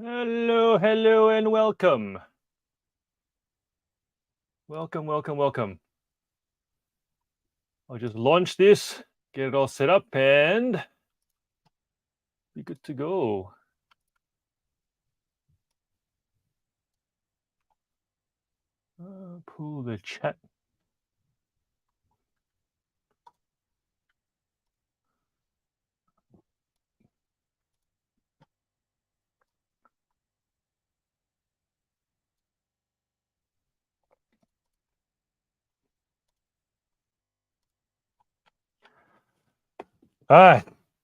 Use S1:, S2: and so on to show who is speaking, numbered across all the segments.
S1: Hello, hello, and welcome. Welcome. I'll just launch this, get it all set up, and be good to go. Pull the chat.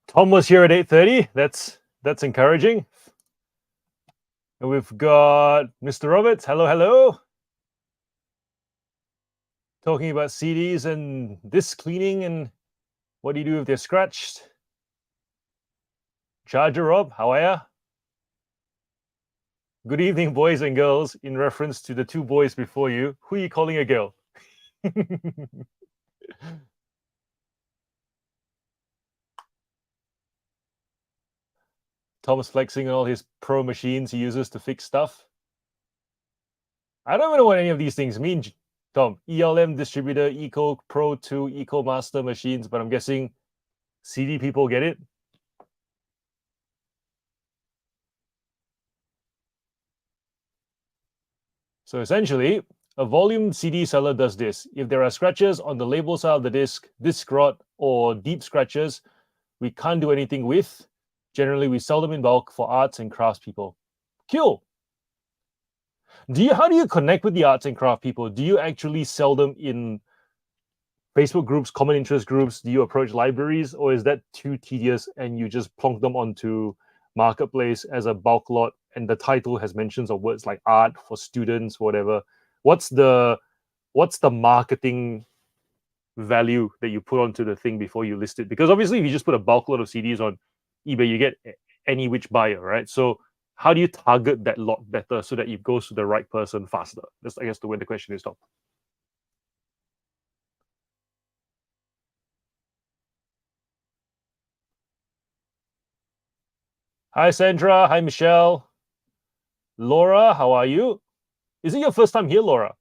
S1: Tom was here at 8:30. That's encouraging. And we've got Mr. Roberts. Hello. Talking about CDs and disc cleaning and what do you do if they're scratched? Charger Rob, how are ya? Good evening, boys and girls. In reference to the two boys before you, who are you calling a girl? Tom's flexing on all his pro machines he uses to fix stuff. I don't even know what any of these things mean, Tom. ELM distributor, Eco Pro 2, Eco Master machines, but I'm guessing CD people get it. So essentially, a volume CD seller does this. If there are scratches on the label side of the disc rot, or deep scratches, we can't do anything with. Generally, we sell them in bulk for arts and crafts people. Cool. How do you connect with the arts and craft people? Do you actually sell them in Facebook groups, common interest groups? Do you approach libraries, or is that too tedious and you just plonk them onto Marketplace as a bulk lot and the title has mentions of words like art for students, whatever? What's the marketing value that you put onto the thing before you list it? Because obviously if you just put a bulk lot of CDs on eBay, you get any which buyer, right? So how do you target that lot better so that it goes to the right person faster? That's, I guess, the way the question is, Tom. Hi, Sandra. Hi, Michelle. Laura, how are you? Is it your first time here, Laura?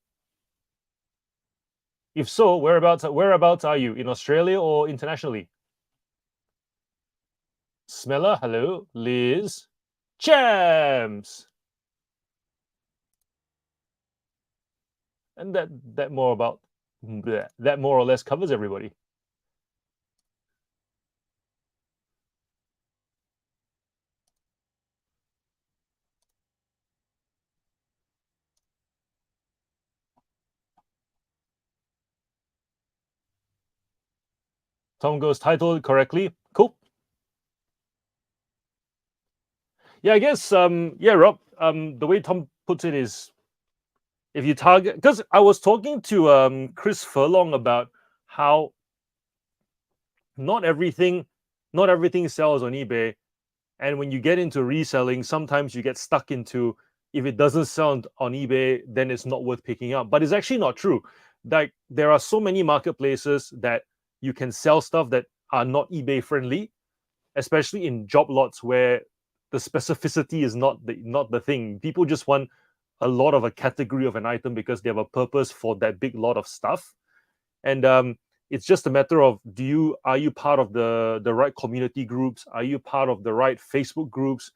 S1: If so, whereabouts are you? In Australia or internationally? Smeller, hello. Liz. Chams. And that more or less covers everybody. Tom goes titled correctly. Cool. Yeah, I guess Rob, the way Tom puts it is, if you target, because I was talking to Chris Furlong about how not everything sells on eBay, and when you get into reselling, sometimes you get stuck into, if it doesn't sell on eBay, then it's not worth picking up. But it's actually not true. Like, there are so many marketplaces that you can sell stuff that are not eBay friendly, especially in job lots where the specificity is not the thing. People just want a lot of a category of an item because they have a purpose for that big lot of stuff. And it's just a matter of, are you part of the right community groups? Are you part of the right Facebook groups?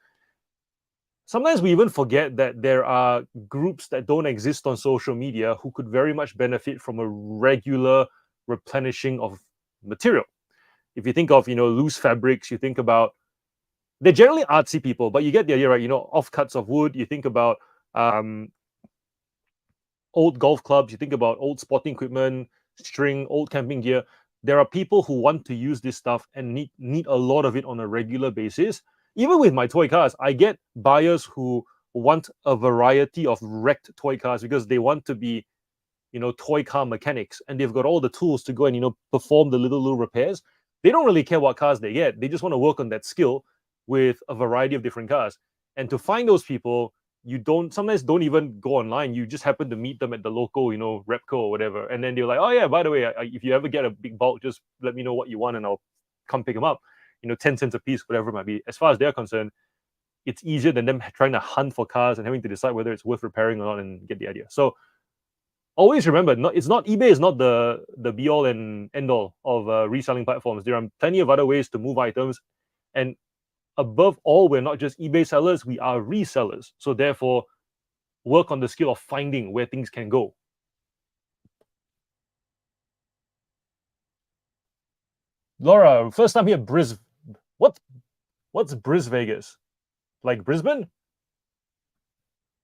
S1: Sometimes we even forget that there are groups that don't exist on social media who could very much benefit from a regular replenishing of material. If you think of, loose fabrics, you think about, they're generally artsy people, but you get the idea, right? Offcuts of wood. You think about old golf clubs. You think about old sporting equipment, string, old camping gear. There are people who want to use this stuff and need a lot of it on a regular basis. Even with my toy cars, I get buyers who want a variety of wrecked toy cars because they want to be, toy car mechanics, and they've got all the tools to go and, perform the little repairs. They don't really care what cars they get. They just want to work on that skill with a variety of different cars. And to find those people, you sometimes don't even go online. You just happen to meet them at the local, Repco or whatever. And then they're like, oh yeah, by the way, if you ever get a big bulk, just let me know what you want and I'll come pick them up. 10 cents a piece, whatever it might be. As far as they're concerned, it's easier than them trying to hunt for cars and having to decide whether it's worth repairing or not and get the idea. So always remember, it's not eBay is not the be all and end all of reselling platforms. There are plenty of other ways to move items, and above all, we're not just eBay sellers; we are resellers. So therefore, work on the skill of finding where things can go. Laura, first time here, what's Bris Vegas? Like Brisbane?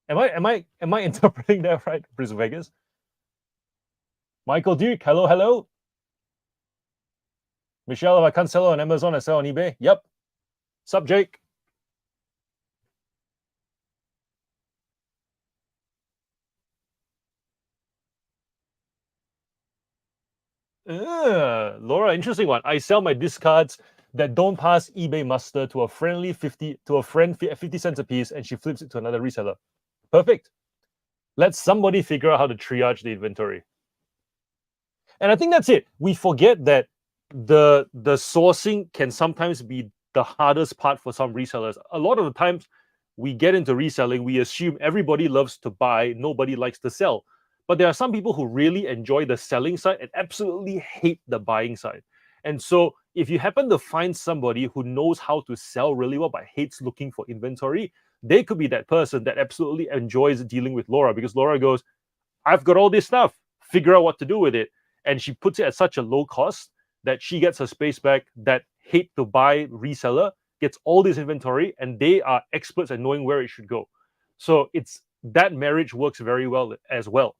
S1: Am I interpreting that right? Bris Vegas? Michael Duke, hello, hello. Michelle, if I can't sell on Amazon, I sell on eBay. Yep. Sup, Jake? Laura, interesting one. I sell my discards that don't pass eBay muster to a friend 50 cents a piece, and she flips it to another reseller. Perfect. Let somebody figure out how to triage the inventory. And I think that's it. We forget that the sourcing can sometimes be the hardest part for some resellers. A lot of the times we get into reselling, we assume everybody loves to buy, nobody likes to sell. But there are some people who really enjoy the selling side and absolutely hate the buying side. And so if you happen to find somebody who knows how to sell really well but hates looking for inventory, they could be that person that absolutely enjoys dealing with Laura, because Laura goes, I've got all this stuff, figure out what to do with it. And she puts it at such a low cost that she gets her space back. That hate to buy reseller gets all this inventory, and they are experts at knowing where it should go. So it's that marriage works very well as well.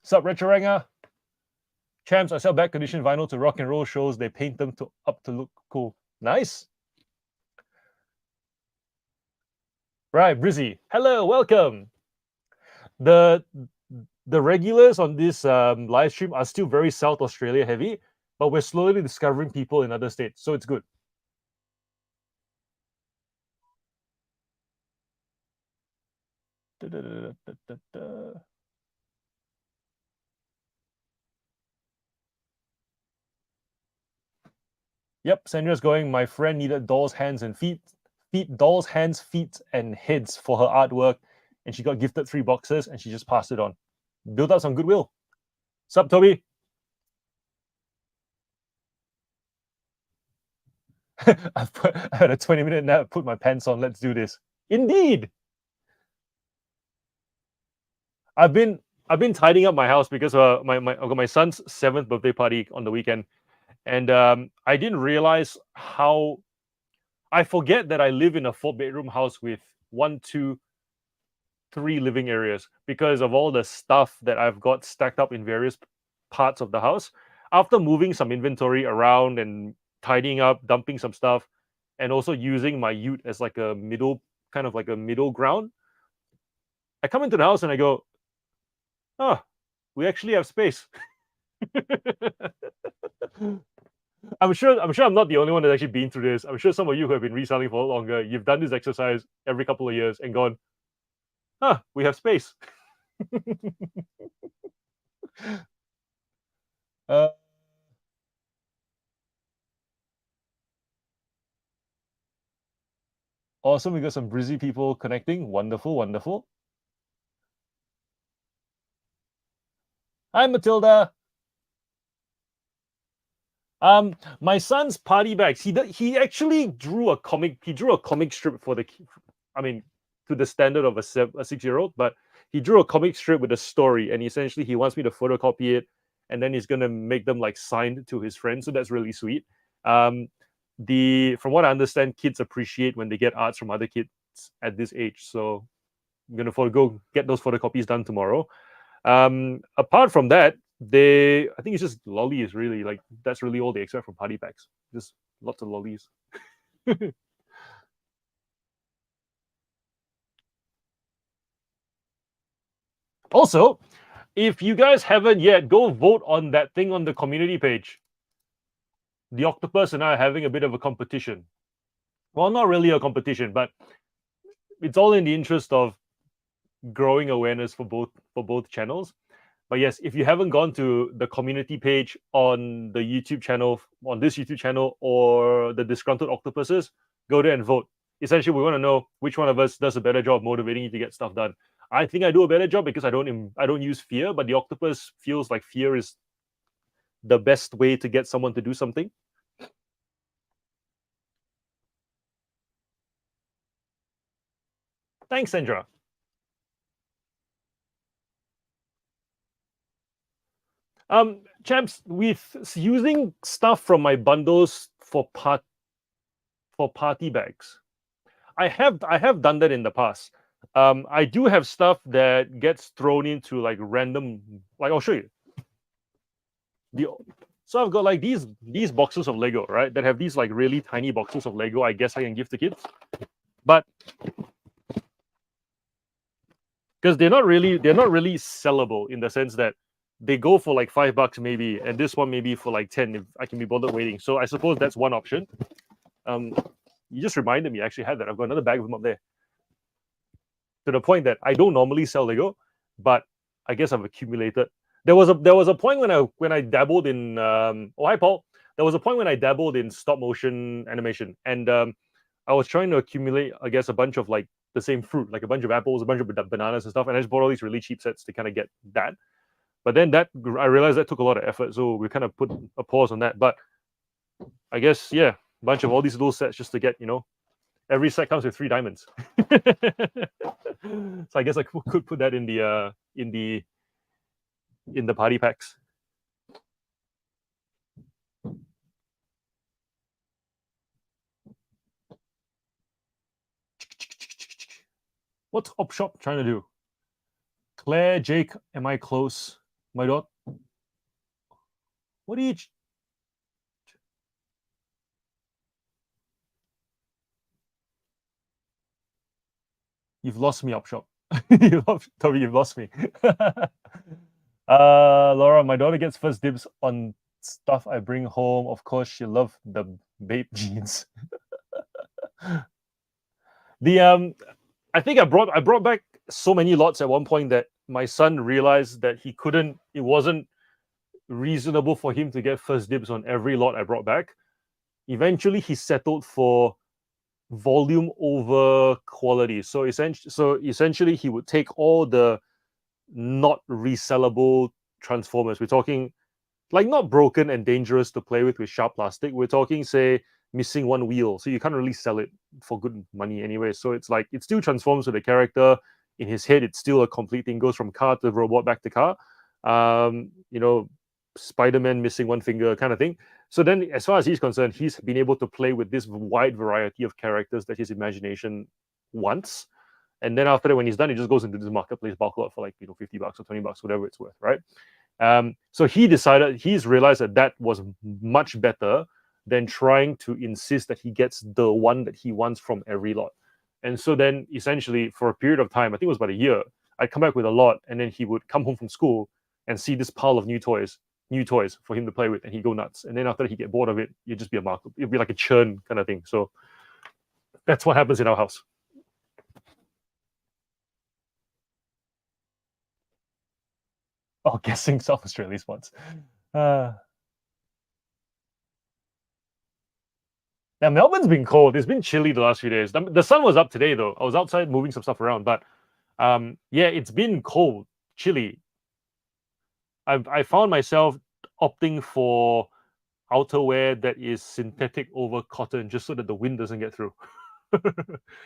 S1: Sup, Retroranga? Champs, I sell back condition vinyl to rock and roll shows. They paint them up to look cool. Nice. Right, Brizzy. Hello, welcome. The regulars on this live stream are still very South Australia heavy, but we're slowly discovering people in other states, so it's good. Yep, Sandra's going. My friend needed dolls' hands and feet, dolls' hands, feet, and heads for her artwork, and she got gifted 3 boxes, and she just passed it on. Built up some goodwill. Sup, Toby? I had a 20-minute nap. Put my pants on. Let's do this. Indeed. I've been tidying up my house because I've got my son's 7th birthday party on the weekend, and I didn't realize how. I forget that I live in a 4-bedroom house with 1, 2, 3 living areas because of all the stuff that I've got stacked up in various parts of the house. After moving some inventory around and tidying up, dumping some stuff, and also using my ute as like a middle ground, I come into the house and I go, oh, we actually have space. I'm sure I'm not the only one that's actually been through this. I'm sure some of you who have been reselling for longer, you've done this exercise every couple of years and gone, we have space. Awesome, we got some Brizzy people connecting. Wonderful, wonderful. Hi, Matilda. My son's party bags. He actually drew a comic. He drew a comic strip for the. I mean, to the standard of a 6-year-old, but he drew a comic strip with a story, and essentially he wants me to photocopy it, and then he's gonna make them like signed to his friends. So that's really sweet. From what I understand, kids appreciate when they get arts from other kids at this age. So I'm gonna go get those photocopies done tomorrow. Apart from that, I think it's just lollies, really. Like that's really all they expect from party packs. Just lots of lollies. Also, if you guys haven't yet, go vote on that thing on the community page. The Octopus and I are having a bit of a competition. Well, not really a competition, but it's all in the interest of growing awareness for both channels. But yes, if you haven't gone to the community page on the YouTube channel, on this YouTube channel, or the Disgruntled Octopuses, go there and vote. Essentially, we want to know which one of us does a better job motivating you to get stuff done. I think I do a better job because I don't use fear, but the octopus feels like fear is the best way to get someone to do something. Thanks, Sandra. Champs, with using stuff from my bundles for party bags, I have done that in the past. I do have stuff that gets thrown into like random. Like I'll show you. So I've got like these boxes of Lego, right? That have these like really tiny boxes of Lego. I guess I can give to kids, but because they're not really sellable in the sense that they go for like $5 maybe, and this one maybe for like 10 if I can be bothered waiting. So I suppose that's one option. You just reminded me I actually had that. I've got another bag of them up there. To the point that I don't normally sell Lego, but I guess I've accumulated. There was a point when I dabbled in oh hi Paul. There was a point when I dabbled in stop motion animation, and I was trying to accumulate, I guess, a bunch of like the same fruit, like a bunch of apples, a bunch of bananas and stuff, and I just bought all these really cheap sets to kind of get that. But then that I realized that took a lot of effort, so we kind of put a pause on that. But I guess yeah, a bunch of all these little sets just to get, every set comes with 3 diamonds. So I guess I could put that in the party packs. What's Opshop trying to do? Claire, Jake, am I close? My dot. What do you? You've lost me, Opshop. Toby, you've lost me. Laura, my daughter gets first dibs on stuff I bring home. Of course, she loves the babe jeans. I think I brought back so many lots at one point that my son realized that it wasn't reasonable for him to get first dibs on every lot I brought back. Eventually, he settled for volume over quality. So essentially, he would take all the not resellable transformers. We're talking like not broken and dangerous to play with sharp plastic. We're talking, say, missing one wheel, so you can't really sell it for good money anyway. So it's like it still transforms with the character in his head. It's still a complete thing. Goes from car to robot back to car. Spider-Man missing one finger kind of thing. So then, as far as he's concerned, he's been able to play with this wide variety of characters that his imagination wants. And then after that, when he's done, he just goes into this marketplace bulk lot for like $50 or $20, whatever it's worth, right? So he's realized that was much better than trying to insist that he gets the one that he wants from every lot. And so then essentially for a period of time, I think it was about a year, I'd come back with a lot, and then he would come home from school and see this pile of new toys for him to play with, and he'd go nuts. And then after that, he'd get bored of it. It'd just be a market. It'd be like a churn kind of thing. So that's what happens in our house. Oh, guessing South Australia spots. Now Melbourne's been cold. It's been chilly the last few days. The sun was up today though. I was outside moving some stuff around, but yeah, it's been cold, chilly. I found myself opting for outerwear that is synthetic over cotton, just so that the wind doesn't get through.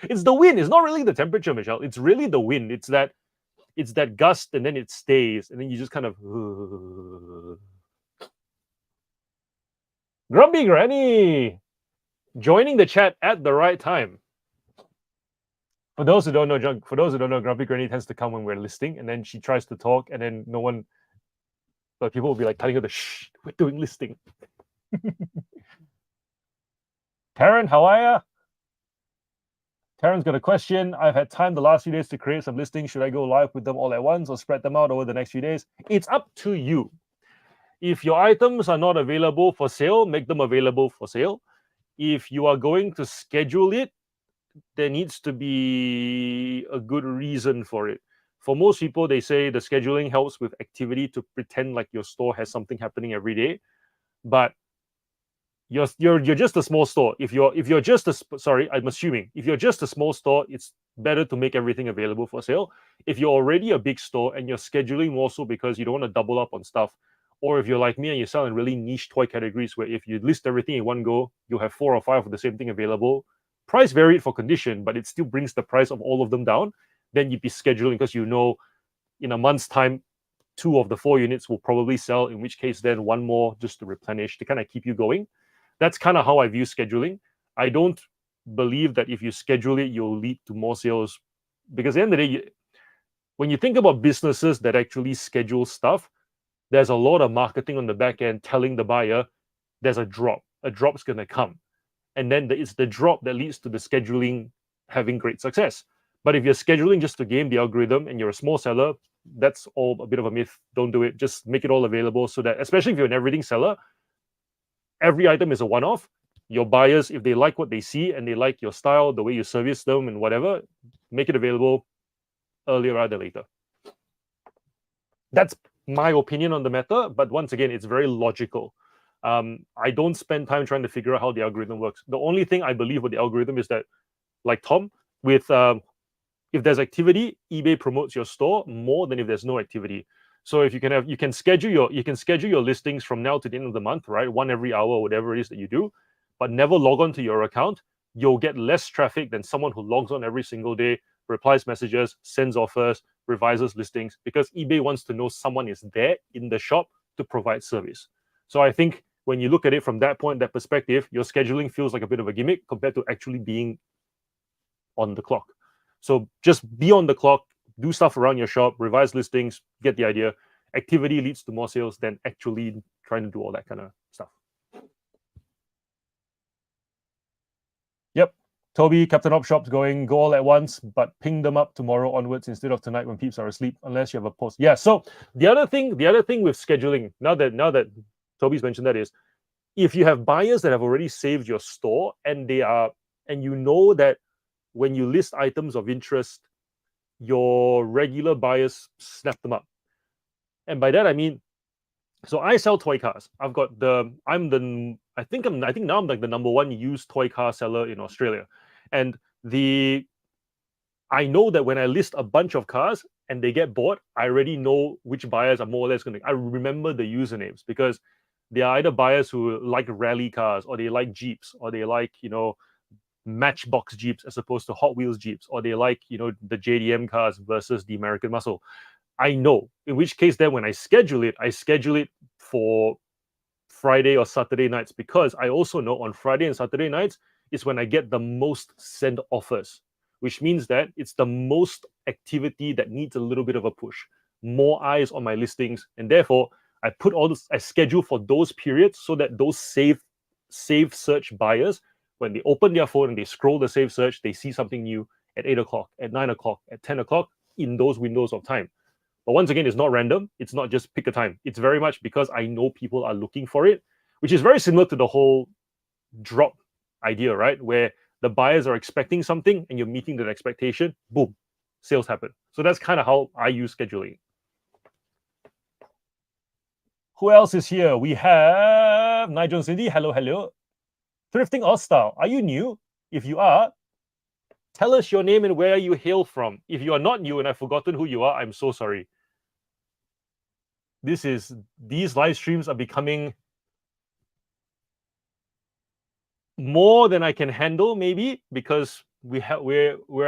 S1: It's the wind. It's not really the temperature, Michelle. It's really the wind. It's that gust, and then it stays, and then you just kind of Grumpy Granny joining the chat at the right time. For those who don't know, Grumpy Granny tends to come when we're listing, and then she tries to talk, and then no one, but people will be like telling her to shh, we're doing listing. Taryn, how are ya? Taryn's got a question. I've had time the last few days to create some listings. Should I go live with them all at once or spread them out over the next few days? It's up to you. If your items are not available for sale, make them available for sale. If you are going to schedule it, there needs to be a good reason for it. for most people, they say the scheduling helps with activity to pretend like your store has something happening every day. But you're just a small store. If you're just a sorry, I'm assuming if you're just a small store, it's better to make everything available for sale. If you're already a big store and you're scheduling more so because you don't want to double up on stuff, or if you're like me and you sell in really niche toy categories where if you list everything in one go, you'll have 4 or 5 of the same thing available. Price varied for condition, but it still brings the price of all of them down. Then you'd be scheduling because you know in a month's time, 2 of the 4 units will probably sell, in which case then one more just to replenish to kind of keep you going. That's kind of how I view scheduling. I don't believe that if you schedule it, you'll lead to more sales, because at the end of the day, when you think about businesses that actually schedule stuff, there's a lot of marketing on the back end telling the buyer there's a drop. A drop's going to come. And then it's the drop that leads to the scheduling having great success. But if you're scheduling just to game the algorithm and you're a small seller, that's all a bit of a myth. Don't do it. Just make it all available so that, especially if you're an everything seller, every item is a one-off. Your buyers, if they like what they see and they like your style, the way you service them and whatever, make it available earlier rather than later. That's my opinion on the matter, but once again, it's very logical. I don't spend time trying to figure out how the algorithm works. The only thing I believe with the algorithm is that, like Tom, with if there's activity, eBay promotes your store more than if there's no activity. So if you can schedule your listings from now to the end of the month, right? One every hour, or whatever it is that you do, but never log on to your account. You'll get less traffic than someone who logs on every single day, replies messages, sends offers, revises listings, because eBay wants to know someone is there in the shop to provide service. So I think when you look at it from that point, that perspective, your scheduling feels like a bit of a gimmick compared to actually being on the clock. So just be on the clock, do stuff around your shop, revise listings, get the idea. Activity leads to more sales than actually trying to do all that kind of stuff. Yep. Toby, Captain Op Shop's go all at once, but ping them up tomorrow onwards instead of tonight when peeps are asleep, unless you have a post. Yeah. So the other thing with scheduling, now that Toby's mentioned that, is if you have buyers that have already saved your store and you know that when you list items of interest, your regular buyers snap them up. And by that I mean, so I sell toy cars. I think now I'm like the number one used toy car seller in Australia. And I know that when I list a bunch of cars and they get bought, I already know which buyers are more or less I remember the usernames, because they are either buyers who like rally cars, or they like Jeeps, or they like, Matchbox Jeeps as opposed to Hot Wheels Jeeps, or they like, the JDM cars versus the American Muscle. I know, in which case then when I schedule it for Friday or Saturday nights, because I also know on Friday and Saturday nights is when I get the most send offers, which means that it's the most activity that needs a little bit of a push, more eyes on my listings, and therefore I schedule for those periods so that those save search buyers, when they open their phone and they scroll the save search, they see something new at 8 o'clock, at 9 o'clock, at 10 o'clock in those windows of time. But once again, it's not random. It's not just pick a time. It's very much because I know people are looking for it, which is very similar to the whole drop idea, right? Where the buyers are expecting something and you're meeting that expectation, boom, sales happen. So that's kind of how I use scheduling. Who else is here? We have Nigel and Cindy. Hello, hello. Thrifting Oz Style. Are you new? If you are, tell us your name and where you hail from. If you are not new and I've forgotten who you are, I'm so sorry. These live streams are becoming more than I can handle, maybe, because we're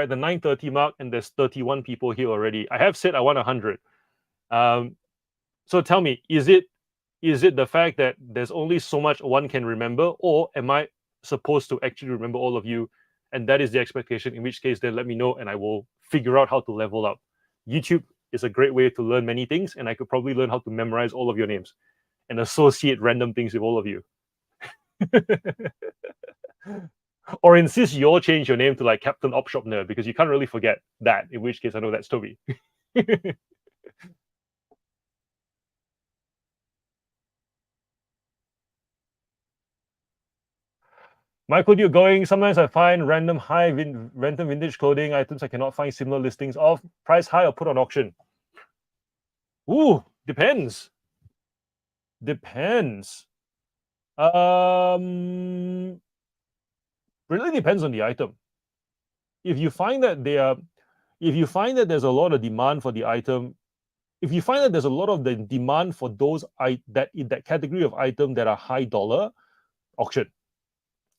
S1: at the 9:30 mark and there's 31 people here already. I have said I want 100. So tell me, is it the fact that there's only so much one can remember, or am I supposed to actually remember all of you, and that is the expectation? In which case, then let me know and I will figure out how to level up. YouTube is a great way to learn many things, and I could probably learn how to memorize all of your names and associate random things with all of you. Or insist you all change your name to like Captain Op Shop Nerd, because you can't really forget that, in which case I know that's Toby. Michael, you're going. Sometimes I find random random vintage clothing items I cannot find similar listings of. Price high or put on auction. Ooh, depends. Depends. Really depends on the item. If you find that if you find that there's a lot of demand for the item, if you find that there's a lot of the demand for those that in that category of item that are high dollar, auction,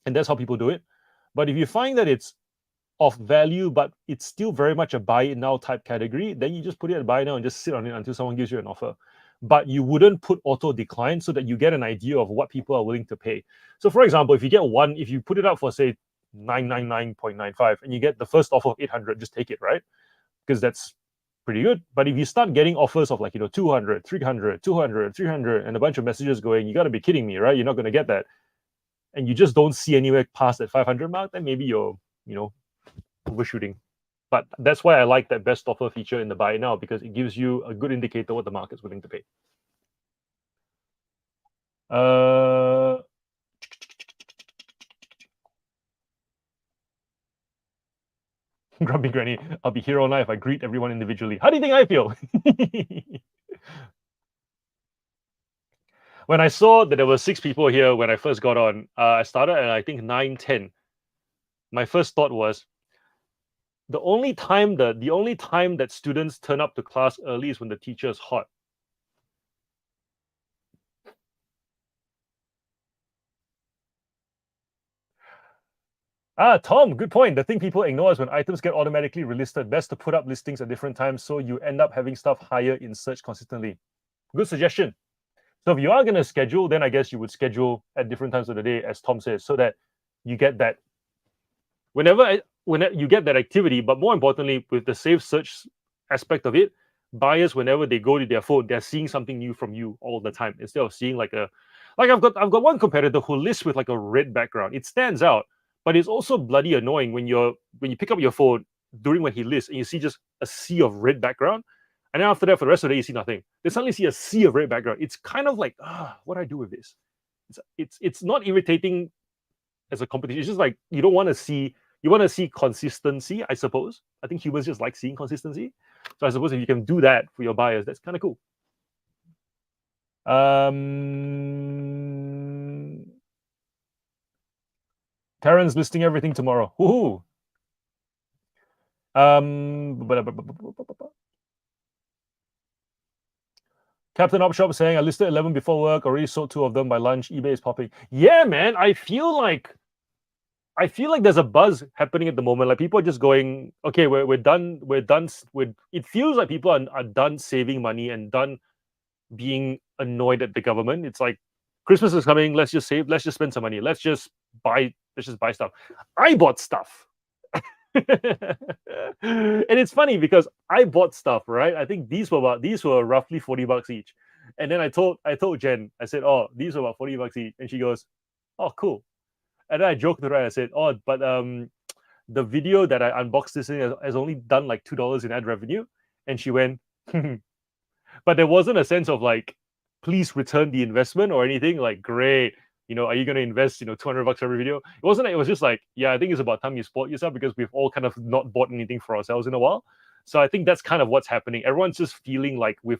S1: and that's how people do it. But if you find that it's of value, but it's still very much a buy it now type category, then you just put it at buy now and just sit on it until someone gives you an offer. But you wouldn't put auto decline so that you get an idea of what people are willing to pay. So, for example, if you get one, if you put it out for say 999.95 and you get the first offer of 800, just take it, right? Because that's pretty good. But if you start getting offers of like 200, 300, 200, 300, and a bunch of messages going, you got to be kidding me, right? You're not going to get that, and you just don't see anywhere past that 500 mark, then maybe you're overshooting. But that's why I like that best offer feature in the buy now, because it gives you a good indicator what the market's willing to pay. Grumpy Granny, I'll be here all night if I greet everyone individually. How do you think I feel? When I saw that there were 6 people here when I first got on, I started at I think 9:10. My first thought was, the only time that students turn up to class early is when the teacher is hot. Tom, good point. The thing people ignore is when items get automatically relisted. Best to put up listings at different times so you end up having stuff higher in search consistently. Good suggestion. So if you are going to schedule, then I guess you would schedule at different times of the day, as Tom says, so that you get that whenever you get that activity. But more importantly, with the safe search aspect of it, buyers, whenever they go to their phone, they're seeing something new from you all the time instead of seeing like I've got one competitor who lists with like a red background. It stands out, but it's also bloody annoying when you pick up your phone during when he lists and you see just a sea of red background, and then after that for the rest of the day you see nothing. They suddenly see a sea of red background. It's kind of like, what do I do with this? It's not irritating as a competition. It's just like you don't want to see you want to see consistency, I suppose. I think humans just like seeing consistency. So I suppose if you can do that for your buyers, that's kind of cool. Terran's listing everything tomorrow. Woohoo! Captain Upshop saying, I listed 11 before work, already sold 2 of them by lunch. eBay is popping. Yeah, man. I feel like there's a buzz happening at the moment. Like people are just going, okay, we're done. It feels like people are done saving money and done being annoyed at the government. It's like Christmas is coming. Let's just save. Let's just spend some money. Let's just buy stuff. I bought stuff. And it's funny because I bought stuff, right? I think these were roughly $40 each. And then I told Jen, I said, oh, these were about $40 each. And she goes, oh, cool. And then I joked to her, I said, oh, but the video that I unboxed this in has only done like $2 in ad revenue. And she went, but there wasn't a sense of like, please return the investment or anything. Like, great, are you going to invest, $200 every video? It wasn't. It was just like, yeah, I think it's about time you support yourself because we've all kind of not bought anything for ourselves in a while. So I think that's kind of what's happening. Everyone's just feeling like we've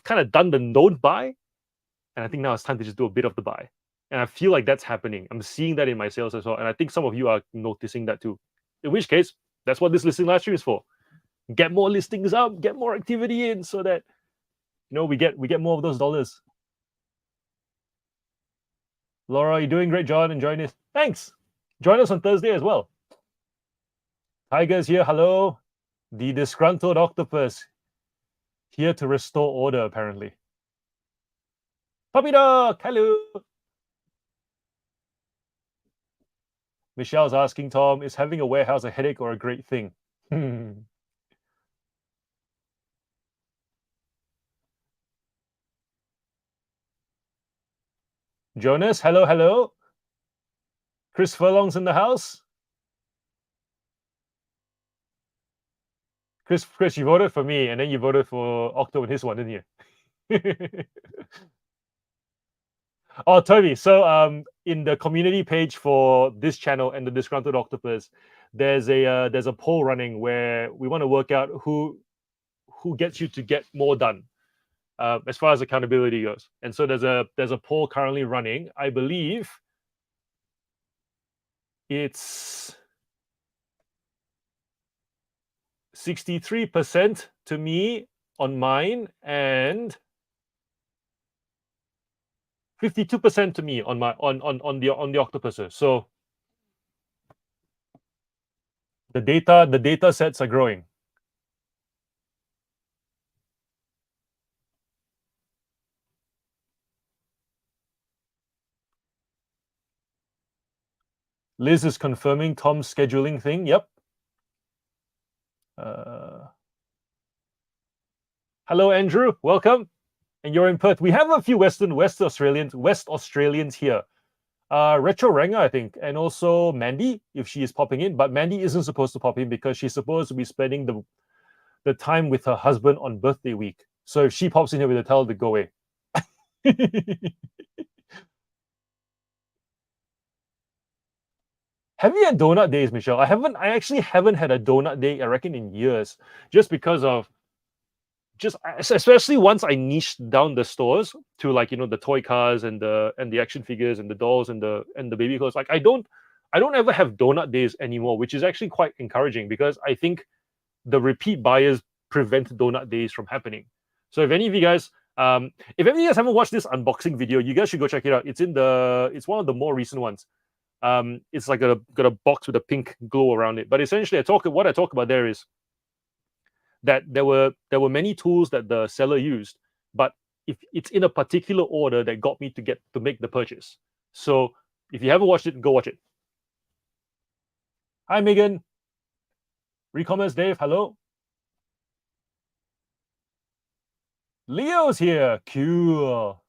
S1: kind of done the don't buy, and I think now it's time to just do a bit of the buy. And I feel like that's happening. I'm seeing that in my sales as well, and I think some of you are noticing that too. In which case, that's what this listing live stream is for. Get more listings up, get more activity in, so that we get more of those dollars. Laura, you're doing great, John. Enjoying this. Thanks. Join us on Thursday as well. Tiger's here. Hello. The disgruntled octopus here to restore order, apparently. Puppy dog. Hello. Michelle's asking Tom, is having a warehouse a headache or a great thing? Jonas, hello. Chris Furlong's in the house. Chris, you voted for me, and then you voted for Octo and his one, didn't you? Oh, Toby. So in the community page for this channel and the Disgruntled Octopus, there's a poll running where we want to work out who gets you to get more done as far as accountability goes. And so there's a poll currently running. I believe it's 63% to me on mine and 52% to me on my on the octopuses. So the data sets are growing. Liz is confirming Tom's scheduling thing. Yep. Hello, Andrew. Welcome. And you're in Perth. We have a few West Australians here. Retro Ranga, I think, and also Mandy, if she is popping in. But Mandy isn't supposed to pop in because she's supposed to be spending the time with her husband on birthday week. So if she pops in here, we'll tell her to go away. Have you had donut days, Michelle? I haven't. I actually haven't had a donut day, I reckon, in years, just because of just especially once I niched down the stores to, like, the toy cars and the action figures and the dolls and the baby clothes. Like I don't ever have donut days anymore, which is actually quite encouraging because I think the repeat buyers prevent donut days from happening. So if any of you guys if any of you guys haven't watched this unboxing video, you guys should go check it out. It's one of the more recent ones. It's like got a box with a pink glow around it. But essentially, what I talk about there is that there were many tools that the seller used, but if it's in a particular order that got me to make the purchase. So if you haven't watched it, go watch it. Hi, Megan. Recommerce Dave, hello. Leo's here. Cool.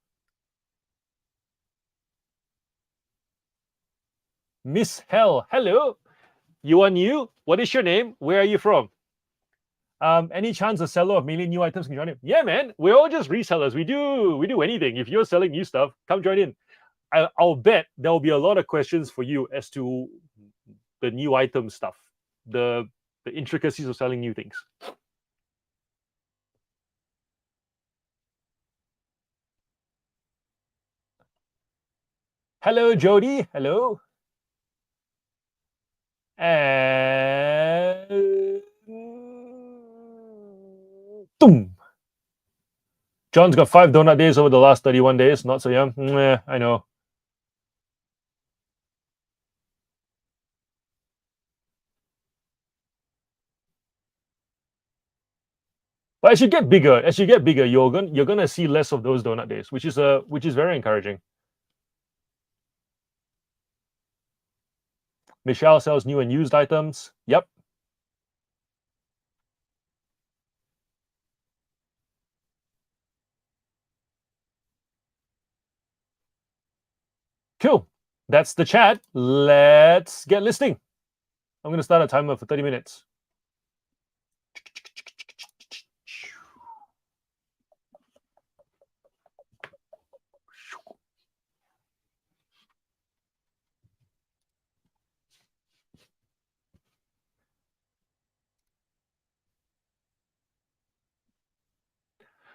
S1: Miss Hell, hello. You are new? What is your name? Where are you from? Any chance a seller of mainly new items can join in? Yeah, man. We're all just resellers. We do anything. If you're selling new stuff, come join in. I'll bet there will be a lot of questions for you as to the new item stuff, the intricacies of selling new things. Hello, Jody. Hello. And boom. John's got 5 donut days over the last 31 days. Not so young. I know. But as you get bigger, you're gonna see less of those donut days, which is very encouraging. Michelle sells new and used items. Yep. Cool. That's the chat. Let's get listing. I'm going to start a timer for 30 minutes.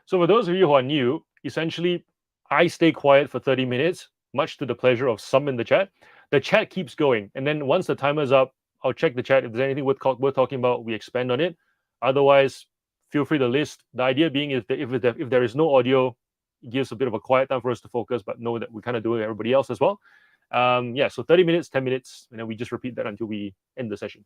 S1: So for those of you who are new, essentially, I stay quiet for 30 minutes, much to the pleasure of some in the chat. The chat keeps going. And then once the timer's up, I'll check the chat. If there's anything worth talking about, we expand on it. Otherwise, feel free to list. The idea being is that if there is no audio, it gives a bit of a quiet time for us to focus, but know that we kind of do it everybody else as well. Yeah, so 30 minutes, 10 minutes, and then we just repeat that until we end the session.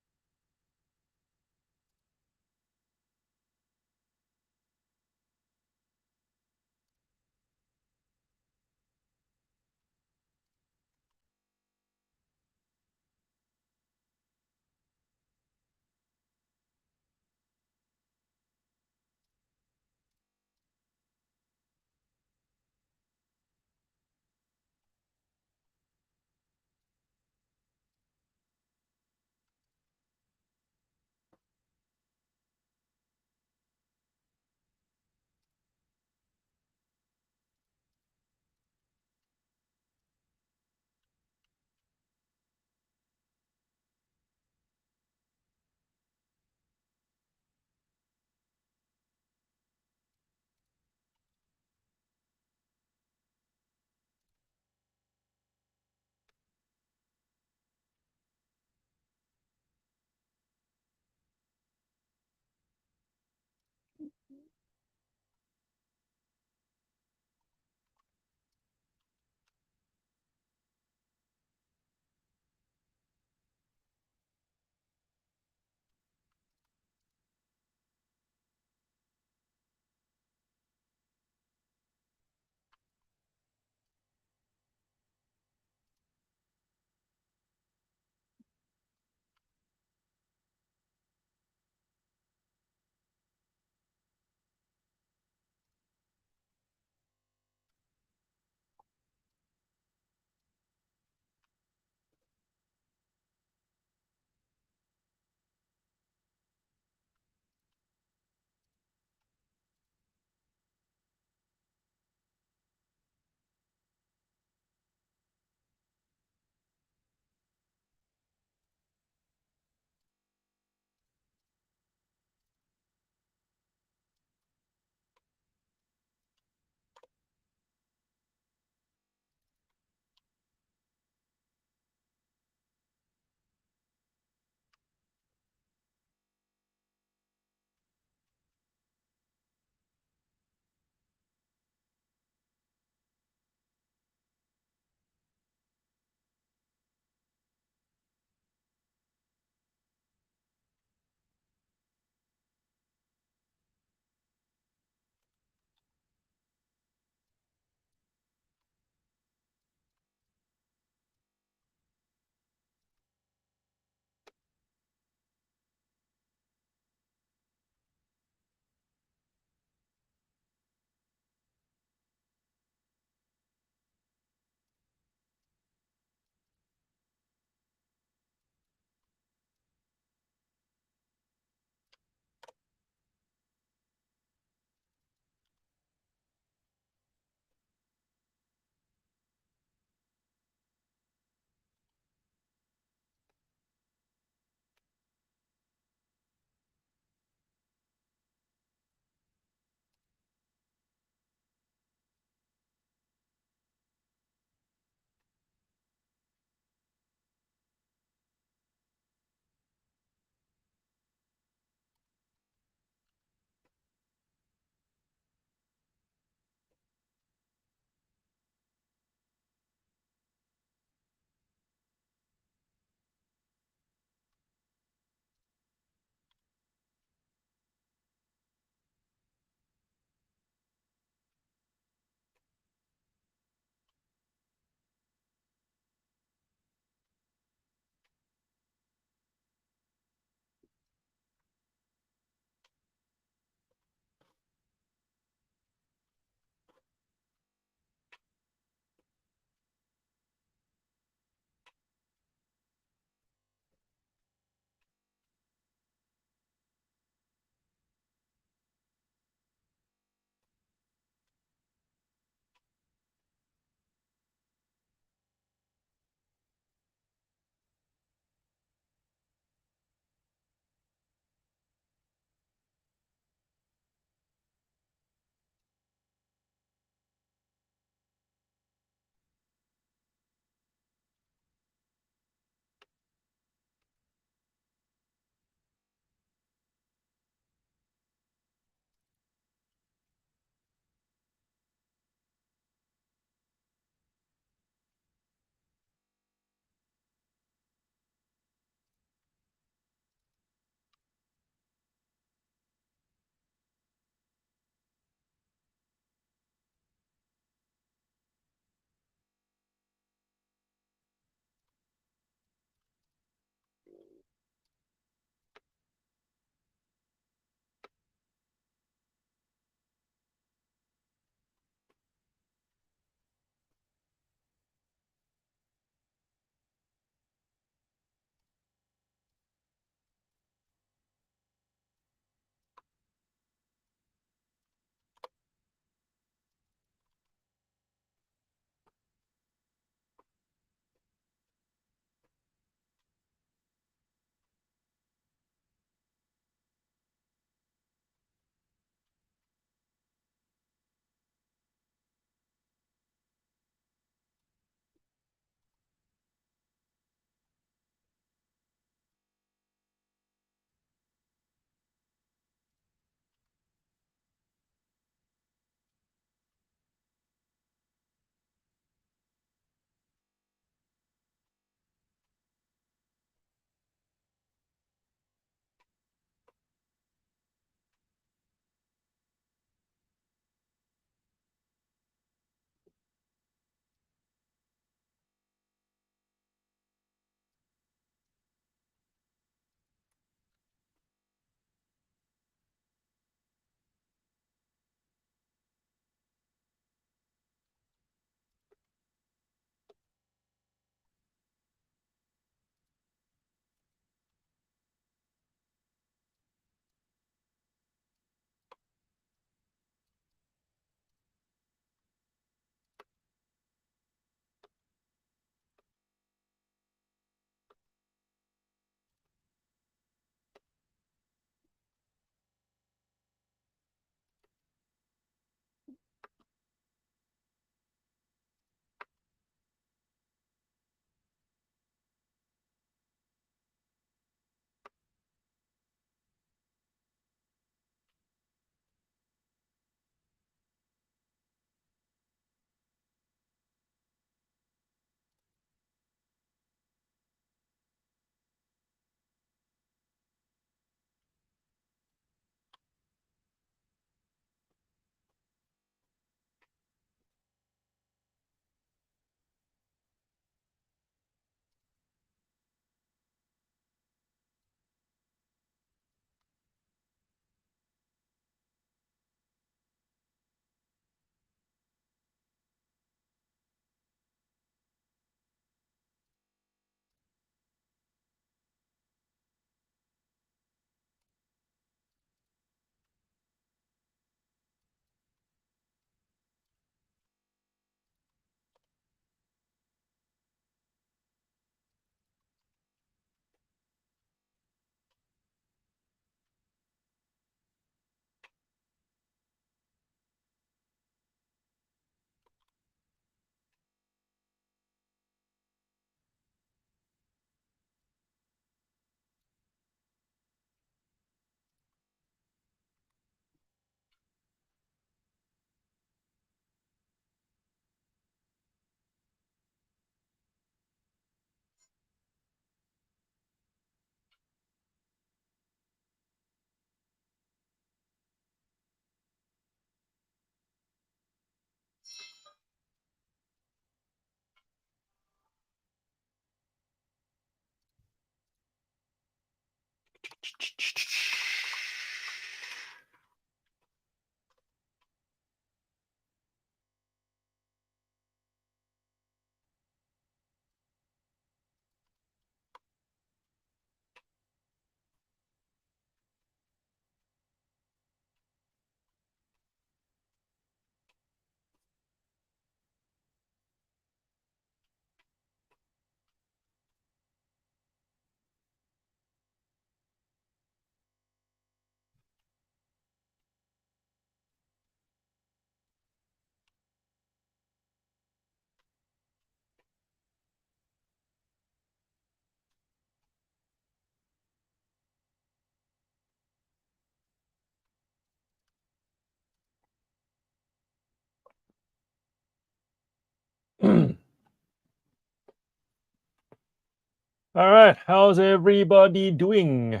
S1: All right, how's everybody doing?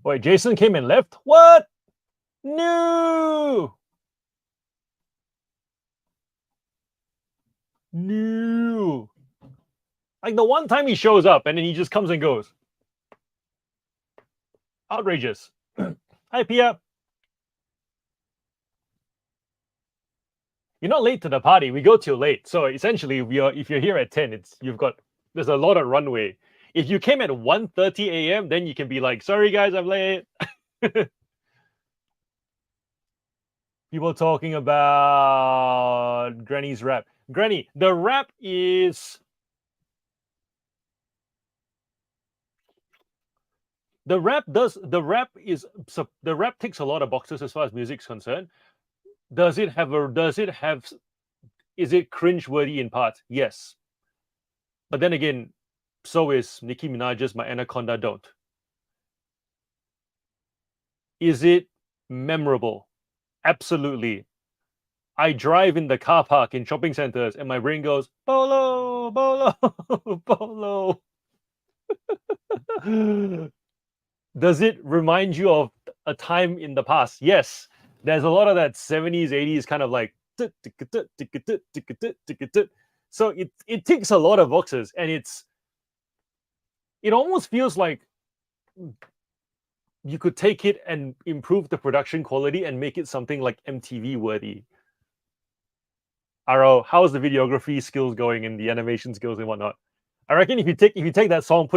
S1: Wait, Jason came and left? What? No! No! Like the one time he shows up and then he just comes and goes. Outrageous. Hi, Pia. You're not late to the party. We go till late. So essentially, if you're here at 10, there's a lot of runway. If you came at 1:30 a.m., then you can be like, sorry guys, I'm late. People talking about Granny's rap. Granny, the rap is the rap ticks a lot of boxes as far as music's concerned. Is it cringe-worthy in parts? Yes. But then again, so is Nicki Minaj's My Anaconda Don't. Is it memorable? Absolutely. I drive in the car park in shopping centers and my brain goes, Bolo, Bolo, Bolo. Does it remind you of a time in the past? Yes. There's a lot of that 70s, 80s kind of like. So it ticks a lot of boxes, and it almost feels like you could take it and improve the production quality and make it something like MTV worthy. Aro, how's the videography skills going and the animation skills and whatnot? I reckon if you take that song,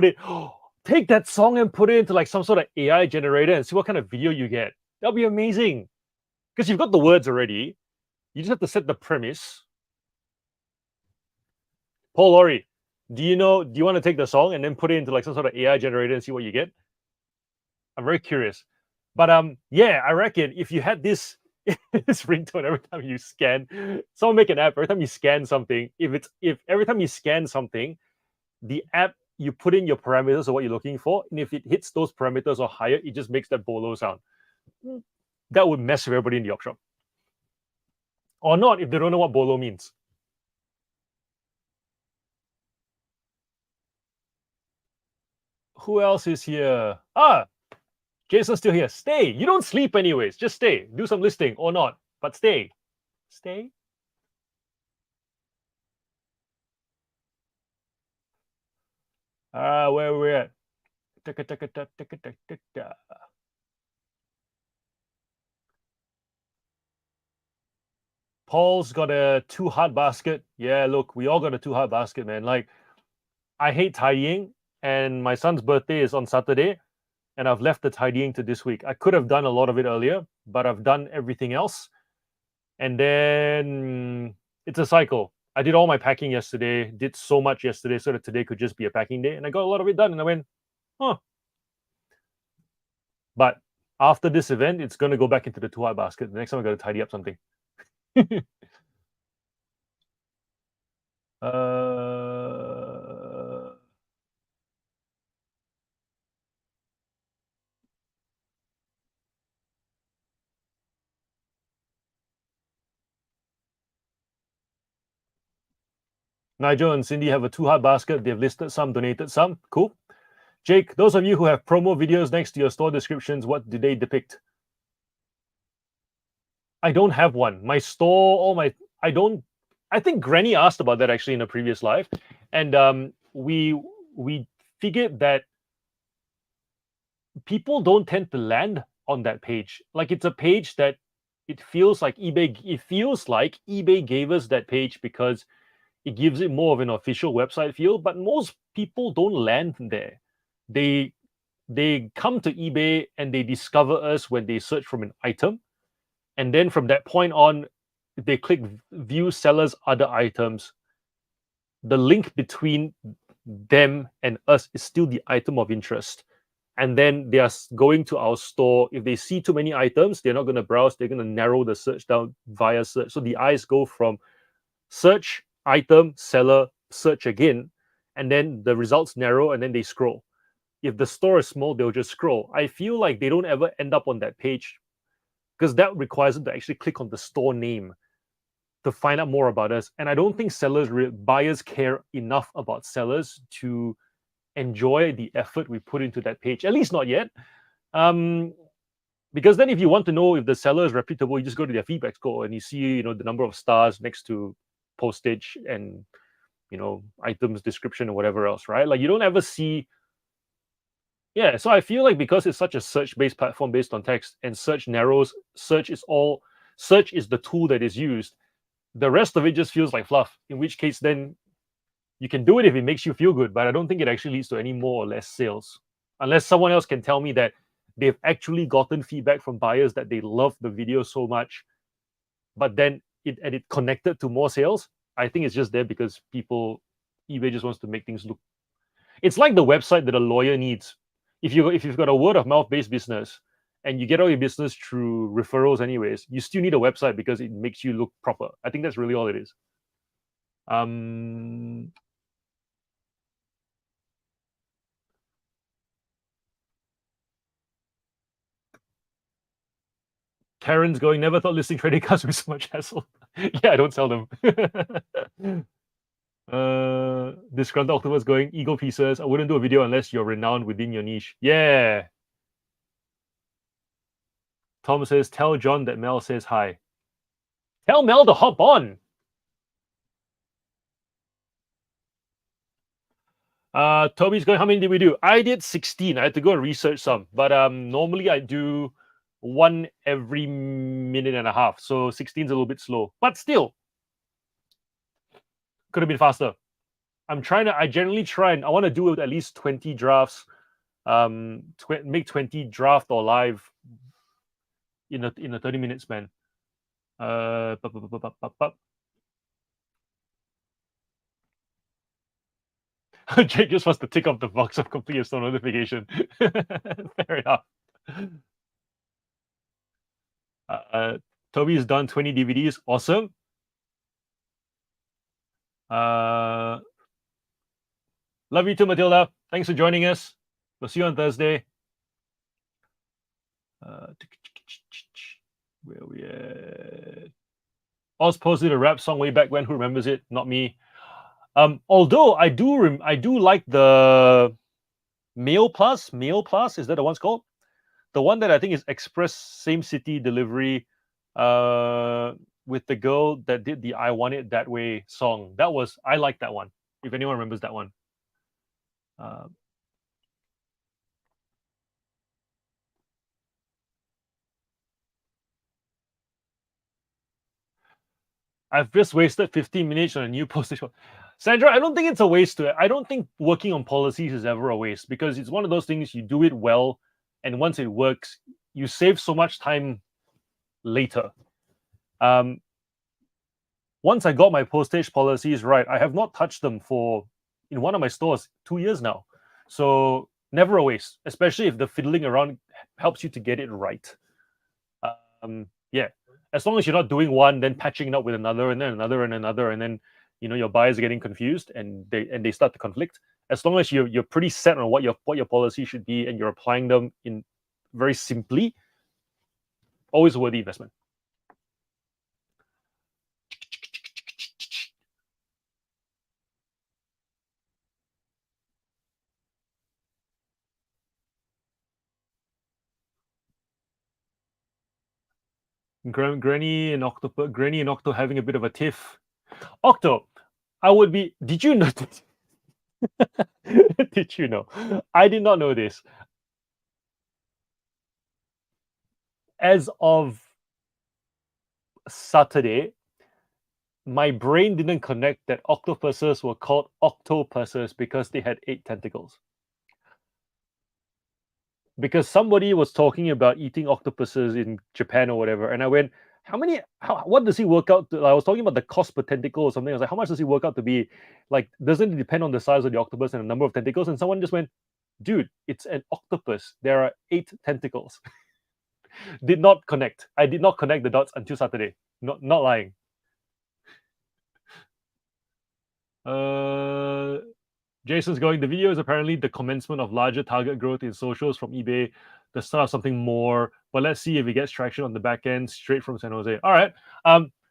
S1: take that song and put it into like some sort of AI generator and see what kind of video you get. That'll be amazing. Because you've got the words already. You just have to set the premise. Paul Laurie, do you want to take the song and then put it into like some sort of AI generator and see what you get? I'm very curious. But yeah, I reckon if you had this ringtone every time you scan, someone make an app every time you scan something. If every time you scan something, the app, you put in your parameters of what you're looking for, and if it hits those parameters or higher, it just makes that bolo sound. That would mess with everybody in the op shop. Or not, if they don't know what bolo means. Who else is here? Jason's still here. Stay. You don't sleep anyways. Just stay. Do some listing or not, but stay. Stay. Where are we at? Paul's got a 2 heart basket. Yeah, look, we all got a 2 heart basket, man. Like, I hate tidying, and my son's birthday is on Saturday, and I've left the tidying to this week. I could have done a lot of it earlier, but I've done everything else. And then it's a cycle. I did all my packing yesterday, did so much yesterday so that today could just be a packing day, and I got a lot of it done, and I went, huh. But after this event, it's going to go back into the 2 heart basket. The next time I got to tidy up something. Nigel and Cindy have a 2 heart basket. They've listed some, donated some. Cool. Jake, those of you who have promo videos next to your store descriptions, what do they depict? I don't have one. My store, I think Granny asked about that actually in a previous live. And we figured that people don't tend to land on that page. Like, it's a page that it feels like eBay gave us that page because it gives it more of an official website feel, but most people don't land there. They come to eBay and they discover us when they search from an item. And then from that point on, they click view sellers other items. The link between them and us is still the item of interest. And then they are going to our store. If they see too many items, they're not going to browse. They're going to narrow the search down via search. So the eyes go from search, item, seller, search again, and then the results narrow, and then they scroll. If the store is small, they'll just scroll. I feel like they don't ever end up on that page because that requires them to actually click on the store name to find out more about us. And I don't think buyers care enough about sellers to enjoy the effort we put into that page. At least not yet. Because then if you want to know if the seller is reputable, you just go to their feedback score and you see, the number of stars next to postage and, items description or whatever else, right? Like you don't ever see. Yeah, so I feel like because it's such a search-based platform based on text and search is the tool that is used. The rest of it just feels like fluff, in which case then you can do it if it makes you feel good, but I don't think it actually leads to any more or less sales. Unless someone else can tell me that they've actually gotten feedback from buyers that they love the video so much, but then it connected to more sales. I think it's just there because eBay just wants to make things look. It's like the website that a lawyer needs. If you've got a word of mouth based business and you get all your business through referrals anyways, you still need a website because it makes you look proper. I think that's really all it is. Karen's going, never thought listing trading cards would be so much hassle. Yeah, I don't sell them. Disgruntled Octopus going, ego pieces. I wouldn't do a video unless you're renowned within your niche. Yeah. Tom says, tell John that Mel says hi. Tell Mel to hop on. Toby's going, how many did we do? I did 16. I had to go and research some, but normally I do one every minute and a half. So 16 is a little bit slow, but still could have been faster. I generally try and I want to do at least 20 drafts, make 20 draft or live in a 30-minute span. Jake just wants to tick off the box of complete install notification. Fair enough. Toby's done 20 DVDs. Awesome. Love you too, Matilda. Thanks for joining us. We'll see you on Thursday. Where we at? Oz posted a rap song way back when. Who remembers it? Not me. Although I do like the Mail Plus. Is that the one's called? The one that I think is express same city delivery, with the girl that did the "I Want It That Way" song. I like that one. If anyone remembers that one. I've just wasted 15 minutes on a new postage. Sandra, I don't think it's a waste. I don't think working on policies is ever a waste because it's one of those things you do it well, and once it works, you save so much time later. Once I got my postage policies right, I have not touched them in one of my stores 2 years now. So never a waste, especially if the fiddling around helps you to get it right. Yeah. As long as you're not doing one, then patching it up with another, and then another, and another, and then your buyers are getting confused and they start to conflict. As long as you're pretty set on what your policy should be and you're applying them in very simply, always a worthy investment. Granny and Octo having a bit of a tiff. Octo, I would be. Did you know? Did you know? I did not know this. As of Saturday, my brain didn't connect that octopuses were called octopuses because they had 8 tentacles. Because somebody was talking about eating octopuses in Japan or whatever, and I went, what does he work out to? I was talking about the cost per tentacle or something. I was like, how much does he work out to be? Like, doesn't it depend on the size of the octopus and the number of tentacles? And someone just went, dude, it's an octopus. There are 8 tentacles. Did not connect. I did not connect the dots until Saturday. Not lying. Jason's going, the video is apparently the commencement of larger target growth in socials from eBay, the start of something more, but let's see if it gets traction on the back end straight from San Jose. All right.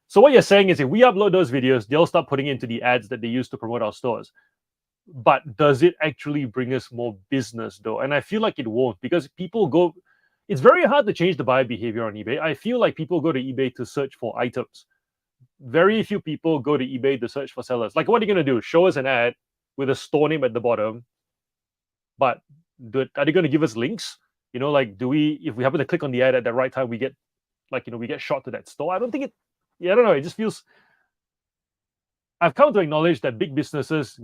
S1: So what you're saying is if we upload those videos, they'll start putting into the ads that they use to promote our stores. But does it actually bring us more business though? And I feel like it won't, because people go, it's very hard to change the buyer behavior on eBay. I feel like people go to eBay to search for items. Very few people go to eBay to search for sellers. Like, what are you going to do? Show us an ad with a store name at the bottom, but are they going to give us links? Like, if we happen to click on the ad at the right time, we get, we get shot to that store? I don't think it, yeah, I don't know. It just feels, I've come to acknowledge that big businesses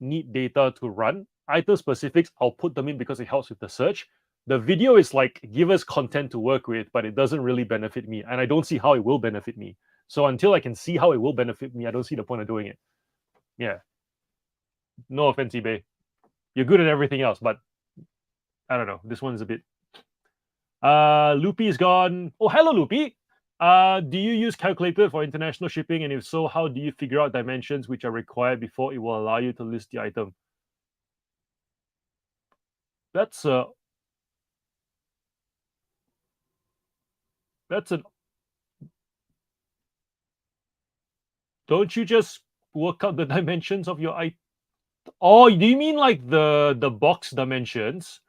S1: need data to run. Item specifics, I'll put them in because it helps with the search. The video is like, give us content to work with, but it doesn't really benefit me. And I don't see how it will benefit me. So until I can see how it will benefit me, I don't see the point of doing it. Yeah. No offense, eBay. You're good at everything else, but I don't know. This one's a bit. Loopy is gone. Oh, hello, Loopy. Do you use calculator for international shipping? And if so, how do you figure out dimensions which are required before it will allow you to list the item? That's an don't you just work out the dimensions of your item? Oh, do you mean like the box dimensions?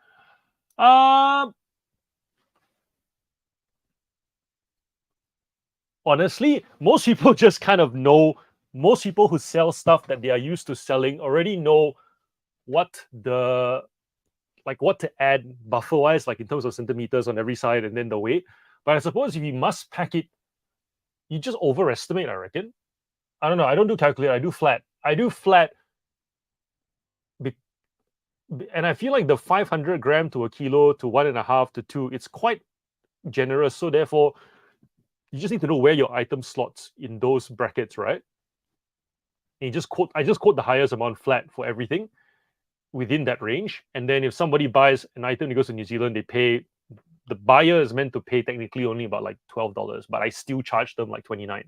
S1: Honestly, most people just kind of know. Most people who sell stuff that they are used to selling already know what to add buffer wise, like in terms of centimeters on every side, and then the weight. But I suppose if you must pack it, you just overestimate, I reckon. I don't know. I don't do calculator. I do flat. And I feel like the 500 gram to a kilo to 1.5 to 2, it's quite generous. So therefore, you just need to know where your item slots in those brackets, right? And I just quote the highest amount flat for everything within that range. And then if somebody buys an item that goes to New Zealand, the buyer is meant to pay technically only about like $12, but I still charge them like 29.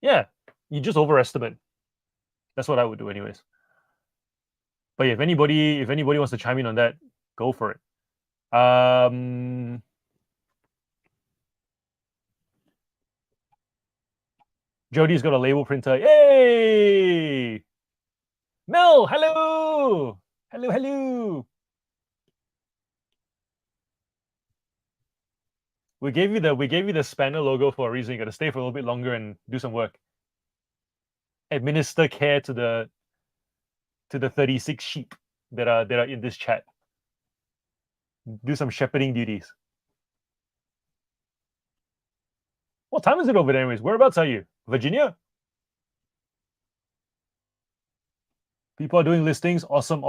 S1: Yeah, you just overestimate. That's what I would do anyways. But if anybody wants to chime in on that, go for it. Jody's got a label printer. Yay! Mel, hello! Hello. We gave you the spanner logo for a reason. You got to stay for a little bit longer and do some work. Administer care to the 36 sheep that are in this chat. Do some shepherding duties. What time is it over there anyways? Whereabouts are you? Virginia? People are doing listings. Awesome.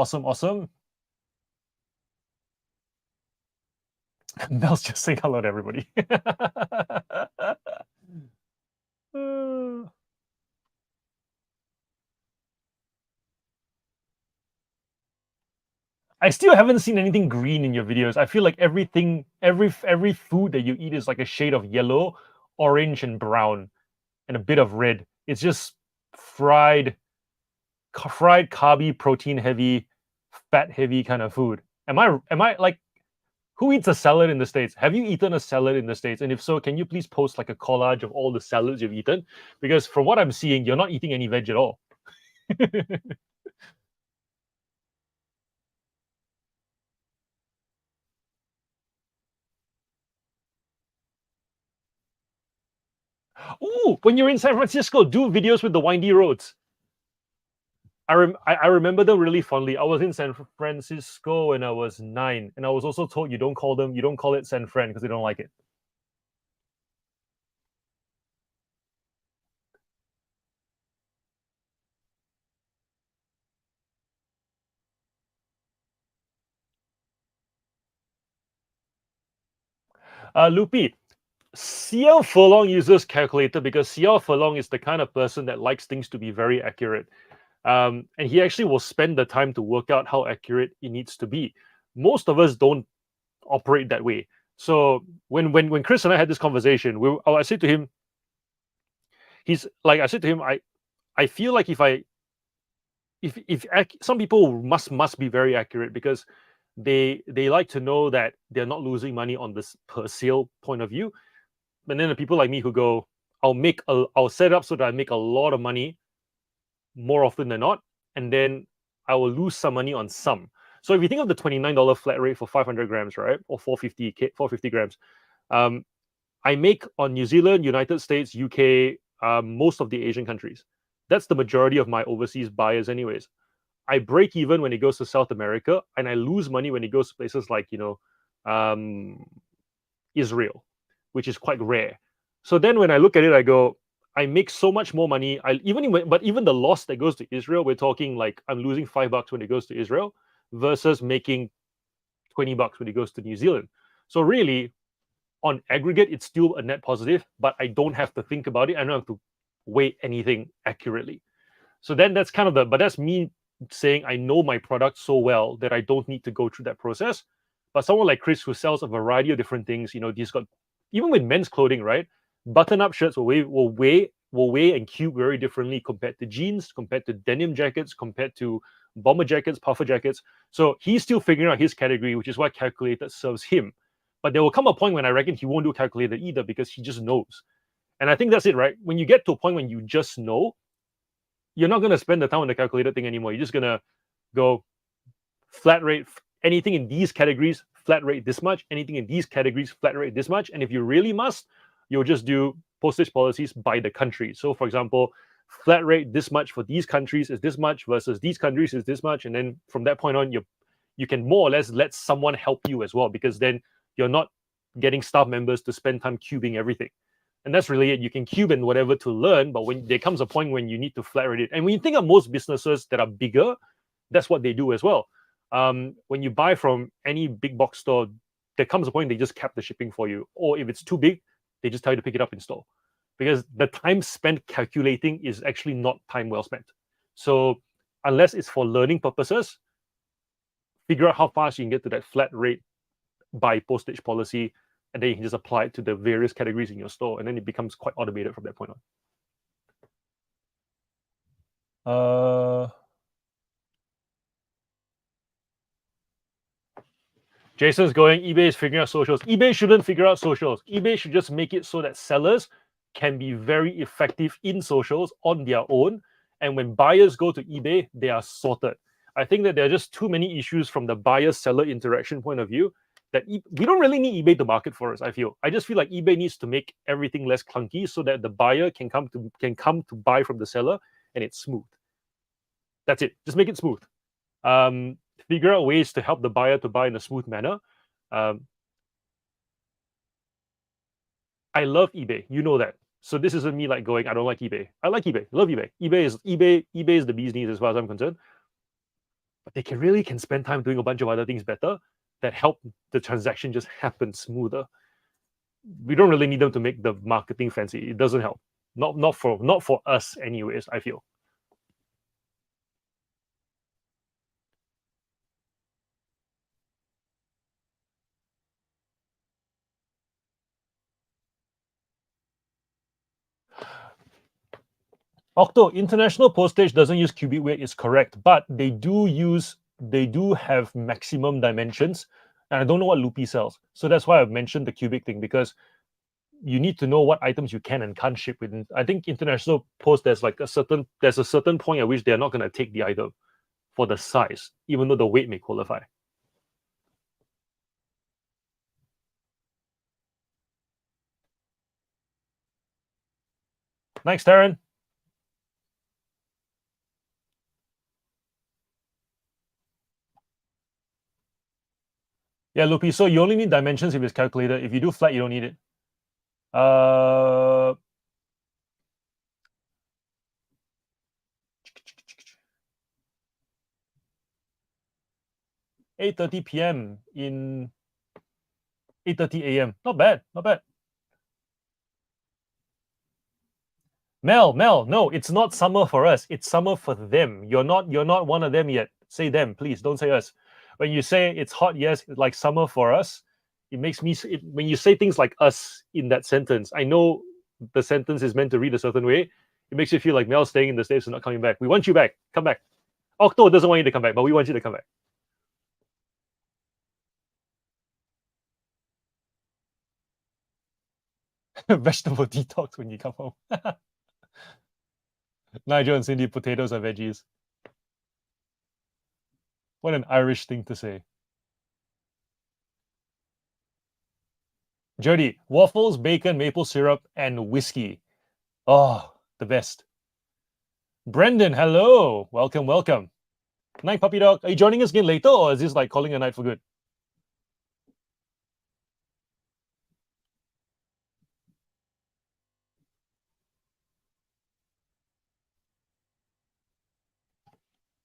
S1: Mel's just saying hello to everybody. I still haven't seen anything green in your videos. I feel like every food that you eat is like a shade of yellow, orange, and brown, and a bit of red. It's just fried, carby, protein heavy, fat heavy kind of food. Am I like, who eats a salad in the States? Have you eaten a salad in the States? And if so, can you please post like a collage of all the salads you've eaten? Because from what I'm seeing, you're not eating any veg at all. Ooh, when you're in San Francisco, do videos with the windy roads. I remember them really fondly. I was in San Francisco when I was 9, and I was also told you don't call it San Fran because they don't like it. Loopy, CL Furlong uses calculator because CL Furlong is the kind of person that likes things to be very accurate. And he actually will spend the time to work out how accurate it needs to be. Most of us don't operate that way. So when Chris and I had this conversation, I said to him, I feel like if some people must be very accurate because they like to know that they're not losing money on this per sale point of view. and then the people like me who go, I'll set it up so that I make a lot of money more often than not, and then I will lose some money on some. So if you think of the $29 flat rate for 500 grams, right, or 450 grams, I make on New Zealand, United States, UK, most of the Asian countries. That's the majority of my overseas buyers, anyways. I break even when it goes to South America, and I lose money when it goes to places like um, Israel, which is quite rare. So then when I look at it, I go, I make so much more money. But even the loss that goes to Israel, we're talking like I'm losing $5 when it goes to Israel versus making $20 when it goes to New Zealand. So really, on aggregate, it's still a net positive, but I don't have to think about it. I don't have to weigh anything accurately. So then that's kind of but that's me saying I know my product so well that I don't need to go through that process. But someone like Chris, who sells a variety of different things, he's got, even with men's clothing, right? Button-up shirts will weigh and cube very differently compared to jeans, compared to denim jackets, compared to bomber jackets, puffer jackets. So he's still figuring out his category, which is why calculated serves him. But there will come a point when I reckon he won't do calculated either because he just knows. And I think that's it, right? When you get to a point when you just know, you're not going to spend the time on the calculated thing anymore. You're just going to go flat rate, anything in these categories, flat rate this much, anything in these categories, flat rate this much. And if you really must, you'll just do postage policies by the country. So for example, flat rate this much for these countries is this much versus these countries is this much. And then from that point on, you can more or less let someone help you as well, because then you're not getting staff members to spend time cubing everything. And that's really it. You can cube and whatever to learn, but when there comes a point when you need to flat rate it, and when you think of most businesses that are bigger, that's what they do as well. When you buy from any big box store, there comes a point they just cap the shipping for you, or if it's too big, they just tell you to pick it up in store, because the time spent calculating is actually not time well spent. So unless it's for learning purposes, figure out how fast you can get to that flat rate by postage policy, and then you can just apply it to the various categories in your store, and then it becomes quite automated from that point on. Jason's going, eBay is figuring out socials. eBay shouldn't figure out socials. eBay should just make it so that sellers can be very effective in socials on their own. And when buyers go to eBay, they are sorted. I think that there are just too many issues from the buyer-seller interaction point of view that we don't really need eBay to market for us. I just feel like eBay needs to make everything less clunky so that the buyer can come to buy from the seller and it's smooth. That's it. Just make it smooth. Figure out ways to help the buyer to buy in a smooth manner. I love eBay. You know that. So this isn't me like going, I don't like eBay. I like eBay. Love eBay. eBay is the bee's knees as far as I'm concerned. But they can spend time doing a bunch of other things better that help the transaction just happen smoother. We don't really need them to make the marketing fancy. It doesn't help. Not for us anyways, I feel. Octo, international postage doesn't use cubic weight, is correct, but they do have maximum dimensions, and I don't know what Loopy sells. So that's why I've mentioned the cubic thing, because you need to know what items you can and can't ship within. I think international post, there's a certain point at which they're not going to take the item for the size, even though the weight may qualify. Thanks, Taryn. Yeah, Loopy. So you only need dimensions if it's calculated. If you do flat, you don't need it. 8:30 p.m. in 8:30 a.m. Not bad. Not bad. Mel, no, it's not summer for us. It's summer for them. You're not one of them yet. Say them, please. Don't say us. When you say it's hot, yes, it's like summer for us. It makes me when you say things like us in that sentence. I know the sentence is meant to read a certain way. It makes you feel like Mel's staying in the States and not coming back. We want you back. Come back. Octo doesn't want you to come back, but we want you to come back. Vegetable detox when you come home. Nigel and Cindy, potatoes are veggies. What an Irish thing to say. Jody, waffles, bacon, maple syrup, and whiskey. Oh, the best. Brendan, hello. Welcome, welcome. Night Puppy Dog. Are you joining us again later, or is this like calling a night for good?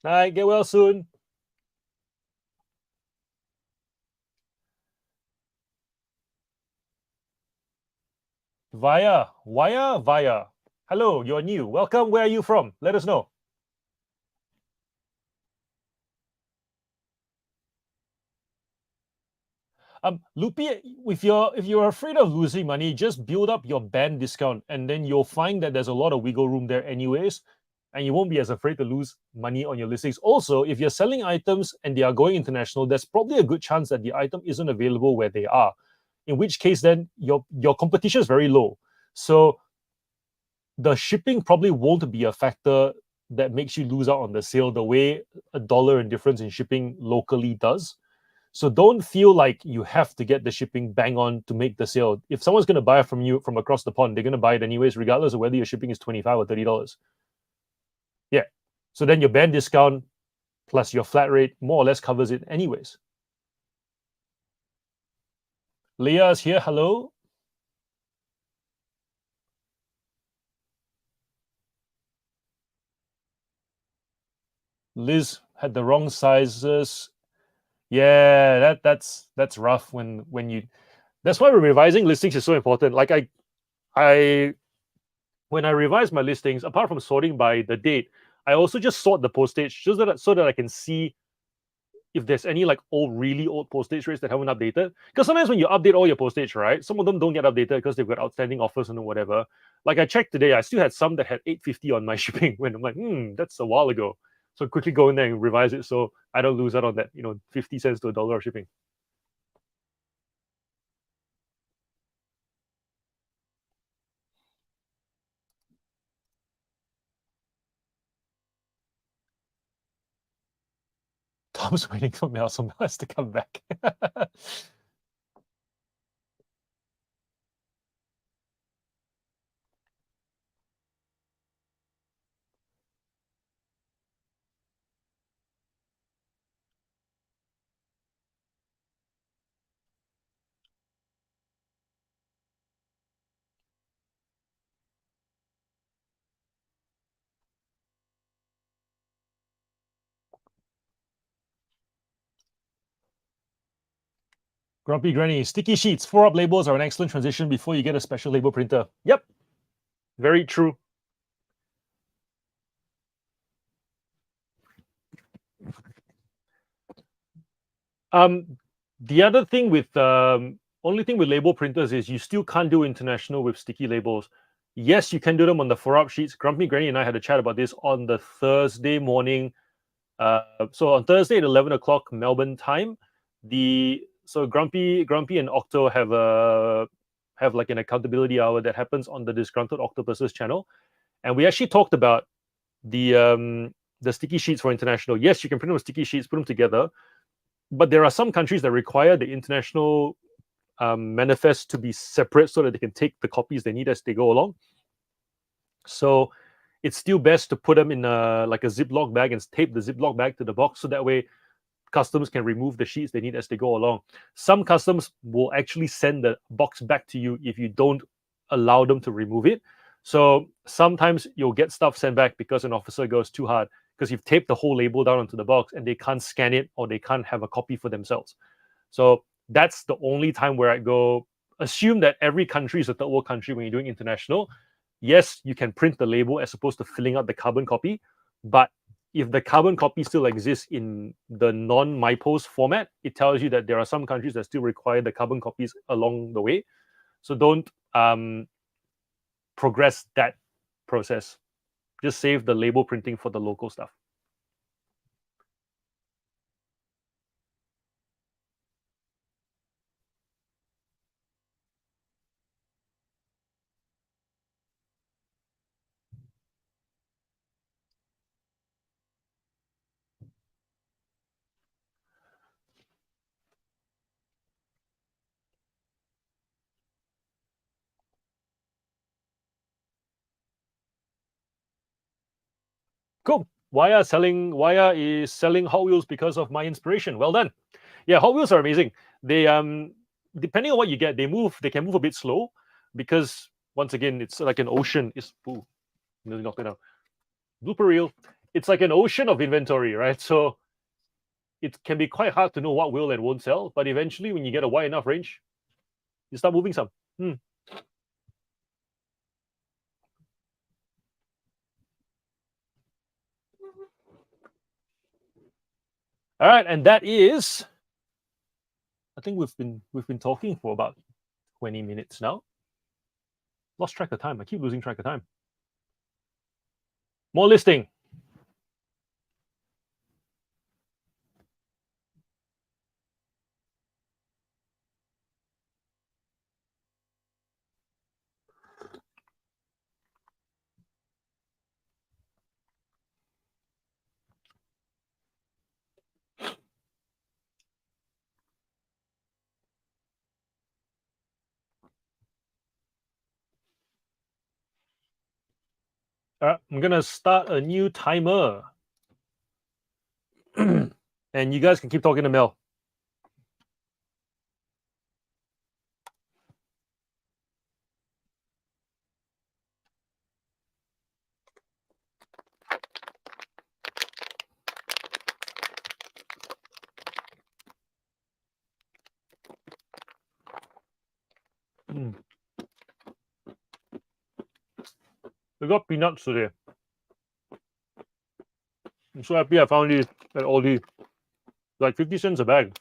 S1: Night, get well soon. Via. Hello, you're new. Welcome. Where are you from? Let us know. Lupi, if you're afraid of losing money, just build up your band discount, and then you'll find that there's a lot of wiggle room there, anyways, and you won't be as afraid to lose money on your listings. Also, if you're selling items and they are going international, there's probably a good chance that the item isn't available where they are. In which case, then your competition is very low. So the shipping probably won't be a factor that makes you lose out on the sale the way $1 in difference in shipping locally does. So don't feel like you have to get the shipping bang on to make the sale. If someone's going to buy it from you from across the pond, they're going to buy it anyways, regardless of whether your shipping is $25 or $30. Yeah. So then your band discount plus your flat rate more or less covers it anyways. Leah's here. Hello. Liz had the wrong sizes. Yeah, that's rough when you. That's why revising listings is so important. Like I when I revise my listings, apart from sorting by the date, I also just sort the postage just so that I can see if there's any like really old postage rates that haven't updated. Because sometimes when you update all your postage, right, some of them don't get updated because they've got outstanding offers and whatever. Like I checked today, I still had some that had 850 on my shipping when I'm like, that's a while ago. So quickly go in there and revise it so I don't lose out on that, 50 cents to $1 of shipping. Tom's waiting for Mel, so Mel has to come back. Grumpy Granny, sticky sheets, 4-up labels are an excellent transition before you get a special label printer. Yep, very true. The other thing with only thing with label printers is you still can't do international with sticky labels. Yes, you can do them on the 4-up sheets. Grumpy Granny and I had a chat about this on the Thursday morning. So on Thursday at 11 o'clock Melbourne time, Grumpy and Octo have like an accountability hour that happens on the Disgruntled Octopuses channel, and we actually talked about the sticky sheets for international. Yes, you can print them with sticky sheets, put them together, but there are some countries that require the international manifest to be separate so that they can take the copies they need as they go along. So it's still best to put them in like a Ziploc bag and tape the Ziploc bag to the box so that way customs can remove the sheets they need as they go along. Some customs will actually send the box back to you if you don't allow them to remove it. So sometimes you'll get stuff sent back because an officer goes too hard because you've taped the whole label down onto the box and they can't scan it or they can't have a copy for themselves. So that's the only time where I go, assume that every country is a third world country when you're doing international. Yes, you can print the label as opposed to filling out the carbon copy, but if the carbon copy still exists in the non-MyPost format, it tells you that there are some countries that still require the carbon copies along the way. So don't progress that process. Just save the label printing for the local stuff. Cool. Waya is selling Hot Wheels because of my inspiration. Well done. Yeah, Hot Wheels are amazing. They depending on what you get, they can move a bit slow because once again it's like an ocean. It's ooh, nearly knocked it out. Blooper reel. It's like an ocean of inventory, right? So it can be quite hard to know what will and won't sell, but eventually when you get a wide enough range, you start moving some. All right, and that is I think we've been talking for about 20 minutes now. Lost track of time. I keep losing track of time. More listing. All right, I'm gonna start a new timer, and you guys can keep talking to Mel. We got peanuts today. I'm so happy I found these at Aldi. Like 50 cents a bag.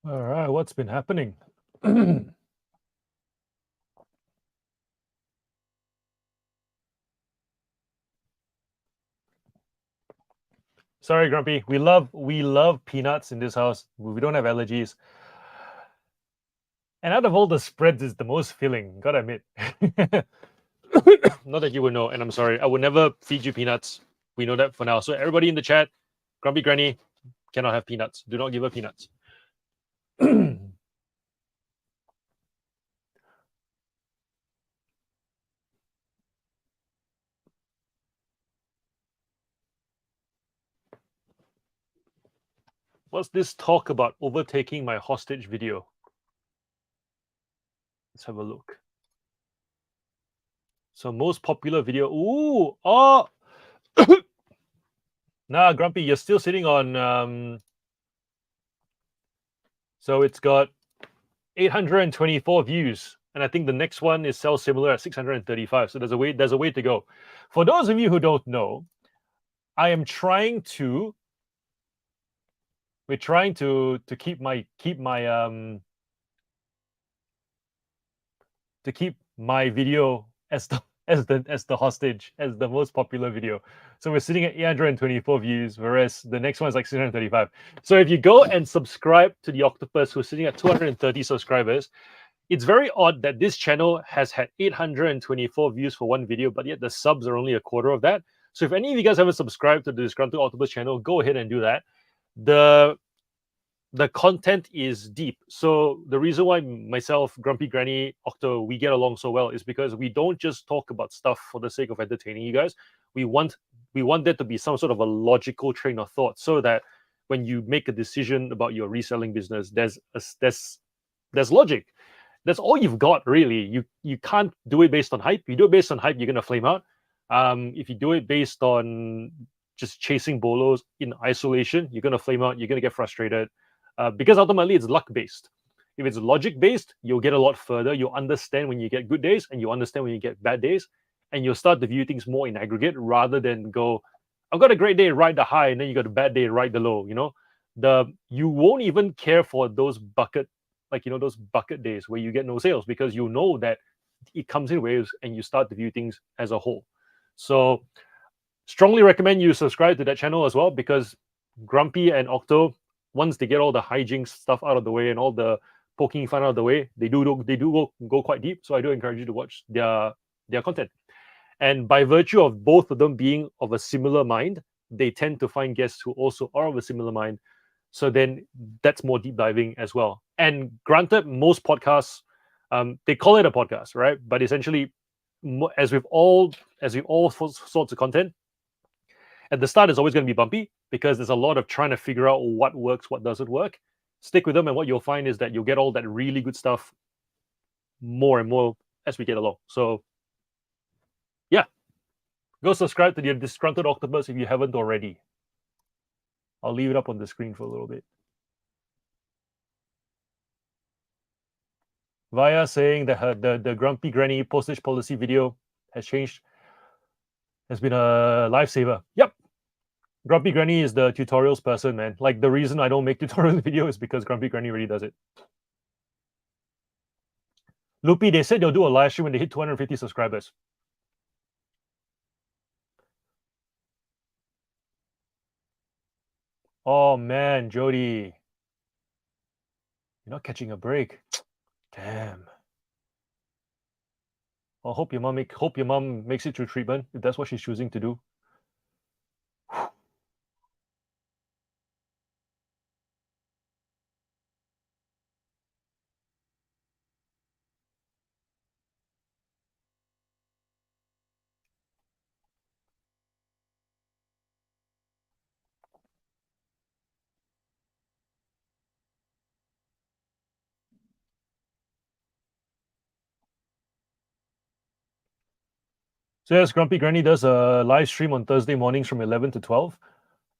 S1: All right, what's been happening? Sorry, Grumpy. We love peanuts in this house. We don't have allergies. And out of all the spreads, it's the most filling. Gotta admit. Not that you would know, and I'm sorry. I would never feed you peanuts. We know that for now. So everybody in the chat, Grumpy Granny cannot have peanuts. Do not give her peanuts. What's this talk about overtaking my hostage video? Let's have a look. So most popular video. Ooh, oh. Nah, Grumpy, you're still sitting on. So it's got 824 views, and I think the next one is sells similar at 635. So there's a way to go. For those of you who don't know, I am trying to. We're trying to keep my video as the hostage, as the most popular video. So we're sitting at 824 views, whereas the next one is like 635. So if you go and subscribe to the Octopus, who's sitting at 230 subscribers, it's very odd that this channel has had 824 views for one video, but yet the subs are only a quarter of that. So if any of you guys haven't subscribed to the Disgruntled Octopus channel, go ahead and do that. The content is deep. So the reason why myself, Grumpy Granny, Octo, we get along so well is because we don't just talk about stuff for the sake of entertaining you guys. We want there to be some sort of a logical train of thought, so that when you make a decision about your reselling business, there's logic. That's all you've got, really. You can't do it based on hype. If you do it based on hype, you're gonna flame out. If you do it based on just chasing bolos in isolation, you're gonna flame out. You're gonna get frustrated. Because ultimately it's luck based. If it's logic based, you'll get a lot further. You'll understand when you get good days, and you understand when you get bad days, and you'll start to view things more in aggregate rather than go, I've got a great day, ride the high, and then you got a bad day, ride the low. You won't even care for those bucket days where you get no sales, because you know that it comes in waves, and you start to view things as a whole. So strongly recommend you subscribe to that channel as well, because Grumpy and Octo, once they get all the hijinks stuff out of the way and all the poking fun out of the way, they do go quite deep. So I do encourage you to watch their content. And by virtue of both of them being of a similar mind, they tend to find guests who also are of a similar mind. So then that's more deep diving as well. And granted, most podcasts, they call it a podcast, right? But essentially, as with all sorts of content, at the start, it's always going to be bumpy, because there's a lot of trying to figure out what works, what doesn't work. Stick with them, and what you'll find is that you'll get all that really good stuff more and more as we get along. So, yeah, go subscribe to the Disgruntled Octopus if you haven't already. I'll leave it up on the screen for a little bit. Via saying that the Grumpy Granny postage policy video has changed, has been a lifesaver. Yep. Grumpy Granny is the tutorials person, man. Like, the reason I don't make tutorial video is because Grumpy Granny really does it. Loopy, they said they'll do a live stream when they hit 250 subscribers. Oh man, Jody, you're not catching a break. Damn. Well, hope your mom makes it through treatment, if that's what she's choosing to do. So yes, Grumpy Granny does a live stream on Thursday mornings from 11 to 12.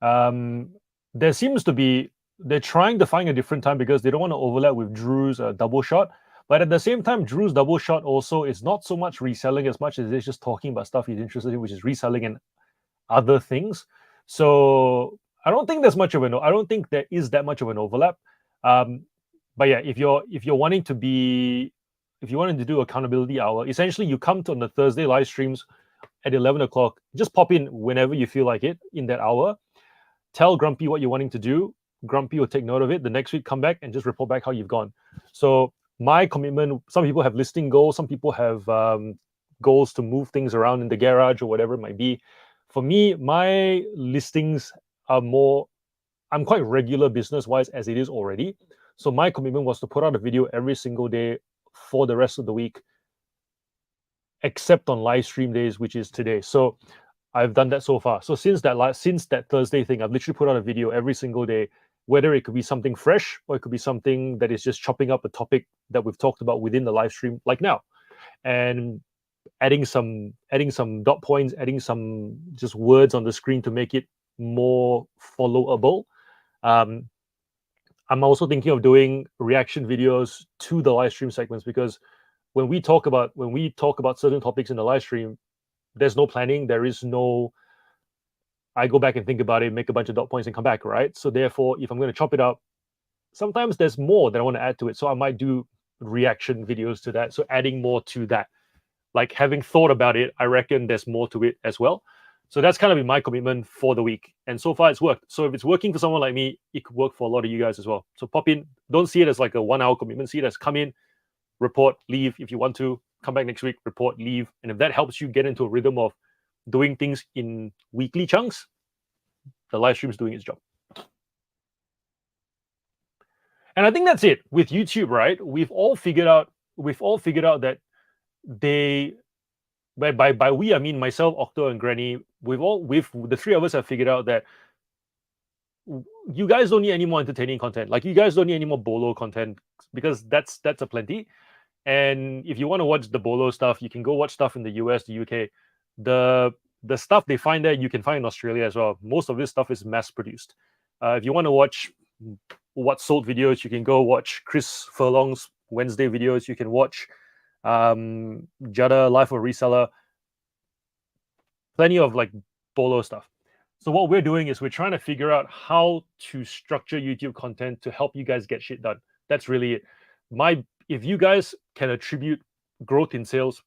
S1: There seems to be, they're trying to find a different time because they don't want to overlap with Drew's double shot. But at the same time, Drew's double shot also is not so much reselling as much as it's just talking about stuff he's interested in, which is reselling and other things. So I don't think there is that much of an overlap. but yeah, if you're wanting to be, if you wanted to do accountability hour, essentially you come to on the Thursday live streams at 11 o'clock. Just pop in whenever you feel like it in that hour. Tell Grumpy what you're wanting to do. Grumpy will take note of it. The next week, come back and just report back how you've gone. So my commitment. Some people have listing goals. Some people have goals to move things around in the garage or whatever it might be. For me, my listings are more. I'm quite regular business wise as it is already. So my commitment was to put out a video every single day for the rest of the week, except on live stream days, which is today. So I've done that so far. So since that Thursday thing, I've literally put out a video every single day, whether it could be something fresh or it could be something that is just chopping up a topic that we've talked about within the live stream, like now, and adding some dot points, adding some just words on the screen to make it more followable. Um, I'm also thinking of doing reaction videos to the live stream segments, because when we talk about certain topics in the live stream, there's no planning. There is no, I go back and think about it, make a bunch of dot points and come back, right? So therefore, if I'm going to chop it up, sometimes there's more that I want to add to it. So I might do reaction videos to that. So adding more to that, like having thought about it, I reckon there's more to it as well. So that's kind of been my commitment for the week. And so far it's worked. So if it's working for someone like me, it could work for a lot of you guys as well. So pop in. Don't see it as like a 1 hour commitment. See it as come in, report, leave. If you want to, come back next week, report, leave. And if that helps you get into a rhythm of doing things in weekly chunks, the live stream is doing its job. And I think that's it with YouTube, right? We've all figured out that they, by we I mean myself, Octo, and Granny. We've the three of us have figured out that you guys don't need any more entertaining content. Like, you guys don't need any more bolo content, because that's a plenty. And if you want to watch the bolo stuff, you can go watch stuff in the US, the UK. The stuff they find there, you can find in Australia as well. Most of this stuff is mass produced. If you want to watch what sold videos, you can go watch Chris Furlong's Wednesday videos. You can watch Jada Life of Reseller. Plenty of like bolo stuff. So what we're doing is we're trying to figure out how to structure YouTube content to help you guys get shit done. That's really it. If you guys can attribute growth in sales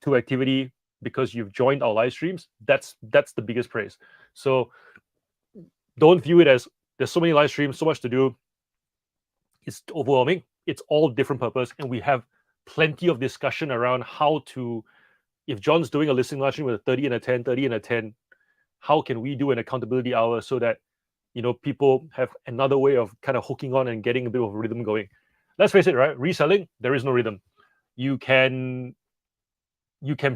S1: to activity because you've joined our live streams, that's the biggest praise. So don't view it as there's so many live streams, so much to do, it's overwhelming. It's all different purpose, and we have plenty of discussion around how to, if John's doing a listening live stream with a 30 and a 10, 30 and a 10, how can we do an accountability hour so that people have another way of kind of hooking on and getting a bit of a rhythm going? Let's face it, right? Reselling, there is no rhythm. You can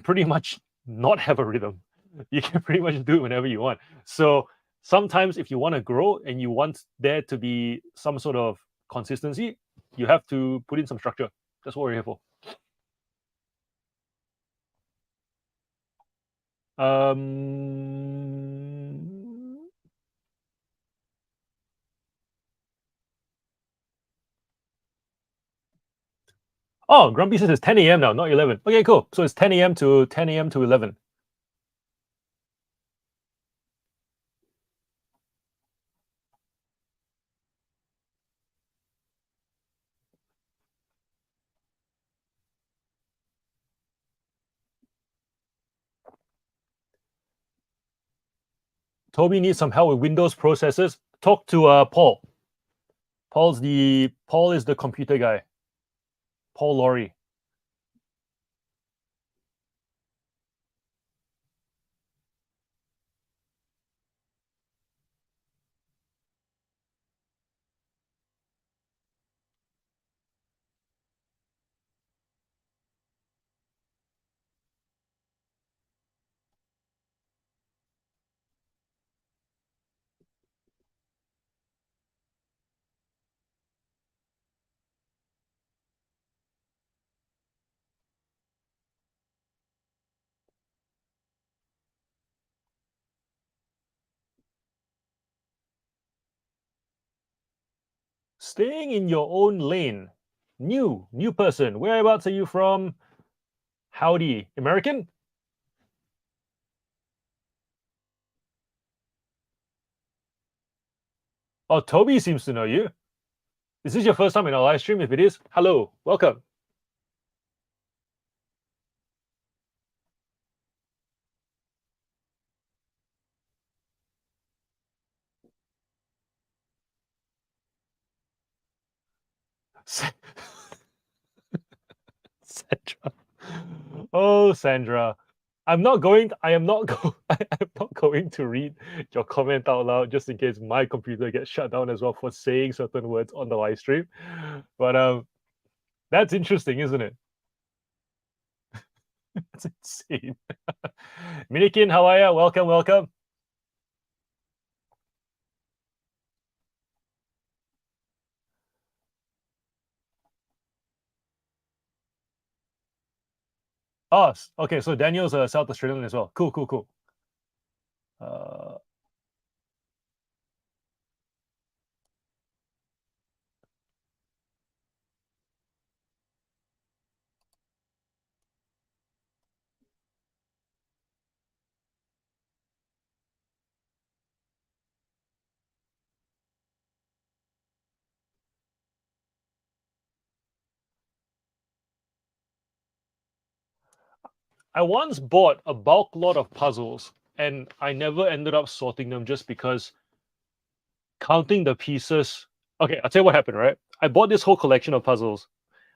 S1: pretty much not have a rhythm. You can pretty much do it whenever you want. So sometimes if you want to grow and you want there to be some sort of consistency, you have to put in some structure. That's what we're here for. Oh, Grumpy says it's 10 a.m. now, not 11. Okay, cool. So it's 10 a.m. to 10 a.m. to 11. Toby needs some help with Windows processes. Talk to Paul. Paul is the computer guy. Paul Laurie. Staying in your own lane. New person. Whereabouts are you from? Howdy. American? Oh, Toby seems to know you. Is this your first time in our live stream? If it is, hello, welcome. Sandra. Oh, Sandra. I'm not going. I am not go. I'm not going to read your comment out loud just in case my computer gets shut down as well for saying certain words on the live stream. But that's interesting, isn't it? That's insane. Minikin, how are you? Welcome, welcome. Oh, okay. So Daniel's a South Australian as well. Cool, cool, cool. Uh, I once bought a bulk lot of puzzles, and I never ended up sorting them just because counting the pieces. Okay, I'll tell you what happened. Right, I bought this whole collection of puzzles.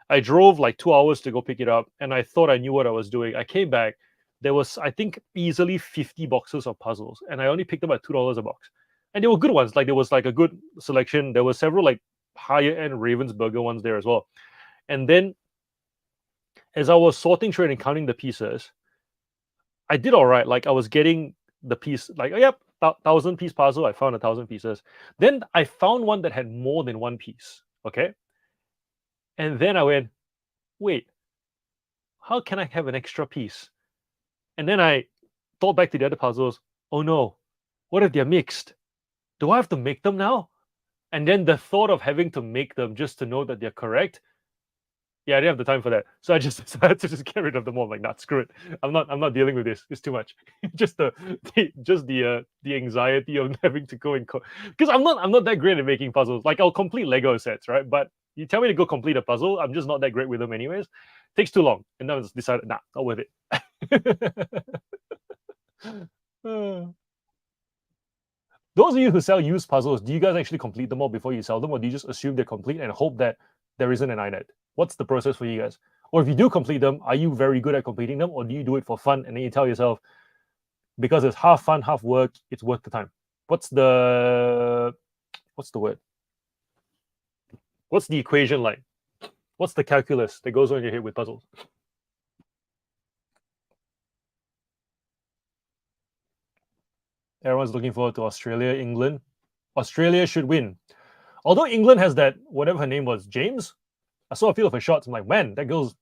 S1: I drove like 2 hours to go pick it up, and I thought I knew what I was doing. I came back. There was, I think, easily 50 boxes of puzzles, and I only picked them at $2 a box. And they were good ones. Like there was like a good selection. There were several like higher end Ravensburger ones there as well. And then as I was sorting through it and counting the pieces, I did all right. Like I was getting the piece, like, oh, yep, 1,000 piece puzzle. I found 1,000 pieces. Then I found one that had more than one piece. Okay. And then I went, wait, how can I have an extra piece? And then I thought back to the other puzzles. Oh no, what if they're mixed? Do I have to make them now? And then the thought of having to make them just to know that they're correct. Yeah, I didn't have the time for that. So I just decided to just get rid of them all. Like, nah, screw it. I'm not dealing with this. It's too much. just the anxiety of having to go and because I'm not that great at making puzzles. Like I'll complete Lego sets, right? But you tell me to go complete a puzzle, I'm just not that great with them anyways. Takes too long. And then I just decided, nah, not worth it. Those of you who sell used puzzles, do you guys actually complete them all before you sell them, or do you just assume they're complete and hope that there isn't an INET? What's the process for you guys? Or if you do complete them, are you very good at completing them, or do you do it for fun and then you tell yourself, because it's half fun, half work, it's worth the time? What's the word? What's the equation like? What's the calculus that goes on in your head with puzzles? Everyone's looking forward to Australia, England. Australia should win. Although England has that, whatever her name was, James. I saw a few of her shots. I'm like, man, that girl's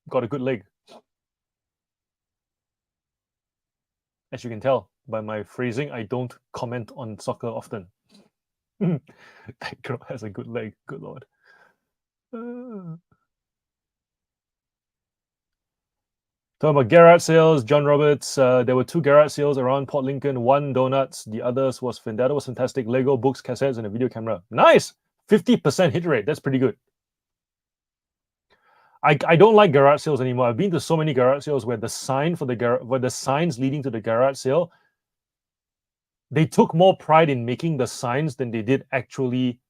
S1: got a good leg. As you can tell by my phrasing, I don't comment on soccer often. That girl has a good leg. Good lord. Talking about garage sales, John Roberts. There were 2 garage sales around Port Lincoln. One donuts, the others was that was fantastic. Lego, books, cassettes, and a video camera. Nice. 50% hit rate. That's pretty good. I don't like garage sales anymore. I've been to so many garage sales where the sign for where the signs leading to the garage sale, they took more pride in making the signs than they did actually.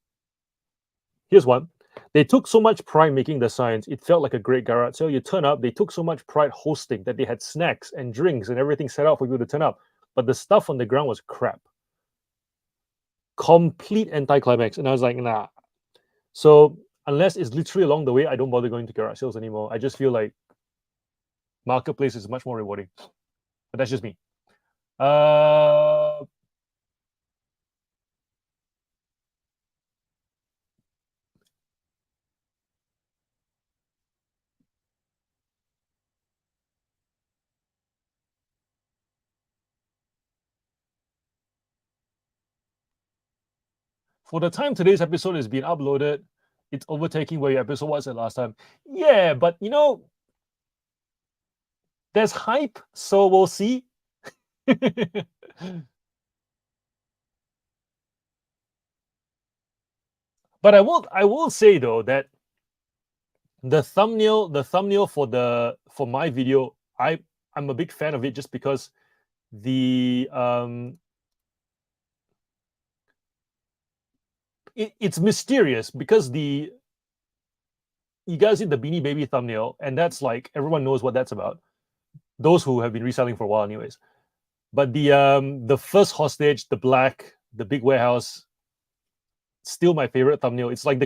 S1: Here's one. They took so much pride making the signs, it felt like a great garage sale. You turn up, they took so much pride hosting that they had snacks and drinks and everything set up for you to turn up. But the stuff on the ground was crap. Complete anticlimax. And I was like, nah. So unless it's literally along the way, I don't bother going to garage sales anymore. I just feel like marketplace is much more rewarding. But that's just me. For the time today's episode is being uploaded, it's overtaking where your episode was at last time. Yeah, but there's hype, so we'll see. But I will say though that the thumbnail for my video, I'm a big fan of it just because the it's mysterious because the you guys see the Beanie Baby thumbnail, and that's like everyone knows what that's about. Those who have been reselling for a while, anyways. But the first hostage, the big warehouse, still my favorite thumbnail. It's like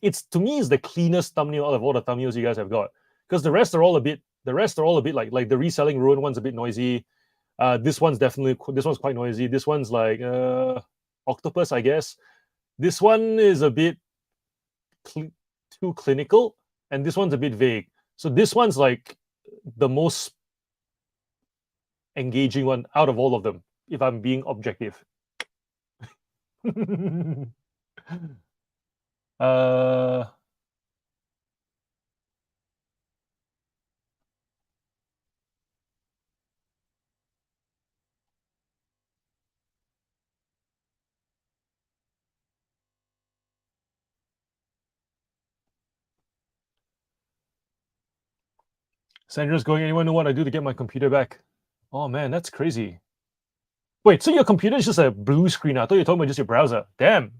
S1: it's to me is the cleanest thumbnail out of all the thumbnails you guys have got, because the rest are all a bit like the reselling ruin one's a bit noisy. This one's quite noisy. This one's like octopus, I guess. This one is a bit cl- too clinical, and this one's a bit vague. So this one's like the most engaging one out of all of them, if I'm being objective. uh Sandra's going, anyone know what I do to get my computer back? Oh man, that's crazy. Wait, so your computer is just a blue screen? I thought you were talking about just your browser. Damn.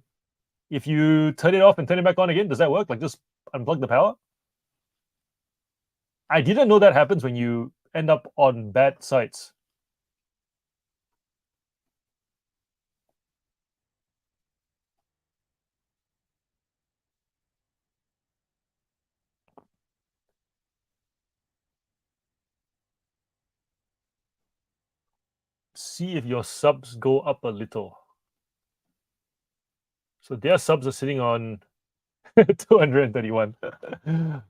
S1: If you turn it off and turn it back on again, does that work? Like just unplug the power? I didn't know that happens when you end up on bad sites. See if your subs go up a little. So their subs are sitting on 231.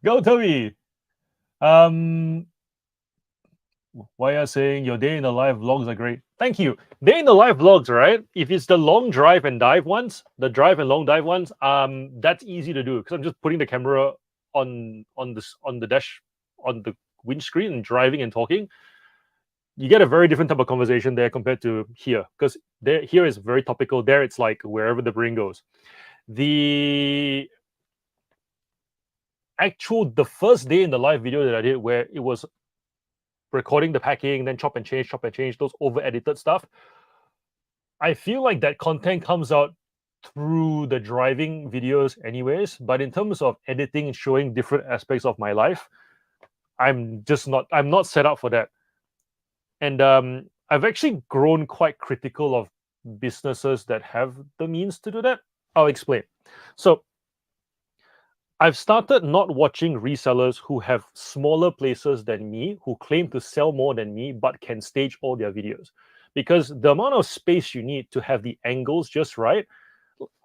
S1: Go, Toby. Why are saying your day in the live vlogs are great? Thank you. Day in the live vlogs, right? If it's the long drive and dive ones, the drive and long dive ones, that's easy to do because I'm just putting the camera on the dash on the windscreen and driving and talking. You get a very different type of conversation there compared to here, because there here is very topical. There it's like wherever the brain goes. The the first day in the live video that I did, where it was recording the packing, then chop and change, those over edited stuff. I feel like that content comes out through the driving videos, anyways. But in terms of editing and showing different aspects of my life, I'm not set up for that. And I've actually grown quite critical of businesses that have the means to do that. I'll explain. So I've started not watching resellers who have smaller places than me, who claim to sell more than me, but can stage all their videos. Because the amount of space you need to have the angles just right,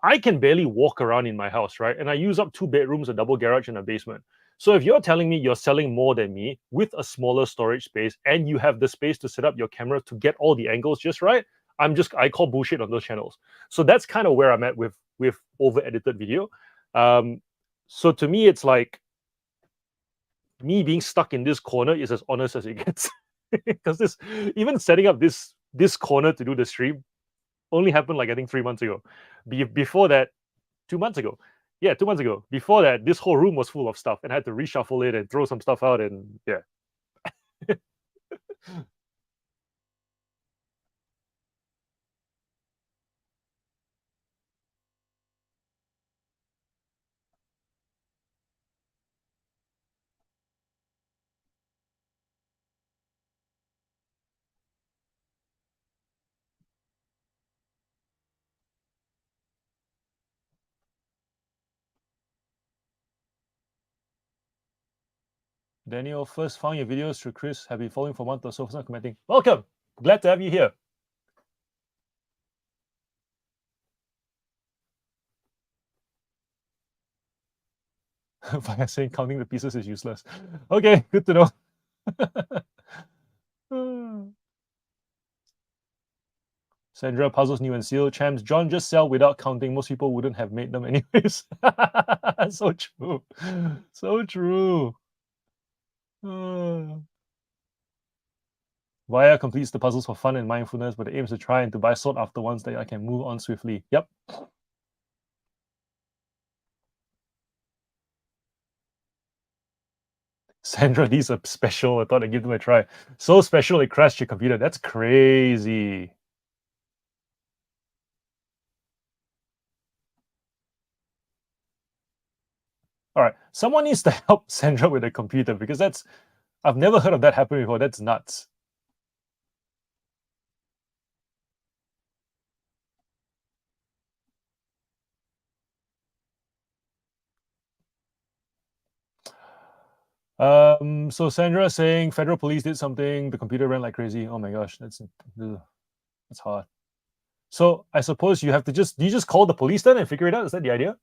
S1: I can barely walk around in my house, right? And I use up 2 bedrooms, a double garage, and a basement. So if you're telling me you're selling more than me with a smaller storage space and you have the space to set up your camera to get all the angles just right, I call bullshit on those channels. So that's kind of where I'm at with over edited video. Um, so to me, it's like me being stuck in this corner is as honest as it gets. Because this even setting up this corner to do the stream only happened like I think 3 months ago. Before that, 2 months ago. Yeah, 2 months ago. Before that, this whole room was full of stuff, and I had to reshuffle it and throw some stuff out. And yeah, Daniel, first found your videos through Chris. Have been following for a month or so. For not commenting. Welcome. Glad to have you here. By saying counting the pieces is useless. Okay, good to know. Sandra, puzzles new and sealed. Champs, John, just sell without counting. Most people wouldn't have made them anyways. So true. So true. Via completes the puzzles for fun and mindfulness, but the aim is to try and to buy sought after ones that I can move on swiftly. Yep. Sandra, these are special. I thought I'd give them a try. So special it crashed your computer. That's crazy. All right. Someone needs to help Sandra with the computer because I've never heard of that happening before. That's nuts. So Sandra saying federal police did something, the computer ran like crazy. Oh my gosh, that's hard. So I suppose you have to do you just call the police then and figure it out? Is that the idea?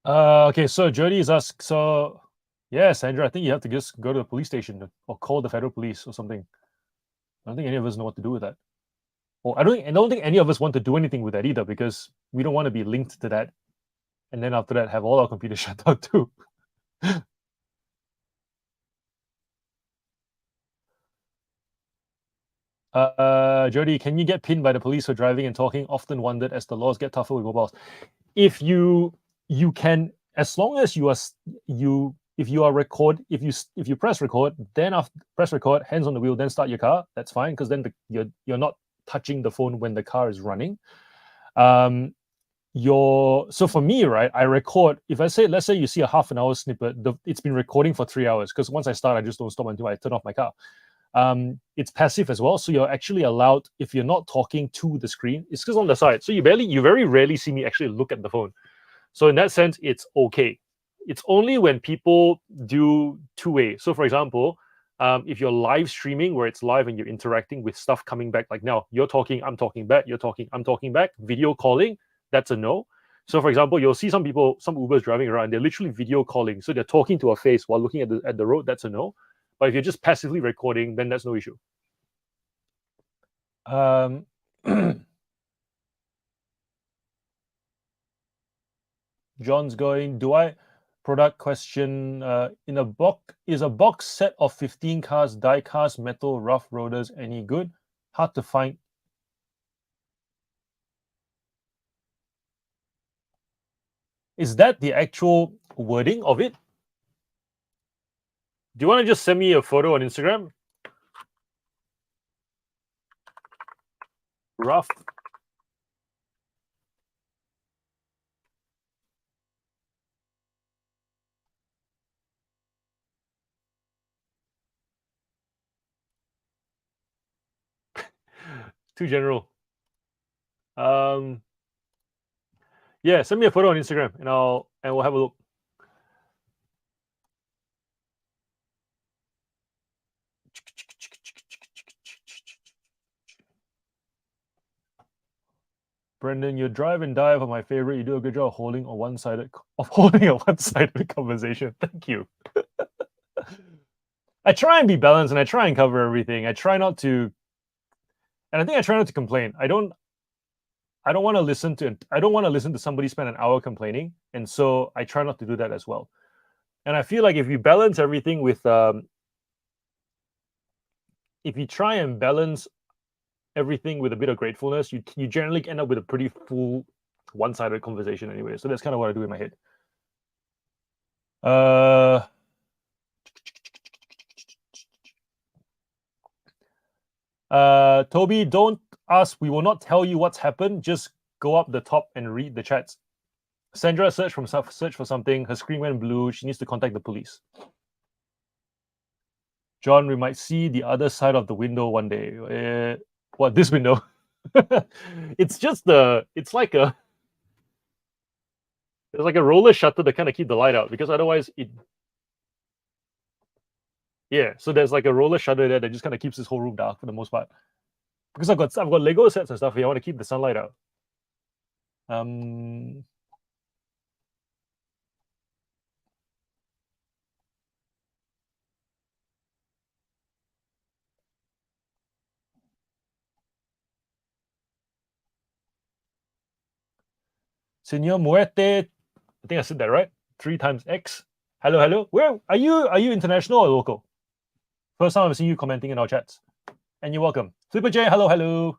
S1: Okay, so Jody is asked, so yeah, Sandra, I think you have to just go to the police station or call the federal police or something. I don't think any of us know what to do with that. Or I don't think any of us want to do anything with that either because we don't want to be linked to that. And then after that, have all our computers shut down too. Jody, can you get pinned by the police for driving and talking? Often wondered as the laws get tougher with mobiles. If you can, as long as you are you if you are if you press record, then after press record, hands on the wheel, then start your car. That's fine because then you're not touching the phone when the car is running. So for me, right, I record. If I say, let's say you see a half an hour snippet, it's been recording for 3 hours because once I start, I just don't stop until I turn off my car. It's passive as well, so you're actually allowed, if you're not talking to the screen, it's just on the side, so you very rarely see me actually look at the phone. So in that sense, it's okay. It's only when people do two-way. So for example, if you're live streaming where it's live and you're interacting with stuff coming back, like now you're talking, I'm talking back, you're talking, I'm talking back, video calling, that's a no. So for example, you'll see some Ubers driving around, they're literally video calling, so they're talking to a face while looking at the road, that's a no. But if you're just passively recording, then that's no issue. Um, John's going, do I product question in a box is a box set of 15 cars, die cast, metal, rough roaders any good? Hard to find. Is that the actual wording of it? Do you want to just send me a photo on Instagram? Rough. Too general. Yeah, send me a photo on Instagram and we'll have a look. Brendan, your drive and dive are my favorite. You do a good job of holding a one-sided conversation. Thank you. I try and be balanced and I try and cover everything. I try not to, and I think I try not to complain. I don't want to listen to somebody spend an hour complaining, and so I try not to do that as well. And I feel like if you balance everything with if you try and balance everything with a bit of gratefulness, you generally end up with a pretty full one-sided conversation anyway. So that's kind of what I do in my head. Toby, don't ask. We will not tell you what's happened. Just go up the top and read the chats. Sandra search for something. Her screen went blue. She needs to contact the police. John, we might see the other side of the window one day. What, this window? It's just it's like a there's like a roller shutter to kind of keep the light out because otherwise it. Yeah, so there's like a roller shutter there that just kind of keeps this whole room dark for the most part. Because I've got Lego sets and stuff here. I want to keep the sunlight out. Senor Muerte, I think I said that right. 3 times X. Hello, hello. Where are you? Are you international or local? First time I've seen you commenting in our chats. And you're welcome. Flipper J, hello, hello.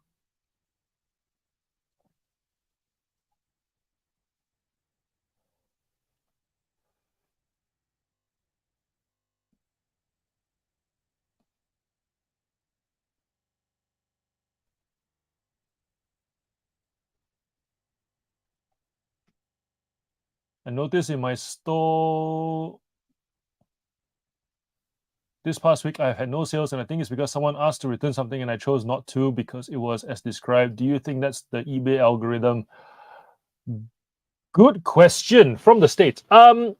S1: I noticed in my store this past week I've had no sales, and I think it's because someone asked to return something and I chose not to because it was as described. Do you think that's the eBay algorithm? Good question from the States. I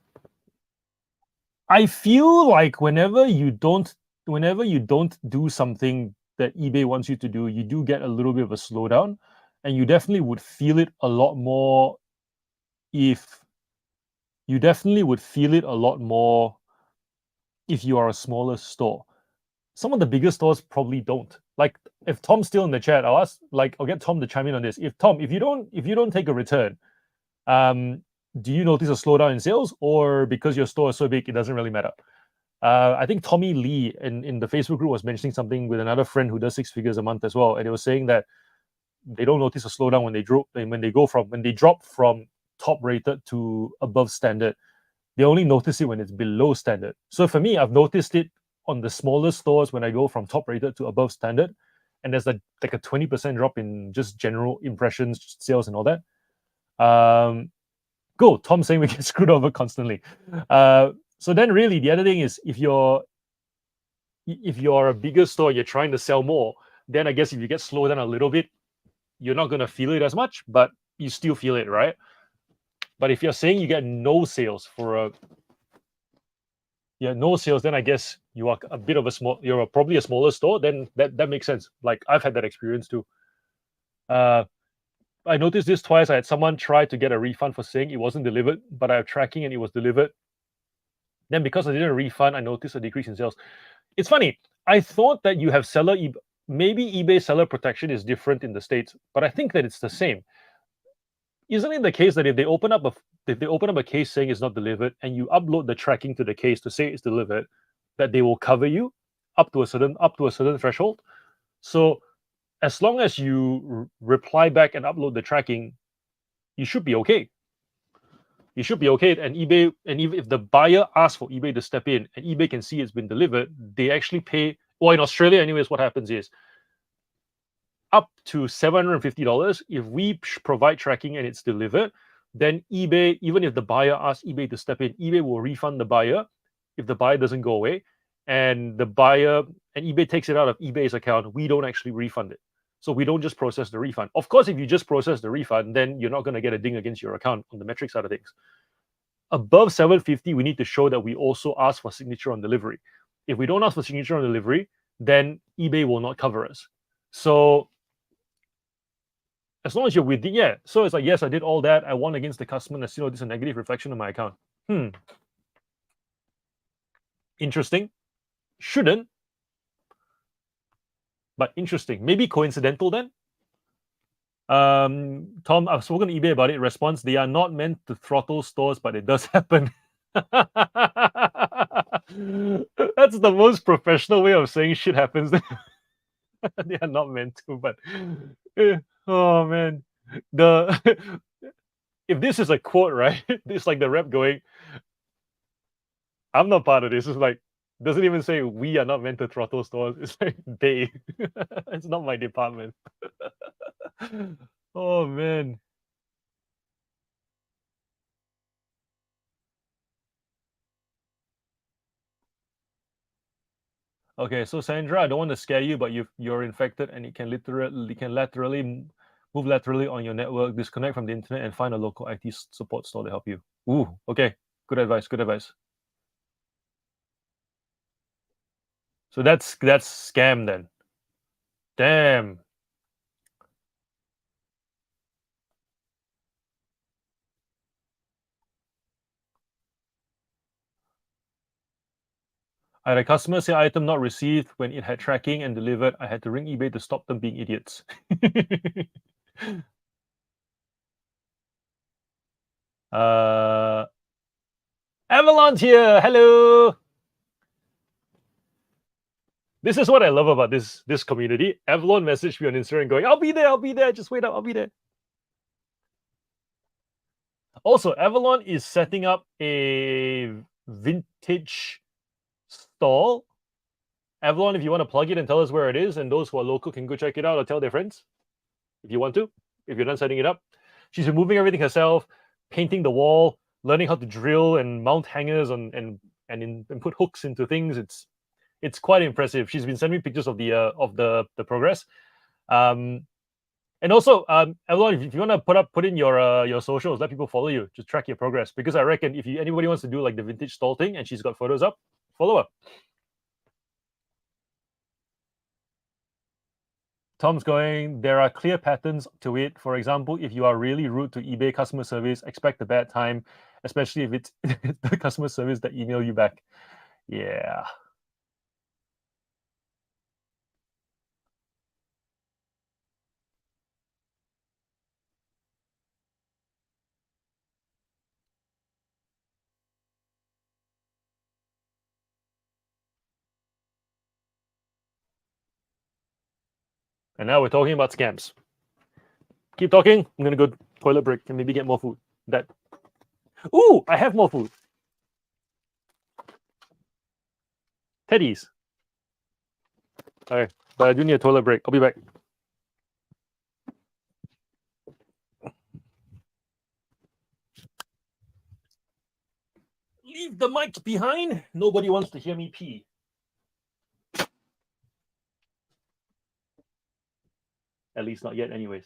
S1: feel like whenever you don't do something that eBay wants you to do, you do get a little bit of a slowdown, and you definitely would feel it a lot more if you are a smaller store. Some of the bigger stores probably don't. Like if Tom's still in the chat, I'll get Tom to chime in on this. If you don't take a return, do you notice a slowdown in sales, or because your store is so big, it doesn't really matter? I think Tommy Lee in the Facebook group was mentioning something with another friend who does 6 figures a month as well, and it was saying that they don't notice a slowdown when they drop from top rated to above standard. They only notice it when it's below standard. So for me, I've noticed it on the smaller stores when I go from top rated to above standard, and there's like a 20% drop in just general impressions, sales, and all that. Go, Tom saying we get screwed over constantly. So then really the other thing is if you're a bigger store, you're trying to sell more, then I guess if you get slowed down a little bit, you're not going to feel it as much, but you still feel it, right? But if you're saying you get no sales no sales, then I guess you are a bit of you're probably a smaller store, then that makes sense. Like I've had that experience too. I noticed this twice. I had someone try to get a refund for saying it wasn't delivered, but I have tracking and it was delivered. Then because I didn't refund, I noticed a decrease in sales. It's funny. I thought that you have maybe eBay seller protection is different in the States, but I think that it's the same. Isn't it the case that if they open up a case saying it's not delivered and you upload the tracking to the case to say it's delivered, that they will cover you up to a certain threshold? So as long as you reply back and upload the tracking, you should be okay. You should be okay. And eBay, and if the buyer asks for eBay to step in and eBay can see it's been delivered, they actually pay. Well, in Australia, anyways, what happens is up to $750. If we provide tracking and it's delivered, then eBay, even if the buyer asks eBay to step in, eBay will refund the buyer if the buyer doesn't go away, and eBay takes it out of eBay's account. We don't actually refund it. So we don't just process the refund. Of course, if you just process the refund, then you're not going to get a ding against your account on the metric side of things. Above 750, we need to show that we also ask for signature on delivery. If we don't ask for signature on delivery, then eBay will not cover us. So as long as you're within, so it's like, yes, I did all that. I won against the customer, and I still notice a negative reflection on my account. Interesting. Shouldn't, but interesting. Maybe coincidental then. Tom, I've spoken to eBay about it. Response: they are not meant to throttle stores, but it does happen. That's the most professional way of saying shit happens. They are not meant to, but oh man, if this is a quote, right? It's like the rep going, "I'm not part of this." It's like doesn't even say we are not meant to throttle stores. It's like they. It's not my department. Oh man. Okay, so Sandra, I don't want to scare you, but you're infected and it can laterally move laterally on your network, disconnect from the internet, and find a local IT support store to help you. Ooh, okay, good advice. Good advice. So that's scam then. Damn. I had a customer say item not received when it had tracking and delivered. I had to ring eBay to stop them being idiots. Avalon here. Hello. This is what I love about this community. Avalon messaged me on Instagram going, I'll be there, I'll be there. Just wait up, I'll be there. Also, Avalon is setting up a vintage stall. Avalon, if you want to plug it and tell us where it is, and those who are local can go check it out or tell their friends if you want to, if you're done setting it up. She's removing everything herself, painting the wall, learning how to drill and mount hangers and put hooks into things. It's quite impressive. She's been sending me pictures of the progress. And also, Avalon, if you want to put in your socials, let people follow you, just track your progress. Because I reckon if anybody wants to do like the vintage stall thing, and she's got photos up, follow her. Tom's going, there are clear patterns to it. For example, if you are really rude to eBay customer service, expect a bad time, especially if it's the customer service that email you back. Yeah. And now we're talking about scams. Keep talking. I'm gonna go toilet break and maybe get more food. That. Ooh, I have more food. Teddies. All right, but I do need a toilet break. I'll be back. Leave the mic behind. Nobody wants to hear me pee. At least not yet, anyways.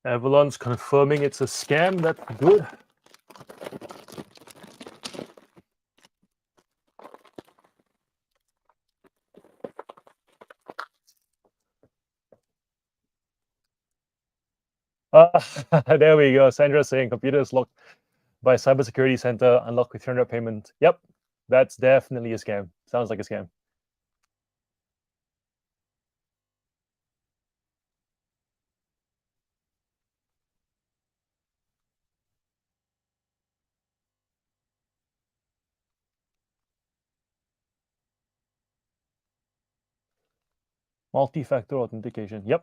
S1: Avalon's confirming it's a scam. That's good. There we go. Sandra saying computer is locked by cybersecurity center, unlocked with 300 payment. Yep, that's definitely a scam. Sounds like a scam. Multi-factor authentication. Yep.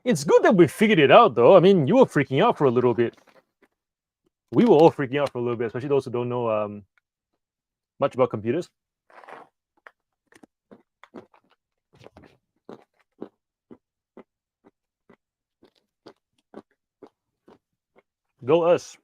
S1: It's good that we figured it out, though. I mean, you were freaking out for a little bit. We were all freaking out for a little bit, especially those who don't know much about computers. Go us.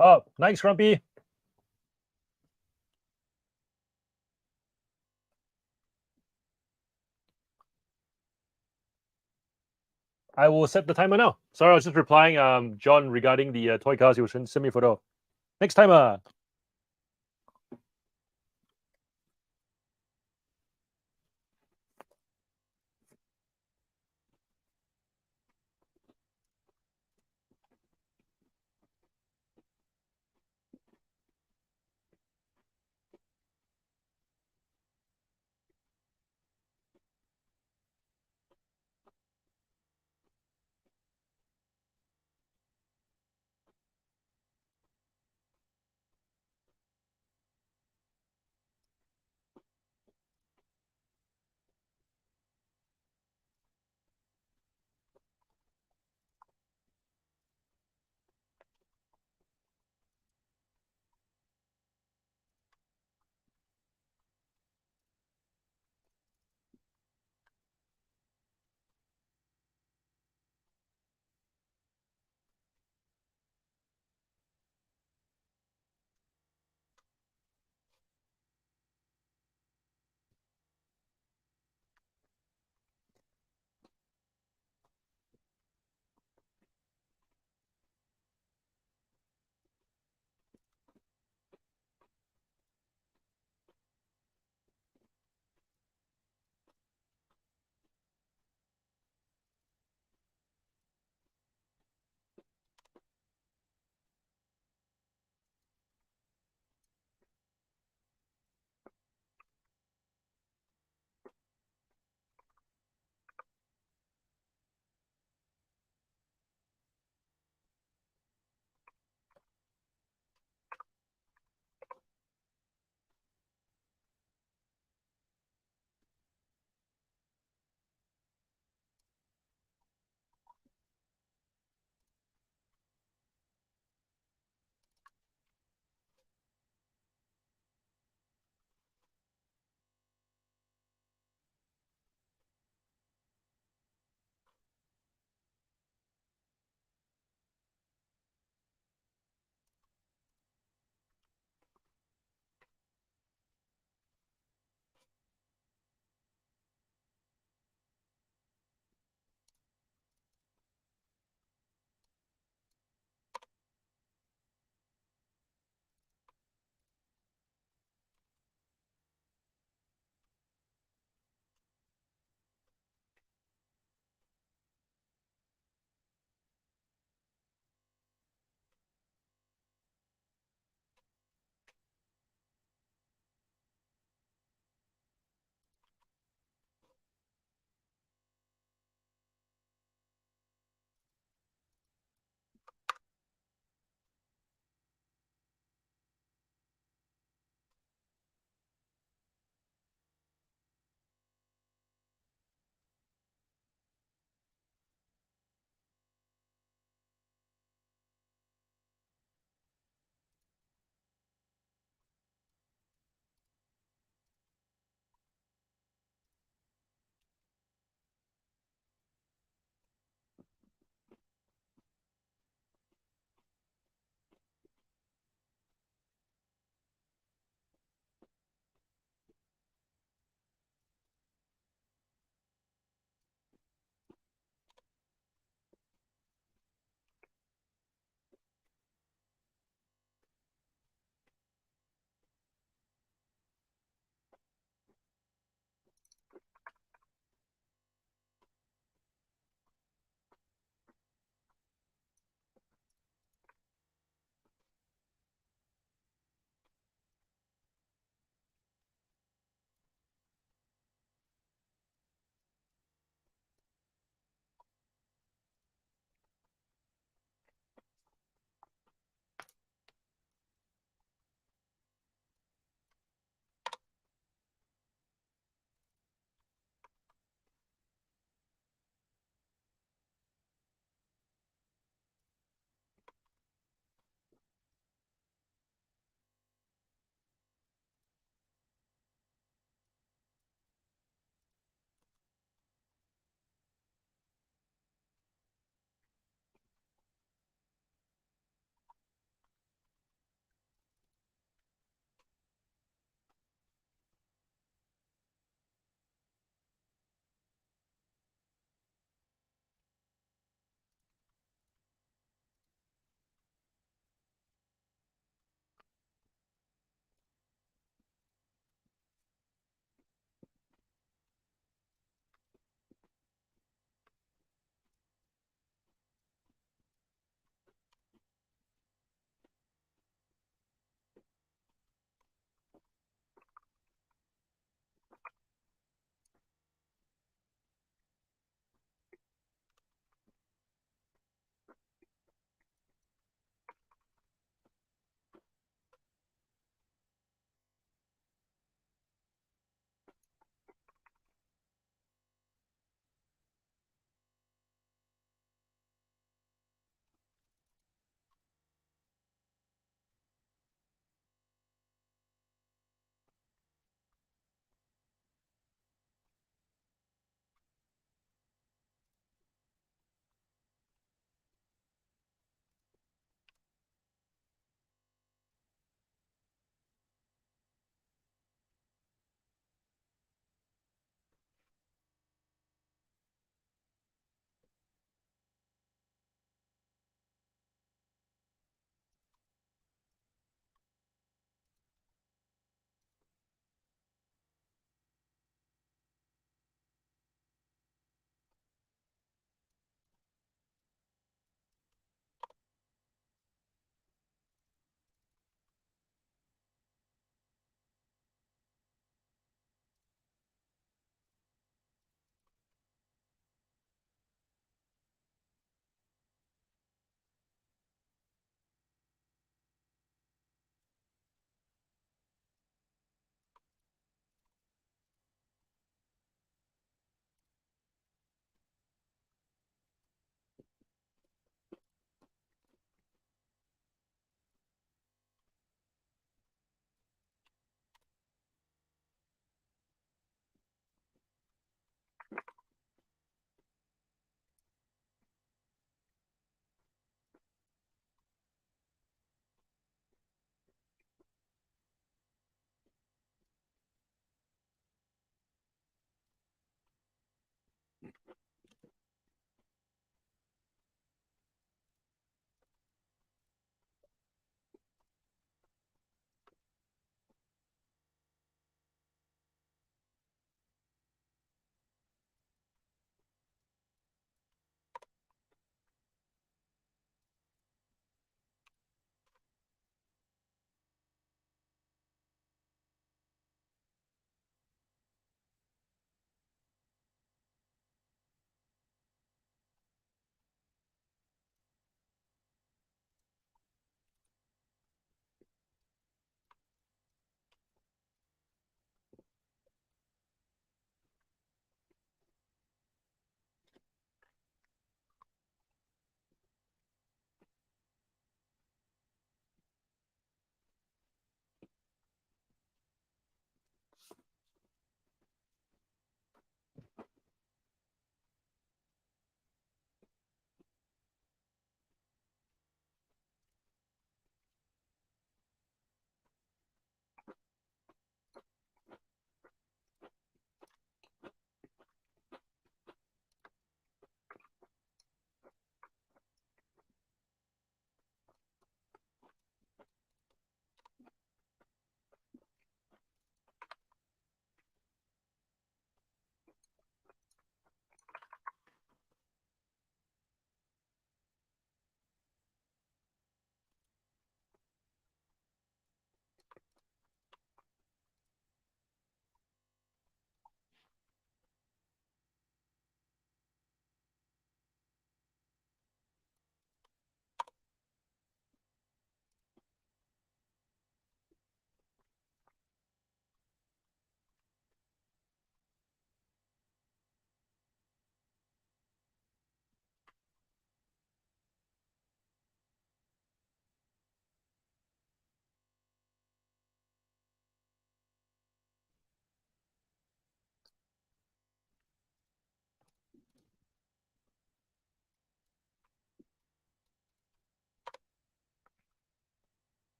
S1: Oh, nice, Grumpy. I will set the timer now. Sorry, I was just replying, John, regarding the toy cars. You should send me a photo. Next timer.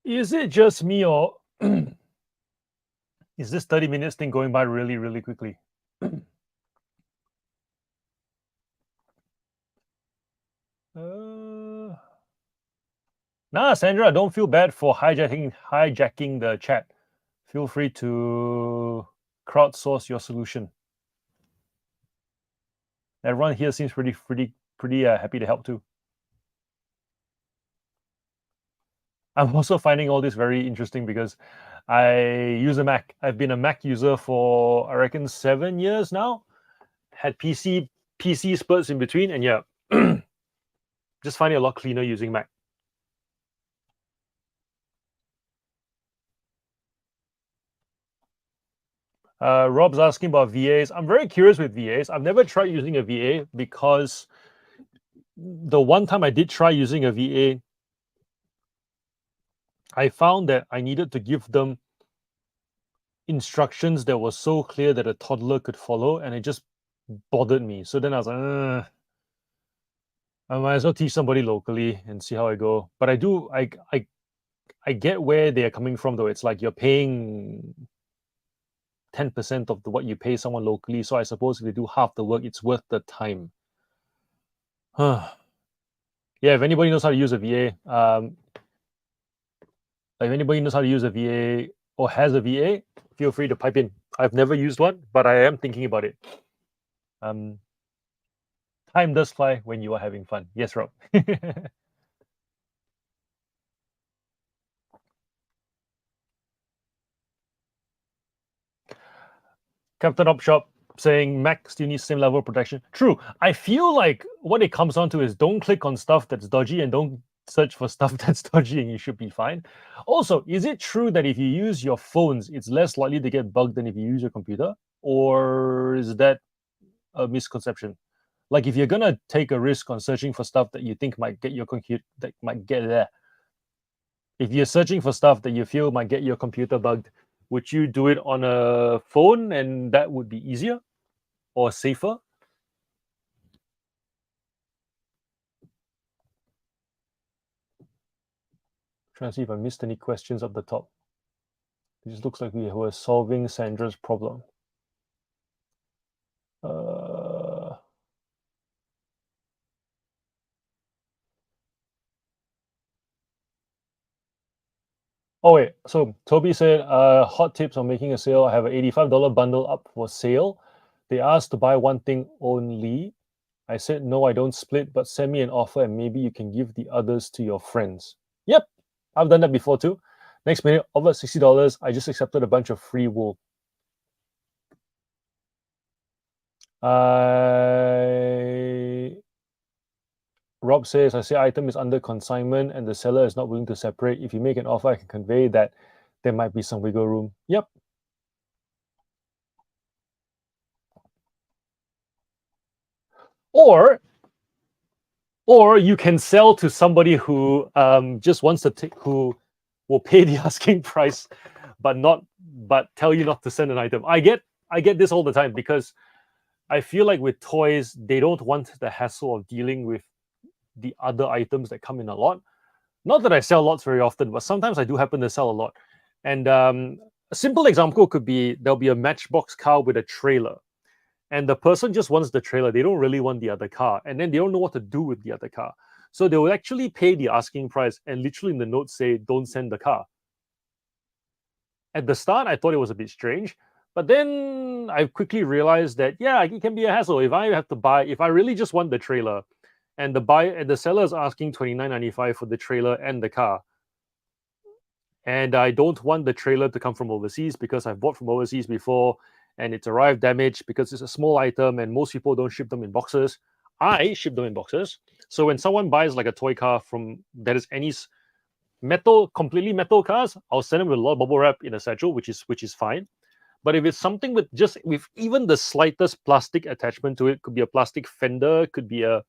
S1: Is it just me, or is this 30 minutes thing going by really, really quickly? Nah, Sandra, don't feel bad for hijacking the chat. Feel free to crowdsource your solution. Everyone here seems pretty happy to help too. I'm also finding all this very interesting because I use a Mac. I've been a Mac user for I reckon 7 years now. Had PC spurts in between, and yeah, just finding it a lot cleaner using Mac. Rob's asking about VAs. I'm very curious with VAs. I've never tried using a VA because the one time I did try using a VA, I found that I needed to give them instructions that were so clear that a toddler could follow, and it just bothered me. So then I was like, I might as well teach somebody locally and see how I go. But I get where they are coming from, though. It's like you're paying 10% of what you pay someone locally. So I suppose if they do half the work, it's worth the time. Yeah, if anybody knows how to use a VA, if anybody knows how to use a VA or has a VA, feel free to pipe in. I've never used one, but I am thinking about it. Time does fly when you are having fun. Yes, Rob. Captain Upshop saying Mac still needs same level of protection. True. I feel like what it comes down to is don't click on stuff that's dodgy and don't search for stuff that's dodgy, and you should be fine. Also, is it true that if you use your phones, it's less likely to get bugged than if you use your computer? Or is that a misconception? Like if you're gonna take a risk on searching for stuff that you think might get your computer that might get there, if you're searching for stuff that you feel might get your computer bugged, would you do it on a phone and that would be easier or safer? Trying to see if I missed any questions up the top. It just looks like we were solving Sandra's problem. Oh wait, so Toby said, hot tips on making a sale. I have an $85 bundle up for sale. They asked to buy one thing only. I said, no, I don't split, but send me an offer and maybe you can give the others to your friends. Yep, I've done that before too. Next minute, over $60. I just accepted a bunch of free wool. Rob says, I say item is under consignment and the seller is not willing to separate. If you make an offer, I can convey that there might be some wiggle room. Yep. Or you can sell to somebody who just wants to take, who will pay the asking price, but tell you not to send an item. I get this all the time because I feel like with toys, they don't want the hassle of dealing with the other items that come in a lot. Not that I sell lots very often, but sometimes I do happen to sell a lot. And a simple example could be there'll be a Matchbox car with a trailer, and the person just wants the trailer. They don't really want the other car, and then they don't know what to do with the other car. So they will actually pay the asking price and literally in the notes say, don't send the car. At the start, I thought it was a bit strange, but then I quickly realized that, yeah, it can be a hassle. If I really just want the trailer and the seller is asking $29.95 for the trailer and the car, and I don't want the trailer to come from overseas because I've bought from overseas before and it's arrived damaged because it's a small item and most people don't ship them in boxes. I ship them in boxes. So when someone buys like a toy car from that is any completely metal cars, I'll send them with a lot of bubble wrap in a satchel, which is fine. But if it's something with even the slightest plastic attachment to it, could be a plastic fender, could be a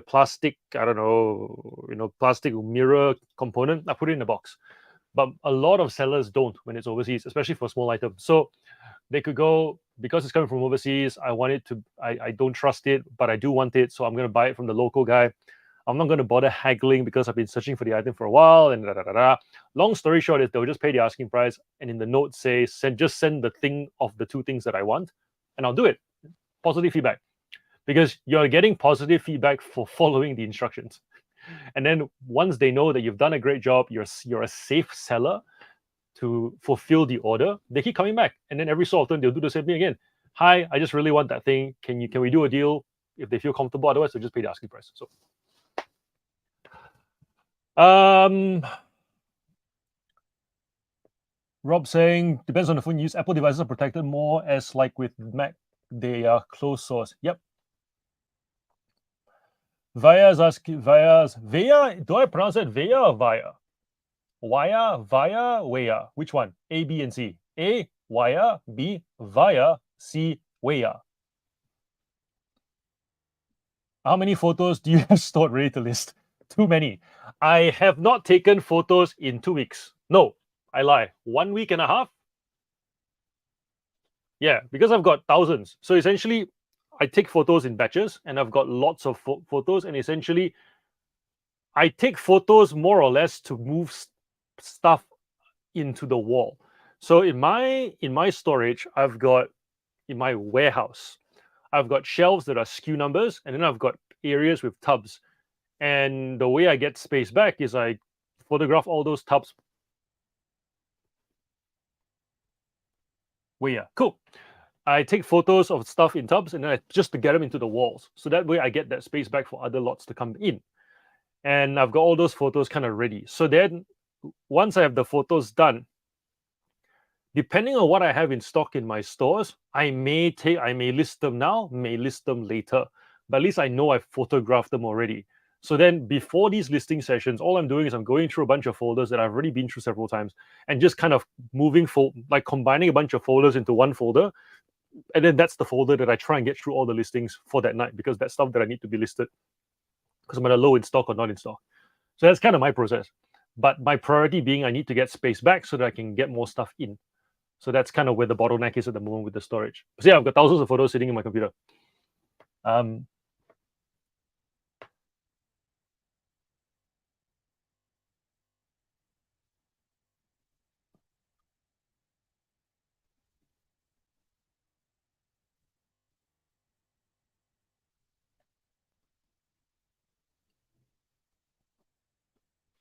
S1: plastic, I don't know, plastic mirror component, I put it in a box. But a lot of sellers don't when it's overseas, especially for small items. So they could go, because it's coming from overseas, I don't trust it, but I do want it, so I'm going to buy it from the local guy. I'm not going to bother haggling because I've been searching for the item for a while and da da da da. Long story short is they'll just pay the asking price, and in the note say just send the thing of the two things that I want, and I'll do it. Positive feedback, because you're getting positive feedback for following the instructions. And then once they know that you've done a great job, you're a safe seller to fulfill the order, they keep coming back. And then every so often they'll do the same thing again. Hi, I just really want that thing. Can we do a deal? If they feel comfortable, otherwise they'll just pay the asking price. So Rob saying depends on the phone you use. Apple devices are protected more, as like with Mac, they are closed source. Yep. Vaya's asking Vaya. Do I pronounce it Vaya or Vaya? Via, Waya. Which one? A, B, and C. A, Waya. B, Via. C, Waya. How many photos do you have stored ready to list? Too many. I have not taken photos in 2 weeks. No, I lie. 1 week and a half. Yeah, because I've got thousands. So essentially, I take photos in batches, and I've got lots of photos. And essentially, I take photos more or less to move stuff into the wall. So in my storage, I've got in my warehouse, I've got shelves that are SKU numbers, and then I've got areas with tubs. And the way I get space back is I photograph all those tubs. Well, yeah, cool. I take photos of stuff in tubs and then just to get them into the walls. So that way I get that space back for other lots to come in. And I've got all those photos kind of ready. So then once I have the photos done, depending on what I have in stock in my stores, I may list them now, may list them later. But at least I know I've photographed them already. So then before these listing sessions, all I'm doing is I'm going through a bunch of folders that I've already been through several times and just kind of like combining a bunch of folders into one folder. And then that's the folder that I try and get through all the listings for that night, because that's stuff that I need to be listed because I'm either low in stock or not in stock. So that's kind of my process. But my priority being I need to get space back so that I can get more stuff in. So that's kind of where the bottleneck is at the moment with the storage. So yeah, I've got thousands of photos sitting in my computer.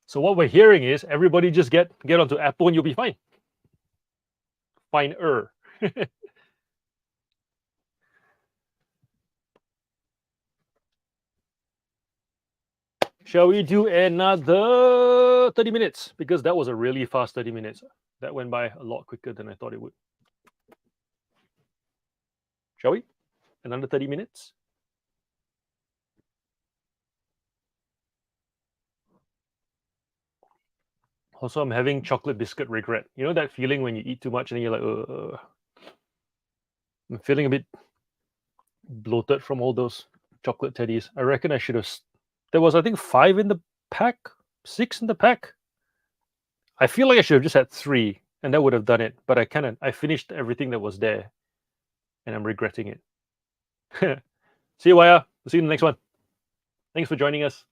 S1: So what we're hearing is everybody just get onto Apple and you'll be fine. Finer. Shall we do another 30 minutes? Because that was a really fast 30 minutes. That went by a lot quicker than I thought it would. Shall we? Another 30 minutes? Also, I'm having chocolate biscuit regret. You know that feeling when you eat too much and then you're like, I'm feeling a bit bloated from all those chocolate teddies. I reckon I should have. There was, I think, 5 in the pack, 6 in the pack. I feel like I should have just had 3, and that would have done it. But I finished everything that was there, and I'm regretting it. See you, Waya. We'll see you in the next one. Thanks for joining us.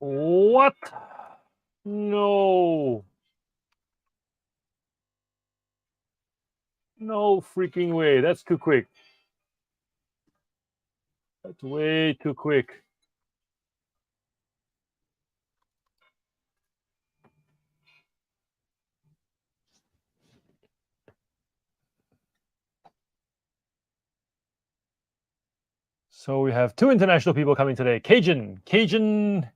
S1: What? No. No freaking way. That's too quick. That's way too quick. So we have two international people coming today. Cajun,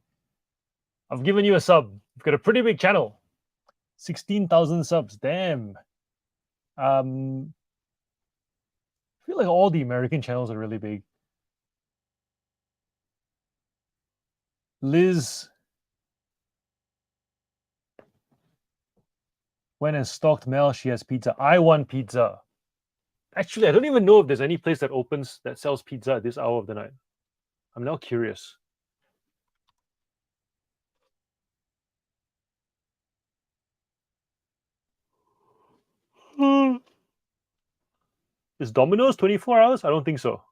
S1: I've given you a sub. You've got a pretty big channel. 16,000 subs. Damn. I feel like all the American channels are really big. Liz went and stalked Mel. She has pizza. I want pizza. Actually, I don't even know if there's any place that opens that sells pizza at this hour of the night. I'm now curious. Is Domino's 24 hours? I don't think so.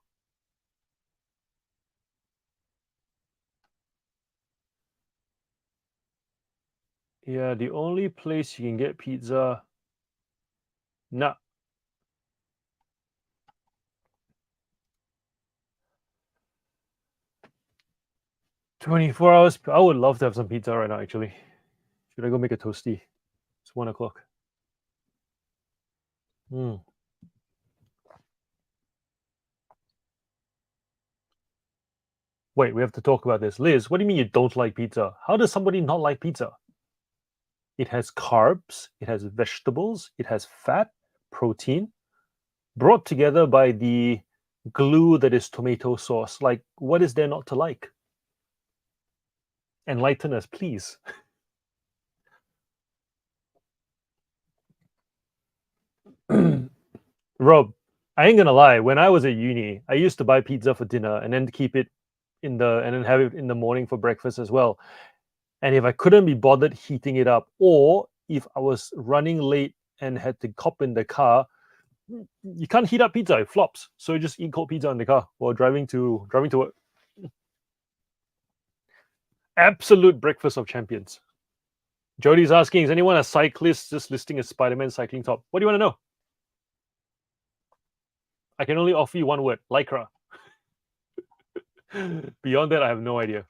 S1: Yeah, the only place you can get pizza. Nah. 24 hours. I would love to have some pizza right now, actually. Should I go make a toasty? It's 1 o'clock. Mm. Wait, we have to talk about this. Liz, what do you mean you don't like pizza? How does somebody not like pizza? It has carbs, it has vegetables, it has fat, protein, brought together by the glue that is tomato sauce. Like, what is there not to like? Enlighten us, please. Rob, I ain't gonna lie. When I was at uni, I used to buy pizza for dinner and then keep it and then have it in the morning for breakfast as well. And if I couldn't be bothered heating it up, or if I was running late and had to cop in the car, you can't heat up pizza; it flops. So you just eat cold pizza in the car while driving to work. Absolute breakfast of champions. Jody's asking, is anyone a cyclist just listing a Spider-Man cycling top? What do you want to know? I can only offer you one word: lycra. Beyond that, I have no idea.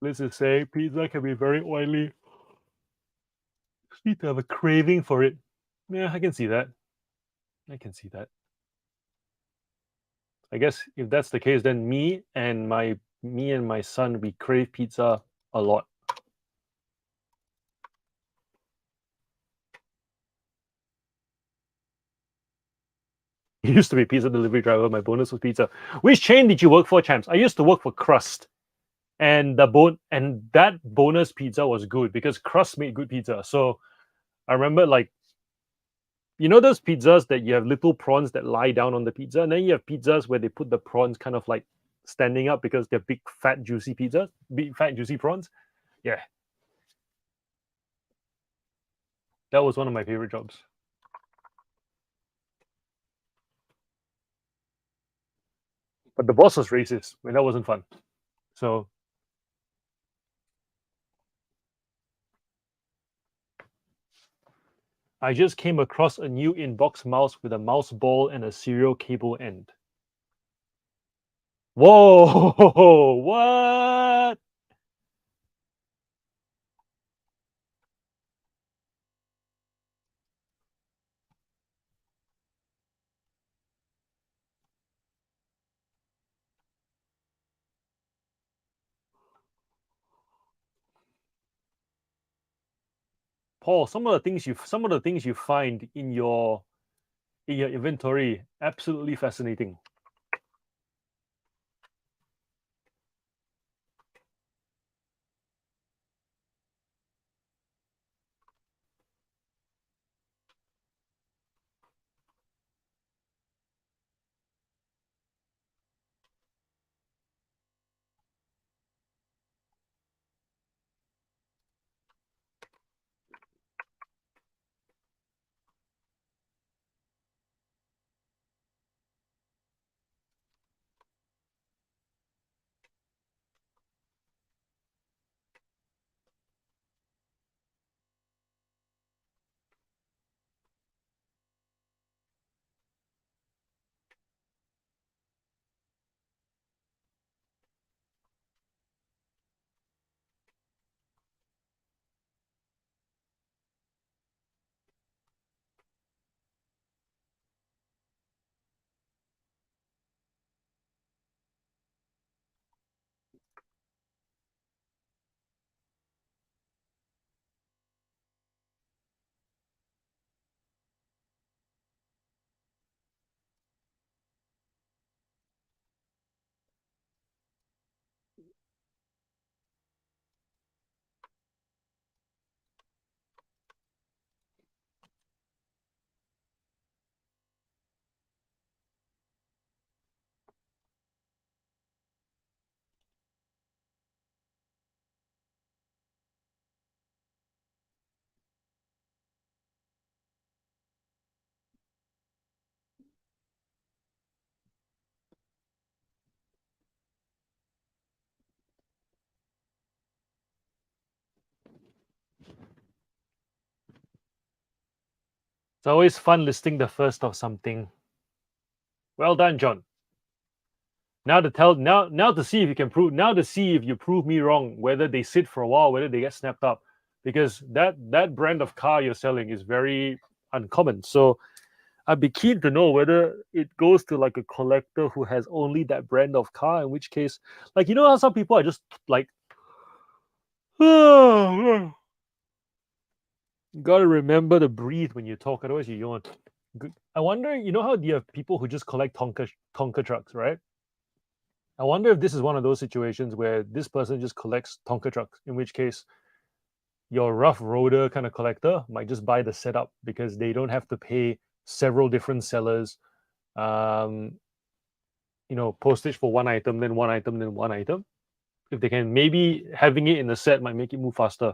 S1: Let's just say pizza can be very oily. Just need to have a craving for it. Yeah, I can see that. I can see that. I guess if that's the case, then me and my son, we crave pizza a lot. He used to be a pizza delivery driver. My bonus was pizza. Which chain did you work for, champs? I used to work for Crust, and that bonus pizza was good because Crust made good pizza. So I remember, like, you know those pizzas that you have little prawns that lie down on the pizza, and then you have pizzas where they put the prawns kind of like standing up because they're big, fat, juicy pizzas, big, fat, juicy prawns. Yeah, that was one of my favorite jobs. But the boss was racist, and that wasn't fun. So I just came across a new inbox mouse with a mouse ball and a serial cable end. Whoa, what? Paul, some of the things you find in your inventory, absolutely fascinating. It's always fun listing the first of something. Well done, John. Now to see if you can prove now to see if you prove me wrong, whether they sit for a while, whether they get snapped up, because that brand of car you're selling is very uncommon. So I'd be keen to know whether it goes to like a collector who has only that brand of car, in which case, like, you know how some people are just like, gotta remember to breathe when you talk, otherwise you yawn. I wonder, you know how you have people who just collect Tonka trucks, right? I wonder if this is one of those situations where this person just collects Tonka trucks, in which case your rough roader kind of collector might just buy the setup because they don't have to pay several different sellers, um, postage for one item, then one item, then one item. If they can, maybe having it in the set might make it move faster.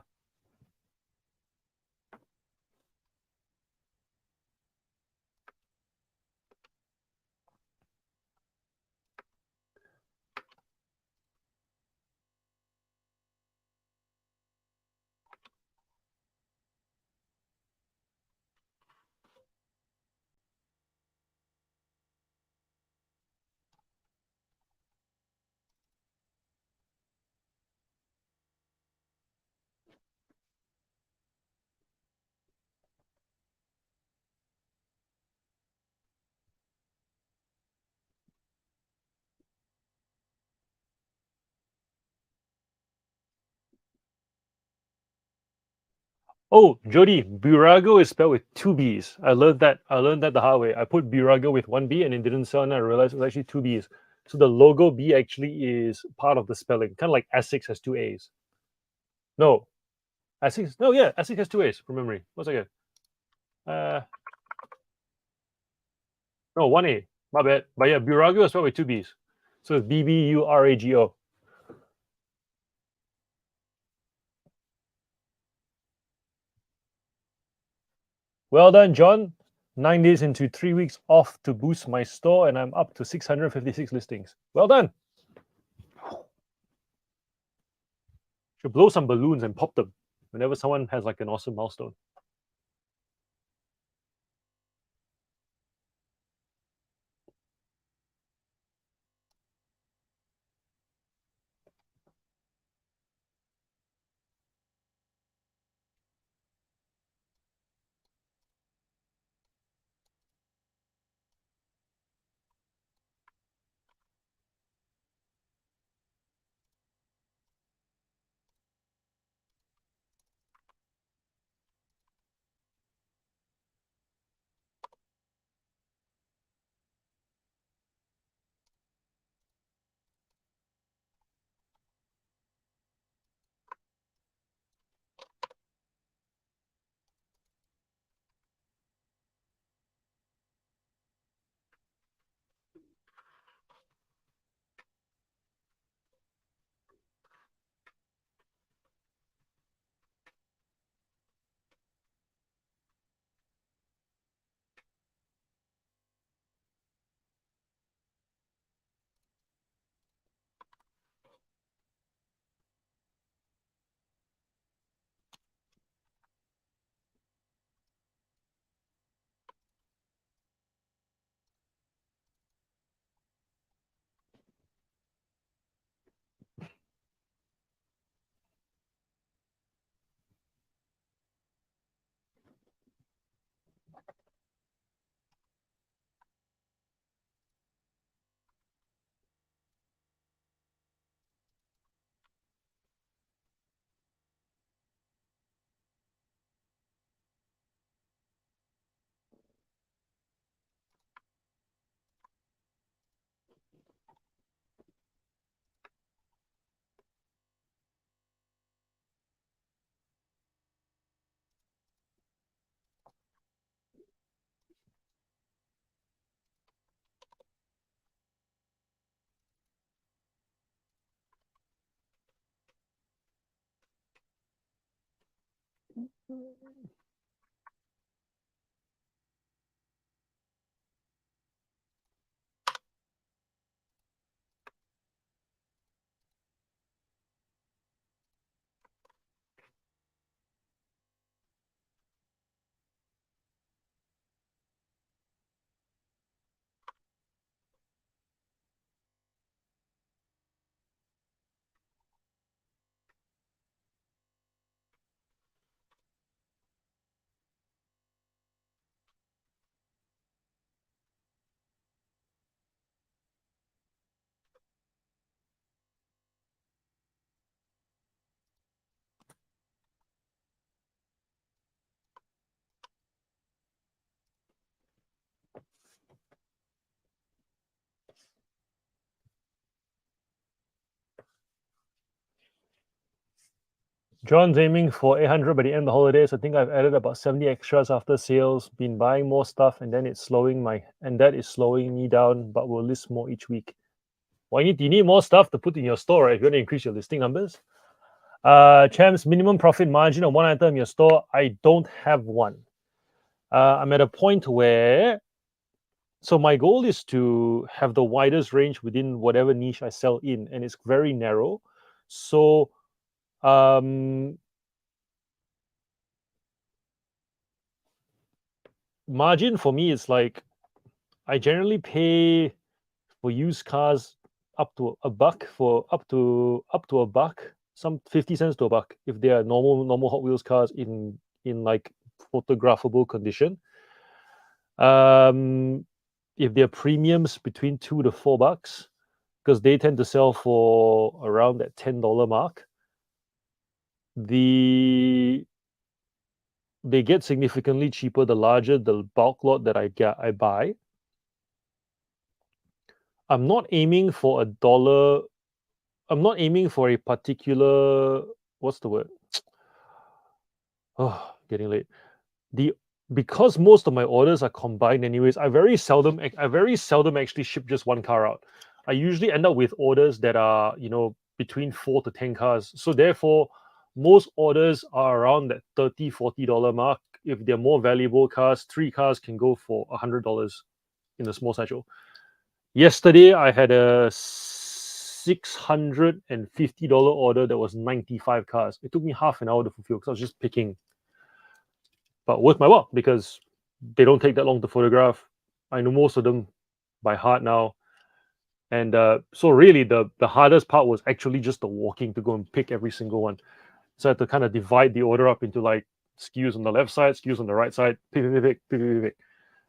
S1: Oh, Jody, Burago is spelled with two B's. I learned that. I learned that the hard way. I put Burago with one B and it didn't sell, and I realized it was actually two B's. So the logo B actually is part of the spelling, kind of like Essex has two A's. No, Essex. No, yeah, Essex has two A's from memory. What's again? Uh, no, one A. My bad. But yeah, Burago is spelled with two B's. So it's BBURAGO. Well done, John. 9 days into 3 weeks off to boost my store, and I'm up to 656 listings. Well done. Should blow some balloons and pop them whenever someone has like an awesome milestone. John's aiming for 800 by the end of the holidays. I think I've added about 70 extras after sales, been buying more stuff, and then that is slowing me down, but we'll list more each week. Well, you need more stuff to put in your store, right? If you want to increase your listing numbers. Champs, minimum profit margin on one item in your store. I don't have one. I'm at a point where, so my goal is to have the widest range within whatever niche I sell in, and it's very narrow. So, margin for me is like, I generally pay for used cars up to a buck, for up to a buck, some 50 cents to a buck if they are normal Hot Wheels cars in like photographable condition. If they're premiums, between $2 to $4, because they tend to sell for around that $10 mark. They get significantly cheaper the larger the bulk lot that I buy. I'm not aiming for a dollar. I'm not aiming for a particular, what's the word? Oh, getting late. Because most of my orders are combined anyways, I very seldom actually ship just one car out. I usually end up with orders that are, between 4 to 10 cars. So therefore, most orders are around that $30-$40 mark. If they're more valuable cars, 3 cars can go for $100 in a small satchel. Yesterday, I had a $650 order that was 95 cars. It took me half an hour to fulfill because I was just picking, but worth my while because they don't take that long to photograph. I know most of them by heart now. And so really the hardest part was actually just the walking to go and pick every single one. So I had to kind of divide the order up into like SKUs on the left side, SKUs on the right side, pick.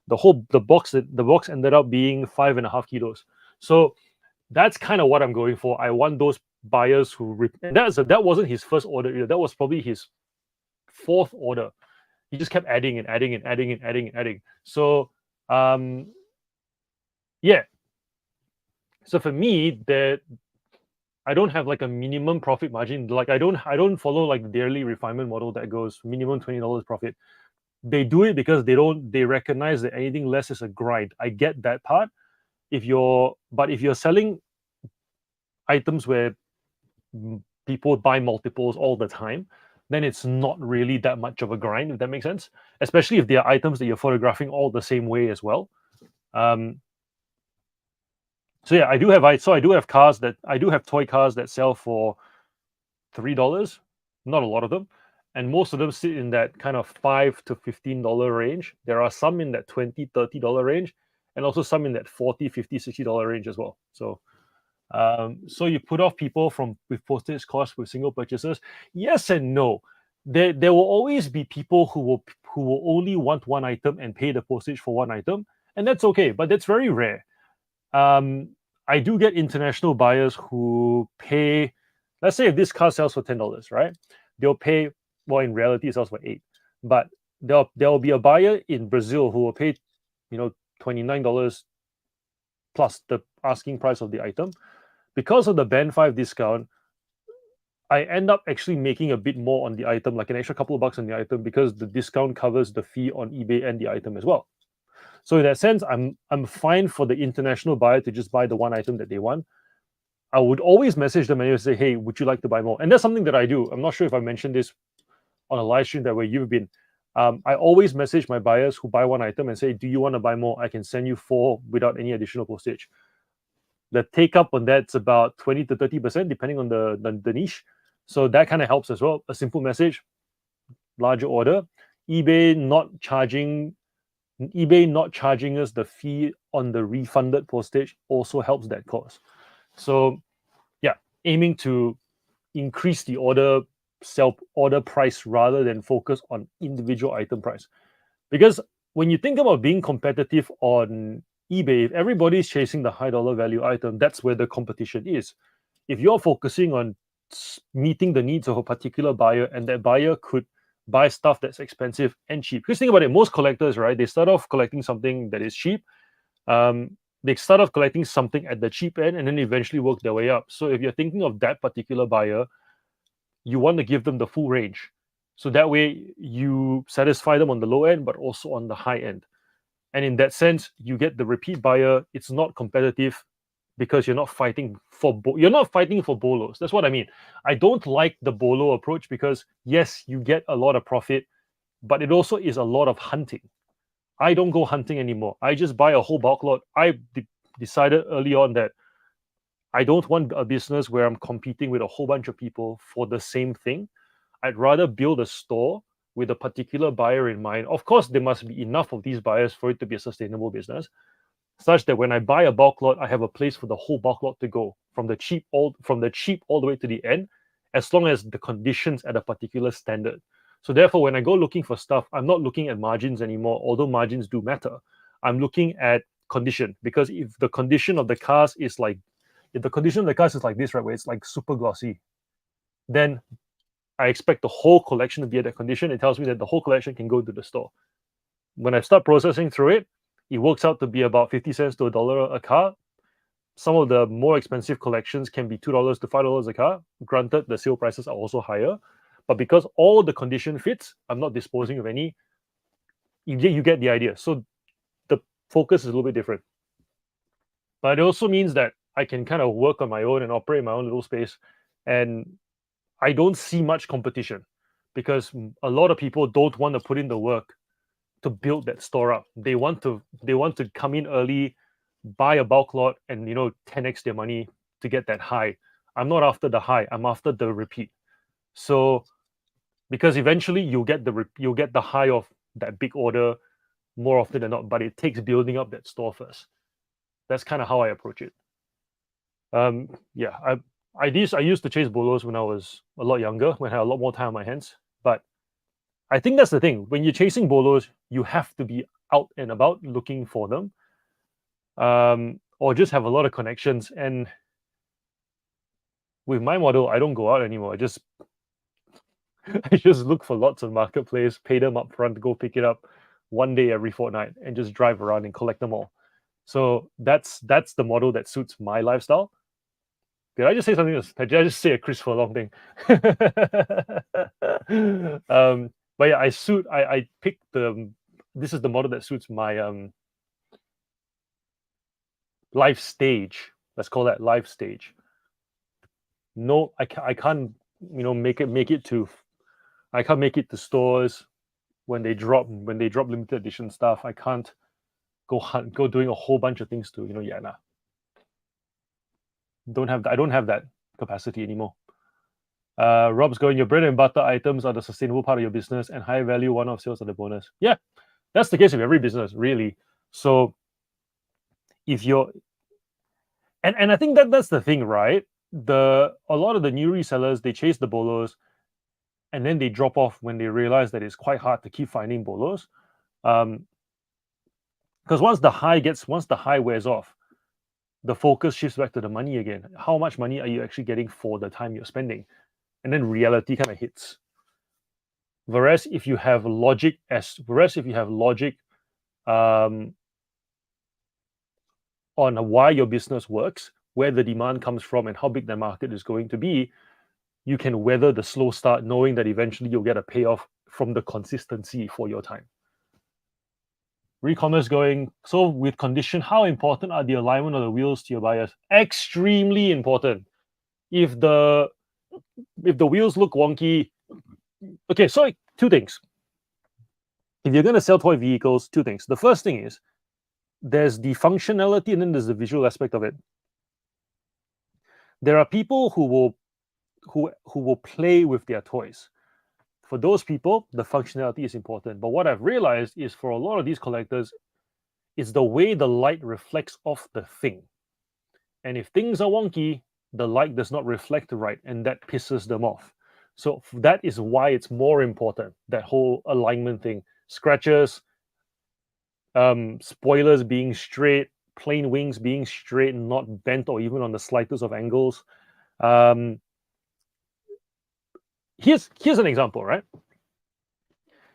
S1: The box ended up being 5.5 kilos. So that's kind of what I'm going for. I want those buyers who and that wasn't his first order either. That was probably his 4th order. He just kept adding and adding and adding and adding and adding. So yeah. So for me, that I don't have like a minimum profit margin. Like I don't follow like the daily refinement model that goes minimum $20 profit. They do it because they recognize that anything less is a grind. I get that part. If you're selling items where people buy multiples all the time, then it's not really that much of a grind, if that makes sense. Especially if they are items that you're photographing all the same way as well. So yeah, I do have toy cars that sell for $3. Not a lot of them, and most of them sit in that kind of $5 to $15 range. There are some in that $20-$30 range, and also some in that $40, $50, $60 range as well. So so you put off people with postage costs with single purchases? Yes and no. There will always be people who will only want one item and pay the postage for one item, and that's okay. But that's very rare. I do get international buyers who pay. Let's say if this car sells for $10, right? They'll pay. Well, in reality, it sells for $8, but there'll be a buyer in Brazil who will pay, $29 plus the asking price of the item. Because of the Band 5 discount, I end up actually making a bit more on the item, like an extra couple of bucks on the item, because the discount covers the fee on eBay and the item as well. So in that sense, I'm fine for the international buyer to just buy the one item that they want. I would always message them and say, hey, would you like to buy more? And that's something that I do. I'm not sure if I mentioned this on a live stream that where you've been. I always message my buyers who buy one item and say, do you want to buy more? I can send you 4 without any additional postage. The take up on that's about 20 to 30%, depending on the niche. So that kind of helps as well. A simple message, larger order. eBay not charging us the fee on the refunded postage also helps that cause. So yeah, aiming to increase the order price rather than focus on individual item price. Because when you think about being competitive on eBay, if everybody's chasing the high dollar value item, that's where the competition is. If you're focusing on meeting the needs of a particular buyer, and that buyer could buy stuff that's expensive and cheap. Because think about it, most collectors, right? They start off collecting something that is cheap. They start off collecting something at the cheap end and then eventually work their way up. So if you're thinking of that particular buyer, you want to give them the full range. So that way you satisfy them on the low end, but also on the high end. And in that sense, you get the repeat buyer. It's not competitive because you're not fighting for you're not fighting for bolos. That's what I mean. I don't like the bolo approach because yes, you get a lot of profit, but it also is a lot of hunting. I don't go hunting anymore. I just buy a whole bulk lot. I decided early on that I don't want a business where I'm competing with a whole bunch of people for the same thing. I'd rather build a store with a particular buyer in mind. Of course, there must be enough of these buyers for it to be a sustainable business, such that when I buy a bulk lot, I have a place for the whole bulk lot to go from the cheap all the way to the end, as long as the conditions at a particular standard. So therefore, when I go looking for stuff, I'm not looking at margins anymore, although margins do matter. I'm looking at condition, because if the condition of the cars is like, if the condition of the cars is like this, right, where it's like super glossy, then I expect the whole collection to be at that condition. It tells me that the whole collection can go to the store. When I start processing through it, it works out to be about 50 cents to $1 a car. Some of the more expensive collections can be $2 to $5 a car. Granted, the sale prices are also higher, but because all the condition fits, I'm not disposing of any. You get the idea. So the focus is a little bit different. But it also means that I can kind of work on my own and operate my own little space. And I don't see much competition because a lot of people don't want to put in the work to build that store up. They want to come in early, buy a bulk lot, and 10x their money to get that high. I'm not after the high. I'm after the repeat. So because eventually you'll get the high of that big order more often than not, but it takes building up that store first. That's kind of how I approach it. Yeah, I used to chase bolos when I was a lot younger, when I had a lot more time on my hands. But I think that's the thing. When you're chasing bolos, you have to be out and about looking for them, or just have a lot of connections. And with my model, I don't go out anymore. I just look for lots on marketplace, pay them up front to go pick it up one day every fortnight, and just drive around and collect them all. So that's the model that suits my lifestyle. Did I just say something else? Did I just say a Chris Furlong thing? But yeah, I picked this is the model that suits my life stage. Let's call that life stage. No, I can't make it to I can't make it to stores when they drop limited edition stuff. I can't go doing a whole bunch of things to nah. I don't have that capacity anymore. Rob's going, your bread and butter items are the sustainable part of your business, and high value one-off sales are the bonus. Yeah, that's the case with every business, really. So if you're and I think that's the thing, right? A lot of the new resellers, they chase the bolos and then they drop off when they realize that it's quite hard to keep finding bolos. Because once the high wears off, the focus shifts back to the money again. How much money are you actually getting for the time you're spending? And then reality kind of hits. Whereas if you have logic on why your business works, where the demand comes from, and how big the market is going to be, you can weather the slow start, knowing that eventually you'll get a payoff from the consistency for your time. Recommerce going, so with condition, how important are the alignment of the wheels to your buyers? Extremely important. If the wheels look wonky, okay, so two things. If you're going to sell toy vehicles, two things. The first thing is there's the functionality and then there's the visual aspect of it. There are people who will play with their toys. For those people, the functionality is important. But what I've realized is for a lot of these collectors, it's the way the light reflects off the thing. And if things are wonky, the light does not reflect right, and that pisses them off. So that is why it's more important, that whole alignment thing. Scratches, spoilers being straight, plain wings being straight, not bent or even on the slightest of angles. Here's an example, right?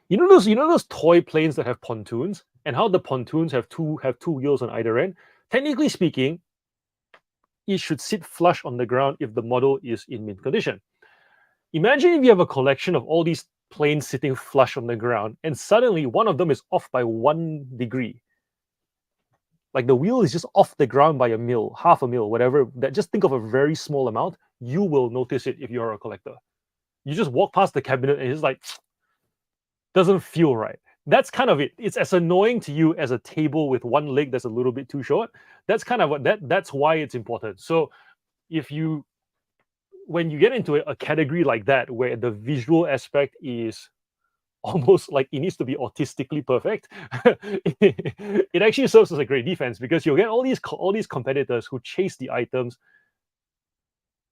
S1: You know those toy planes that have pontoons, and how the pontoons have two wheels on either end. Technically speaking, it should sit flush on the ground if the model is in mint condition. Imagine if you have a collection of all these planes sitting flush on the ground, and suddenly one of them is off by 1 degree. Like the wheel is just off the ground by a mil, half a mil, whatever. That, just think of a very small amount. You will notice it if you're a collector. You just walk past the cabinet and it's like doesn't feel right. That's kind of it. It's as annoying to you as a table with one leg that's a little bit too short. That's kind of what that's why it's important. So if you when you get into a category like that where the visual aspect is almost like it needs to be autistically perfect, it actually serves as a great defense because you'll get all these competitors who chase the items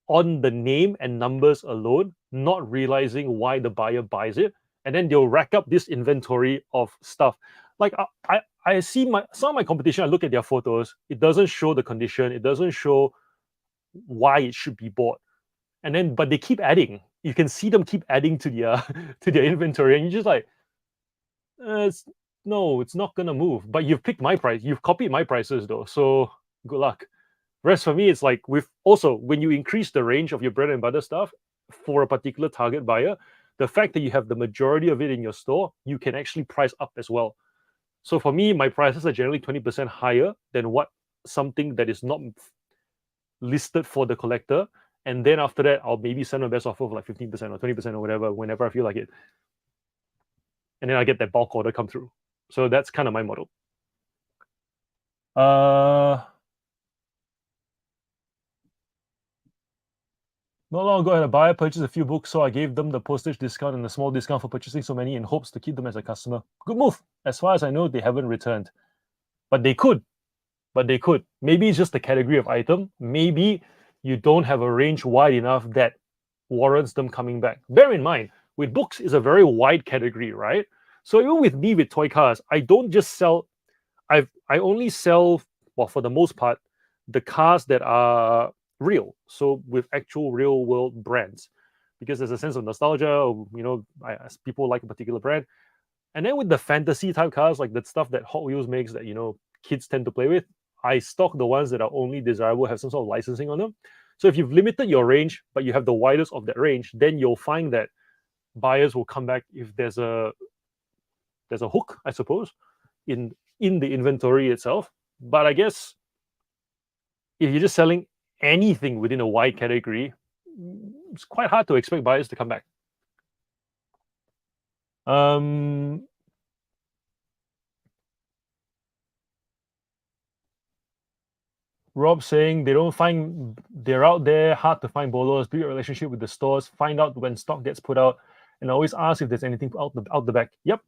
S1: on the name and numbers alone, not realizing why the buyer buys it, and then they'll rack up this inventory of stuff. Like I see some of my competition. I look at their photos. It doesn't show the condition. It doesn't show why it should be bought. And then, but they keep adding. You can see them keep adding to their to their inventory, and you're just like, it's, no, it's not gonna move. But you've picked my price. You've copied my prices though. So good luck. Whereas for me, it's like with also when you increase the range of your bread and butter stuff for a particular target buyer, the fact that you have the majority of it in your store, you can actually price up as well. So for me, my prices are generally 20% higher than what something that is not listed for the collector. And then after that, I'll maybe send my best offer of like 15% or 20% or whatever, whenever I feel like it. And then I get that bulk order come through. So that's kind of my model. Not long ago, I had a buyer purchase a few books, so I gave them the postage discount and a small discount for purchasing so many in hopes to keep them as a customer. Good move. As far as I know, they haven't returned. But they could. Maybe it's just the category of item. Maybe you don't have a range wide enough that warrants them coming back. Bear in mind, with books is a very wide category, right? So even with me with toy cars, I don't just sell. I only sell, well, for the most part, the cars that are real. So with actual real world brands, because there's a sense of nostalgia. Or, as people like a particular brand. And then with the fantasy type cars, like the stuff that Hot Wheels makes that kids tend to play with, I stock the ones that are only desirable, have some sort of licensing on them. So if you've limited your range, but you have the widest of that range, then you'll find that buyers will come back if there's a hook, I suppose, in the inventory itself. But I guess if you're just selling anything within a wide category, it's quite hard to expect buyers to come back. Rob saying they're out there, hard to find bolos, build a relationship with the stores, find out when stock gets put out, and always ask if there's anything out the back. Yep.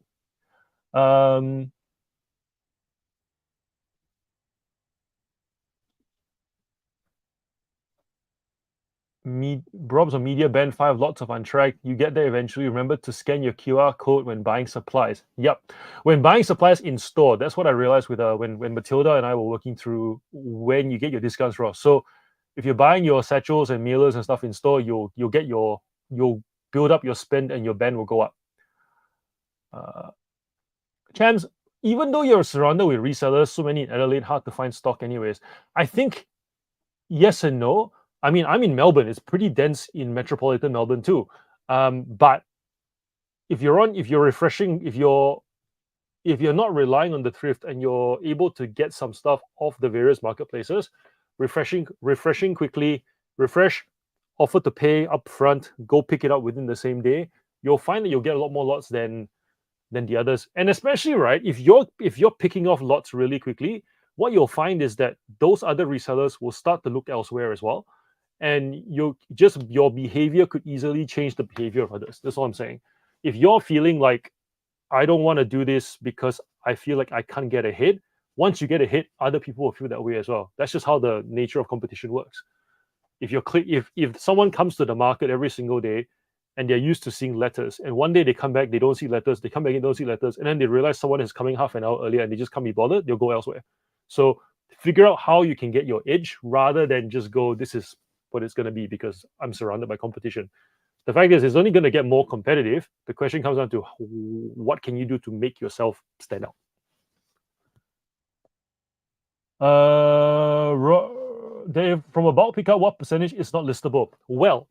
S1: Rob's on media band 5, lots of untracked. You get there eventually. Remember to scan your QR code when buying supplies. Yep. When buying supplies in store, that's what I realized with when Matilda and I were working through when you get your discounts, Ross. So if you're buying your satchels and mailers and stuff in store, you'll build up your spend and your band will go up. Chams, even though you're surrounded with resellers, so many in Adelaide, hard to find stock anyways. I think yes and no. I mean, I'm in Melbourne. It's pretty dense in metropolitan Melbourne too. But if you're not relying on the thrift and you're able to get some stuff off the various marketplaces, refreshing quickly, offer to pay up front, go pick it up within the same day, you'll find that you'll get a lot more lots than the others. And especially, right, if you're picking off lots really quickly, what you'll find is that those other resellers will start to look elsewhere as well. And your behavior could easily change the behavior of others. That's all I'm saying. If you're feeling like I don't want to do this because I feel like I can't get ahead, once you get ahead, other people will feel that way as well. That's just how the nature of competition works. If someone comes to the market every single day and they're used to seeing letters, and one day they come back, they don't see letters, they come back and don't see letters, and then they realize someone is coming half an hour earlier and they just can't be bothered, they'll go elsewhere. So figure out how you can get your edge rather than just go, this is what it's going to be because I'm surrounded by competition. The fact is, it's only going to get more competitive. The question comes down to what can you do to make yourself stand out. Dave, from a bulk pickup, what percentage is not listable? Well,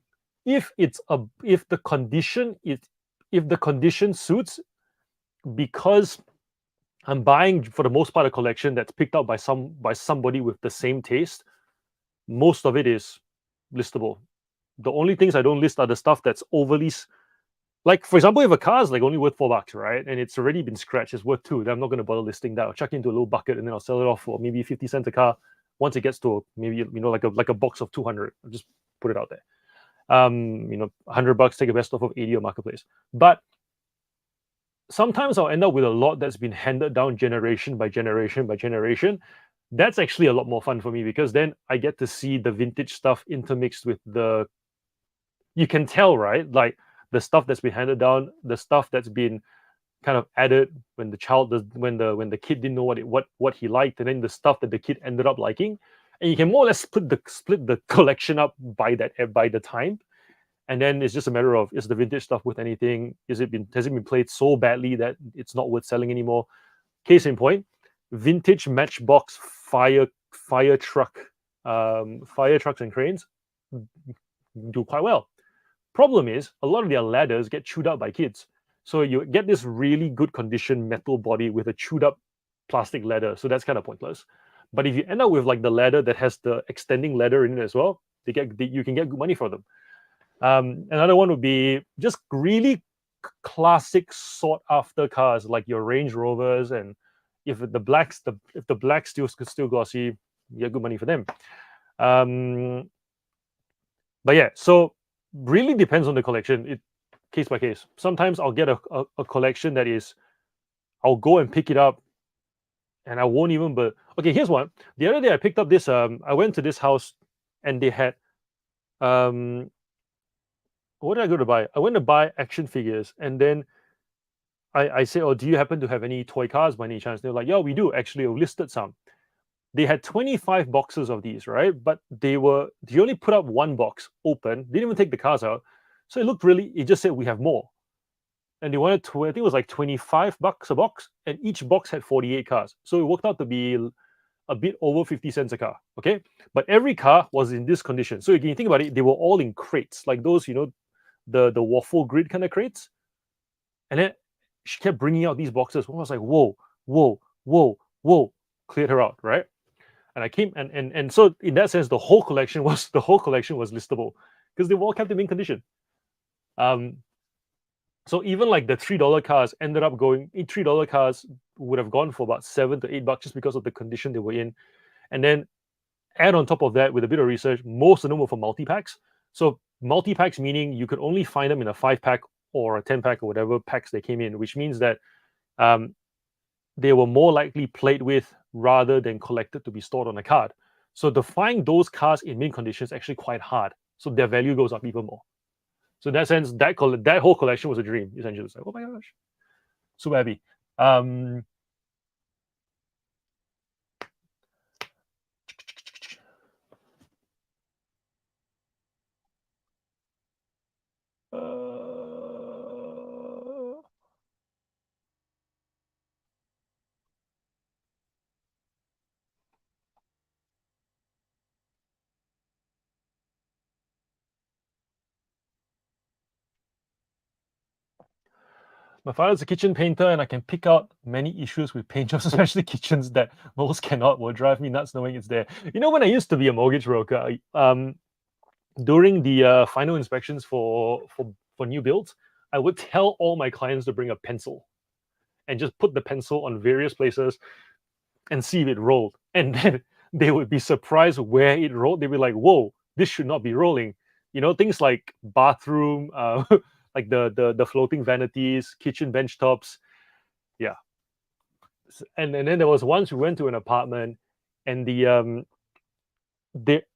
S1: if the condition suits, because I'm buying for the most part a collection that's picked out by somebody with the same taste, most of it is listable. The only things I don't list are the stuff that's overly like, for example, if a car is like only worth $4, right, and it's already been scratched, it's worth $2, then I'm not going to bother listing that. I'll chuck it into a little bucket and then I'll sell it off for maybe 50 cents a car. Once it gets to maybe like a box of 200, I'll just put it out there. $100, take a best off of 80 on marketplace. But sometimes I'll end up with a lot that's been handed down generation by generation by generation. That's actually a lot more fun for me, because then I get to see the vintage stuff intermixed with you can tell, right? Like the stuff that's been handed down, the stuff that's been kind of added when when the kid didn't know what he liked, and then the stuff that the kid ended up liking, and you can more or less split the collection up by the time. And then it's just a matter of, is the vintage stuff worth anything? Has it been played so badly that it's not worth selling anymore? Case in point, vintage Matchbox fire trucks and cranes do quite well. Problem is, a lot of their ladders get chewed up by kids. So you get this really good condition metal body with a chewed up plastic ladder. So that's kind of pointless. But if you end up with like the ladder that has the extending ladder in it as well, you can get good money for them. Another one would be just really classic sought after cars like your Range Rovers, and if the black still glossy, you get good money for them. But yeah, so really depends on the collection, case by case. Sometimes I'll get a collection that is, I'll go and pick it up and I won't even, but okay, here's one. The other day I picked up this, I went to this house and they had, what did I go to buy? I went to buy action figures, and then I said, oh, do you happen to have any toy cars by any chance? They're like, yeah, we do. Actually, we listed some. They had 25 boxes of these, right? But they only put up one box open, didn't even take the cars out. So it just said we have more. And they wanted I think it was like $25 a box, and each box had 48 cars. So it worked out to be a bit over 50 cents a car. Okay. But every car was in this condition. So if you think about it, they were all in crates, like those, the waffle grid kind of crates. And then she kept bringing out these boxes. I was like, whoa, cleared her out, right? And I came and so in that sense, the whole collection was listable, because they were all kept in mint condition. So even like the $3 cars ended up going, $3 cars would have gone for about $7 to $8 just because of the condition they were in. And then add on top of that, with a bit of research, most of them were for multi-packs. So multi-packs meaning you could only find them in a 5-pack or a 10-pack or whatever packs they came in, which means that they were more likely played with rather than collected to be stored on a card. So to find those cars in mint condition is actually quite hard. So their value goes up even more. So in that sense, that whole collection was a dream, essentially. It's like, oh my gosh, super happy. My father's a kitchen painter, and I can pick out many issues with paint jobs, especially kitchens, that most cannot. Will drive me nuts knowing it's there. When I used to be a mortgage broker, during the final inspections for new builds, I would tell all my clients to bring a pencil and just put the pencil on various places and see if it rolled. And then they would be surprised where it rolled. They'd be like, whoa, this should not be rolling. Things like bathroom, like the floating vanities, kitchen bench tops. Yeah. And then there was once we went to an apartment, and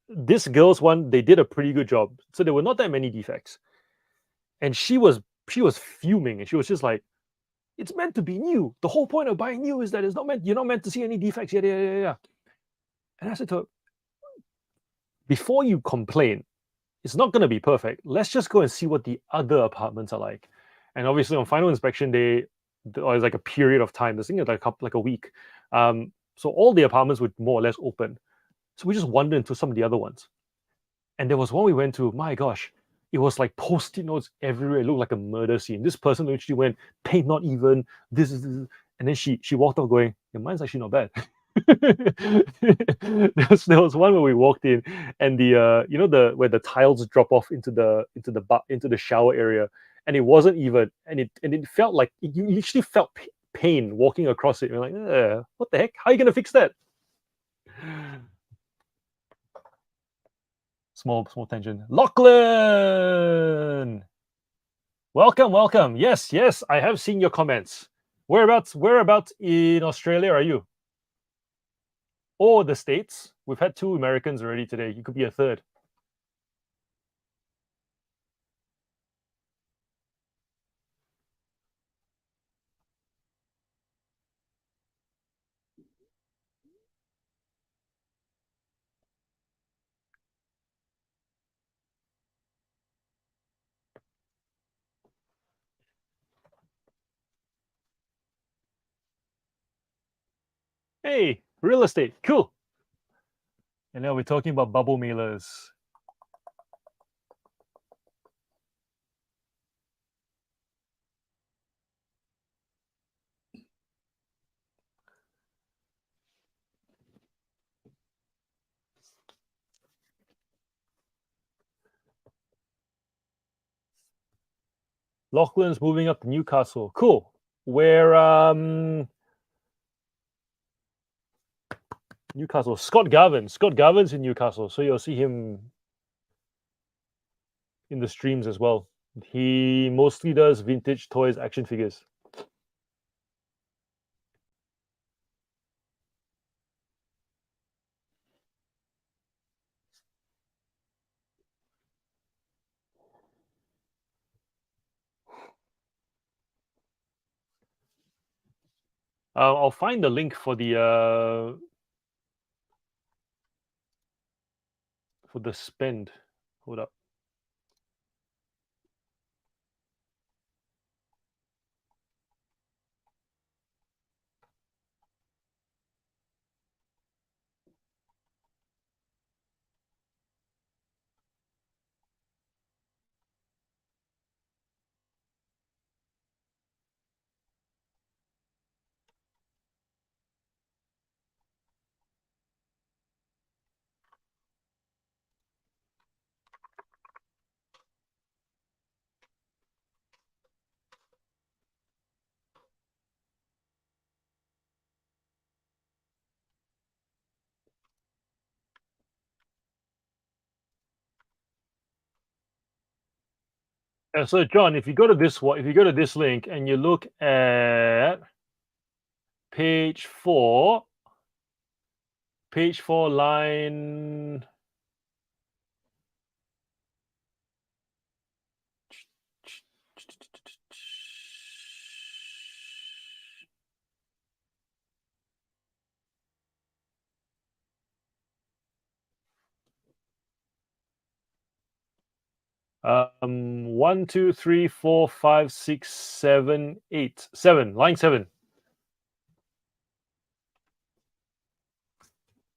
S1: this girl's one, they did a pretty good job. So there were not that many defects. And she was fuming, and she was just like, it's meant to be new. The whole point of buying new is that you're not meant to see any defects. Yeah. And I said to her, before you complain, it's not going to be perfect. Let's just go and see what the other apartments are like. And obviously on final inspection day, there was like a period of time, this thing is like a week. So all the apartments were more or less open. So we just wandered into some of the other ones. And there was one we went to, my gosh, it was like post-it notes everywhere. It looked like a murder scene. This person actually went, paint not even, this, and then she walked off going, yeah, mine's actually not bad. There was one where we walked in, and the the where the tiles drop off into the shower area, and it wasn't even, and it felt like you actually felt pain walking across it. You're like, what the heck? How are you gonna fix that? Small tangent. Lachlan, welcome. Yes, I have seen your comments. Whereabouts in Australia are you? Or the States? We've had 2 Americans already today. You could be a third. Hey, real estate, cool. And now we're talking about bubble mailers. Lachlan's moving up to Newcastle. Cool. Where Newcastle. Scott Garvin's in Newcastle, so you'll see him in the streams as well. He mostly does vintage toys, action figures. I'll find the link for the spend. Hold up. So John, if you go to this link and you look at page 4, line 1, 2, 3, 4, 5, 6, 7, 8, 7, line 7.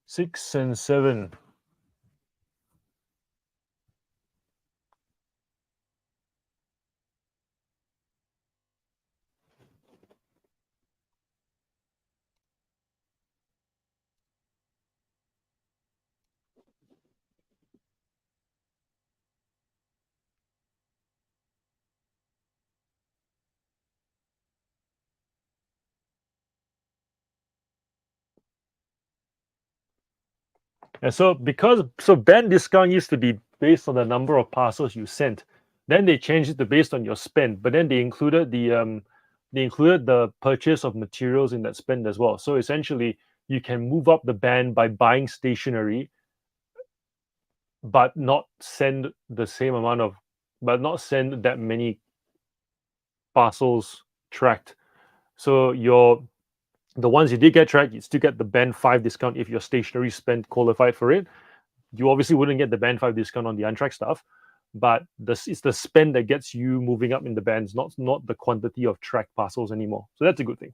S1: 6 and 7. And so band discount used to be based on the number of parcels you sent. Then they changed it to based on your spend, but then they included the purchase of materials in that spend as well. So essentially, you can move up the band by buying stationery, but not send that many parcels tracked. So the ones you did get tracked, you still get the band 5 discount if your stationery spend qualified for it. You obviously wouldn't get the band 5 discount on the untracked stuff, but it's the spend that gets you moving up in the bands, not the quantity of tracked parcels anymore. So that's a good thing.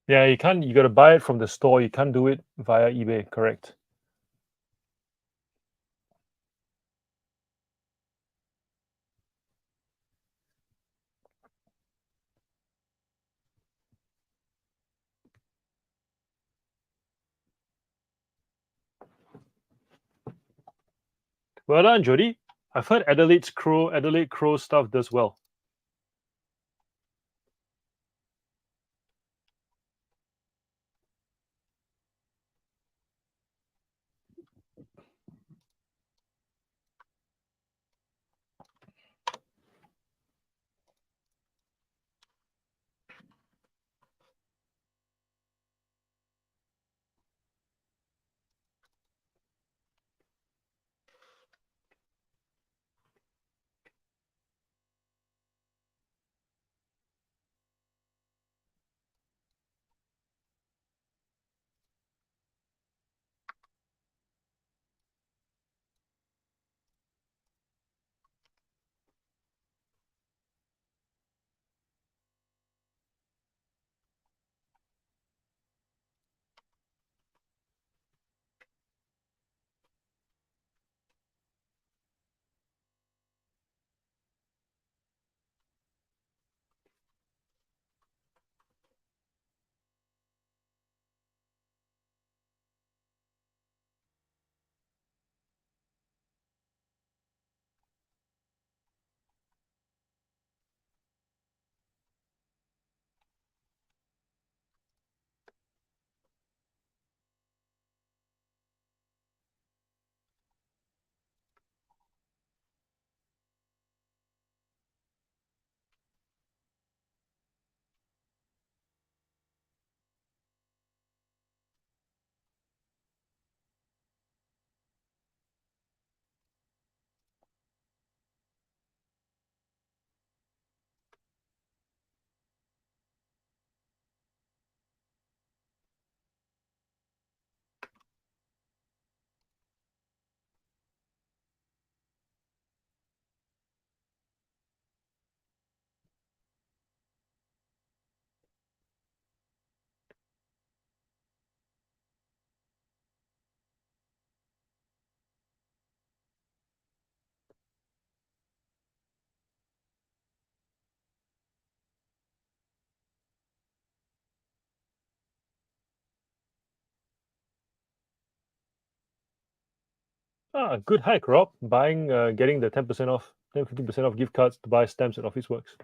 S1: Yeah, you can't. You got to buy it from the store. You can't do it via eBay. Correct. Well done, Jody. I've heard Adelaide Crow stuff does well. Ah, good hack, Rob. Getting the 10% off, 10-15% off gift cards to buy stamps at Officeworks.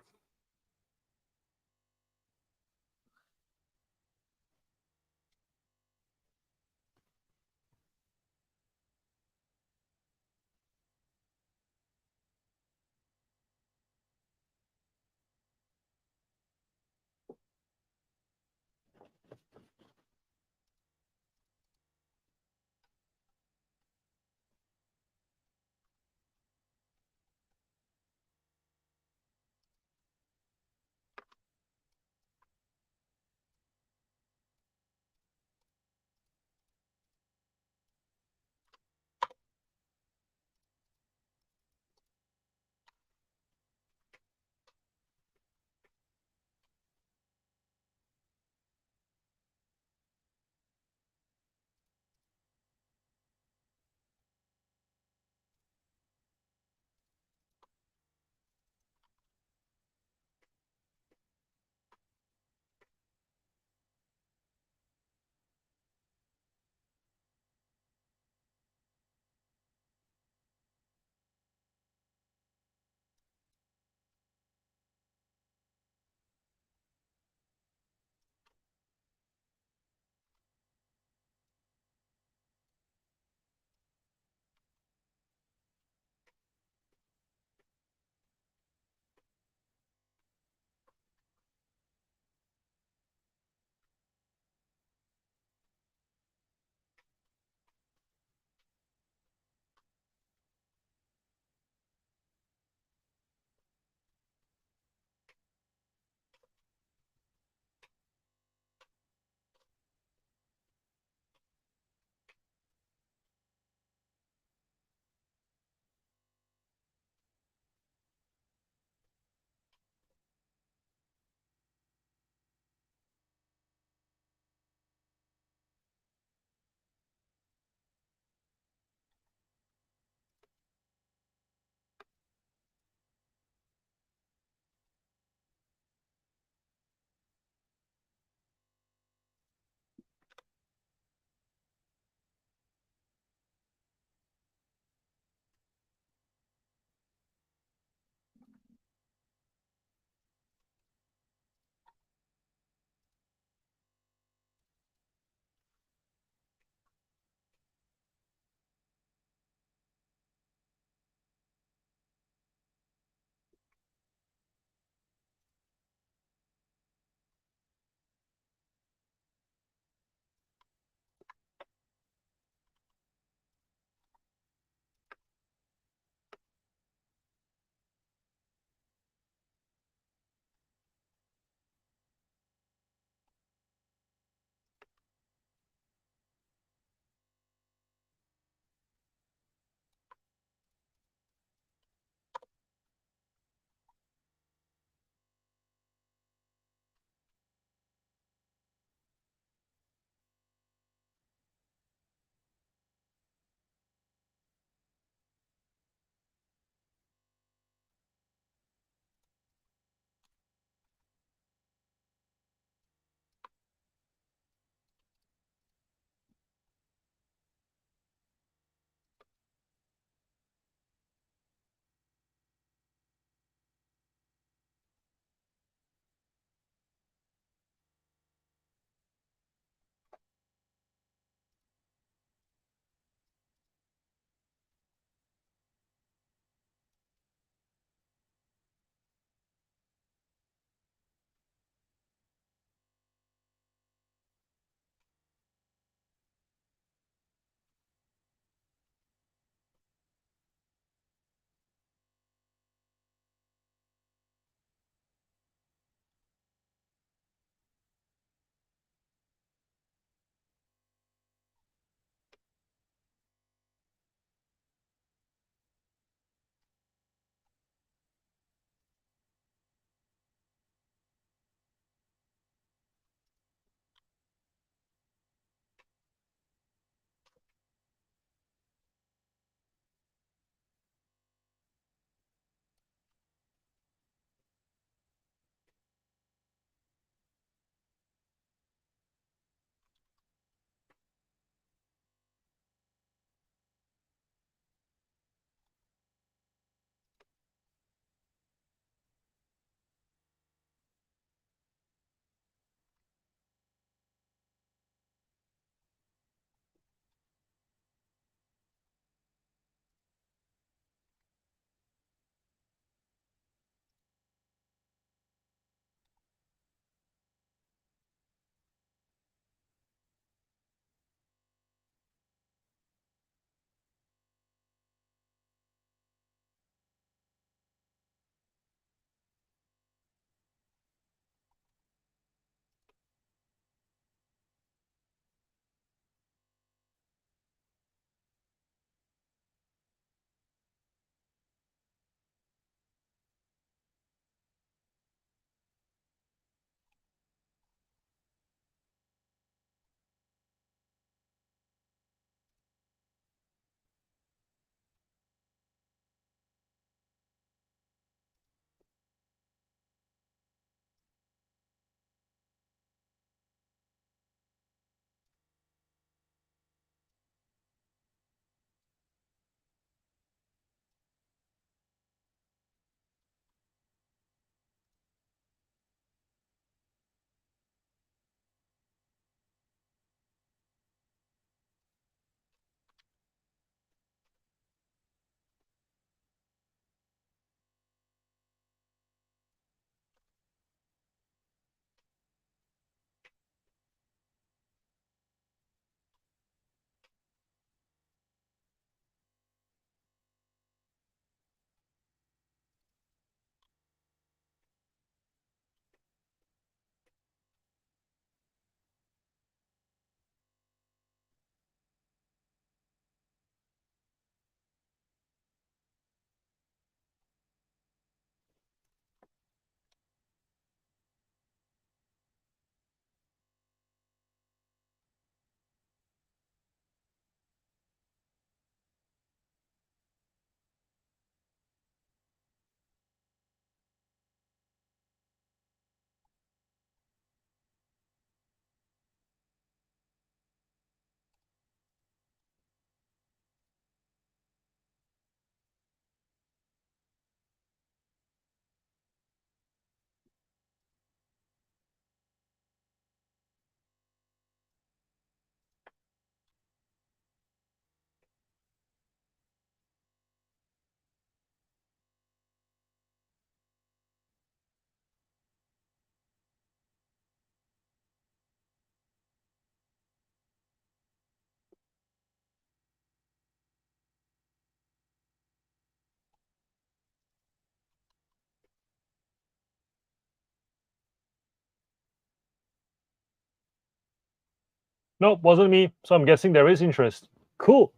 S1: Nope, wasn't me. So I'm guessing there is interest. Cool.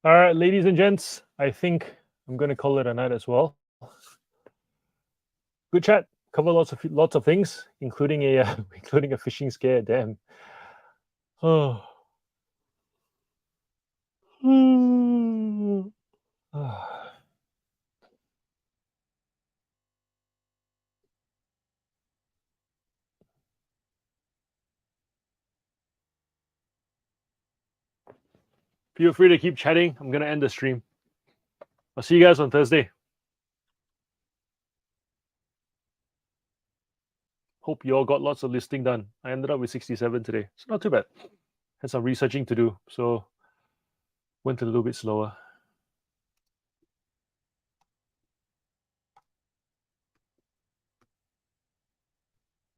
S1: All right, ladies and gents, I think I'm going to call it a night as well. Good chat. Cover lots of things, including a including a phishing scare. Damn. Oh. Feel free to keep chatting. I'm going to end the stream. I'll see you guys on Thursday. Hope you all got lots of listing done. I ended up with 67 today. It's not too bad. Had some researching to do, so went a little bit slower.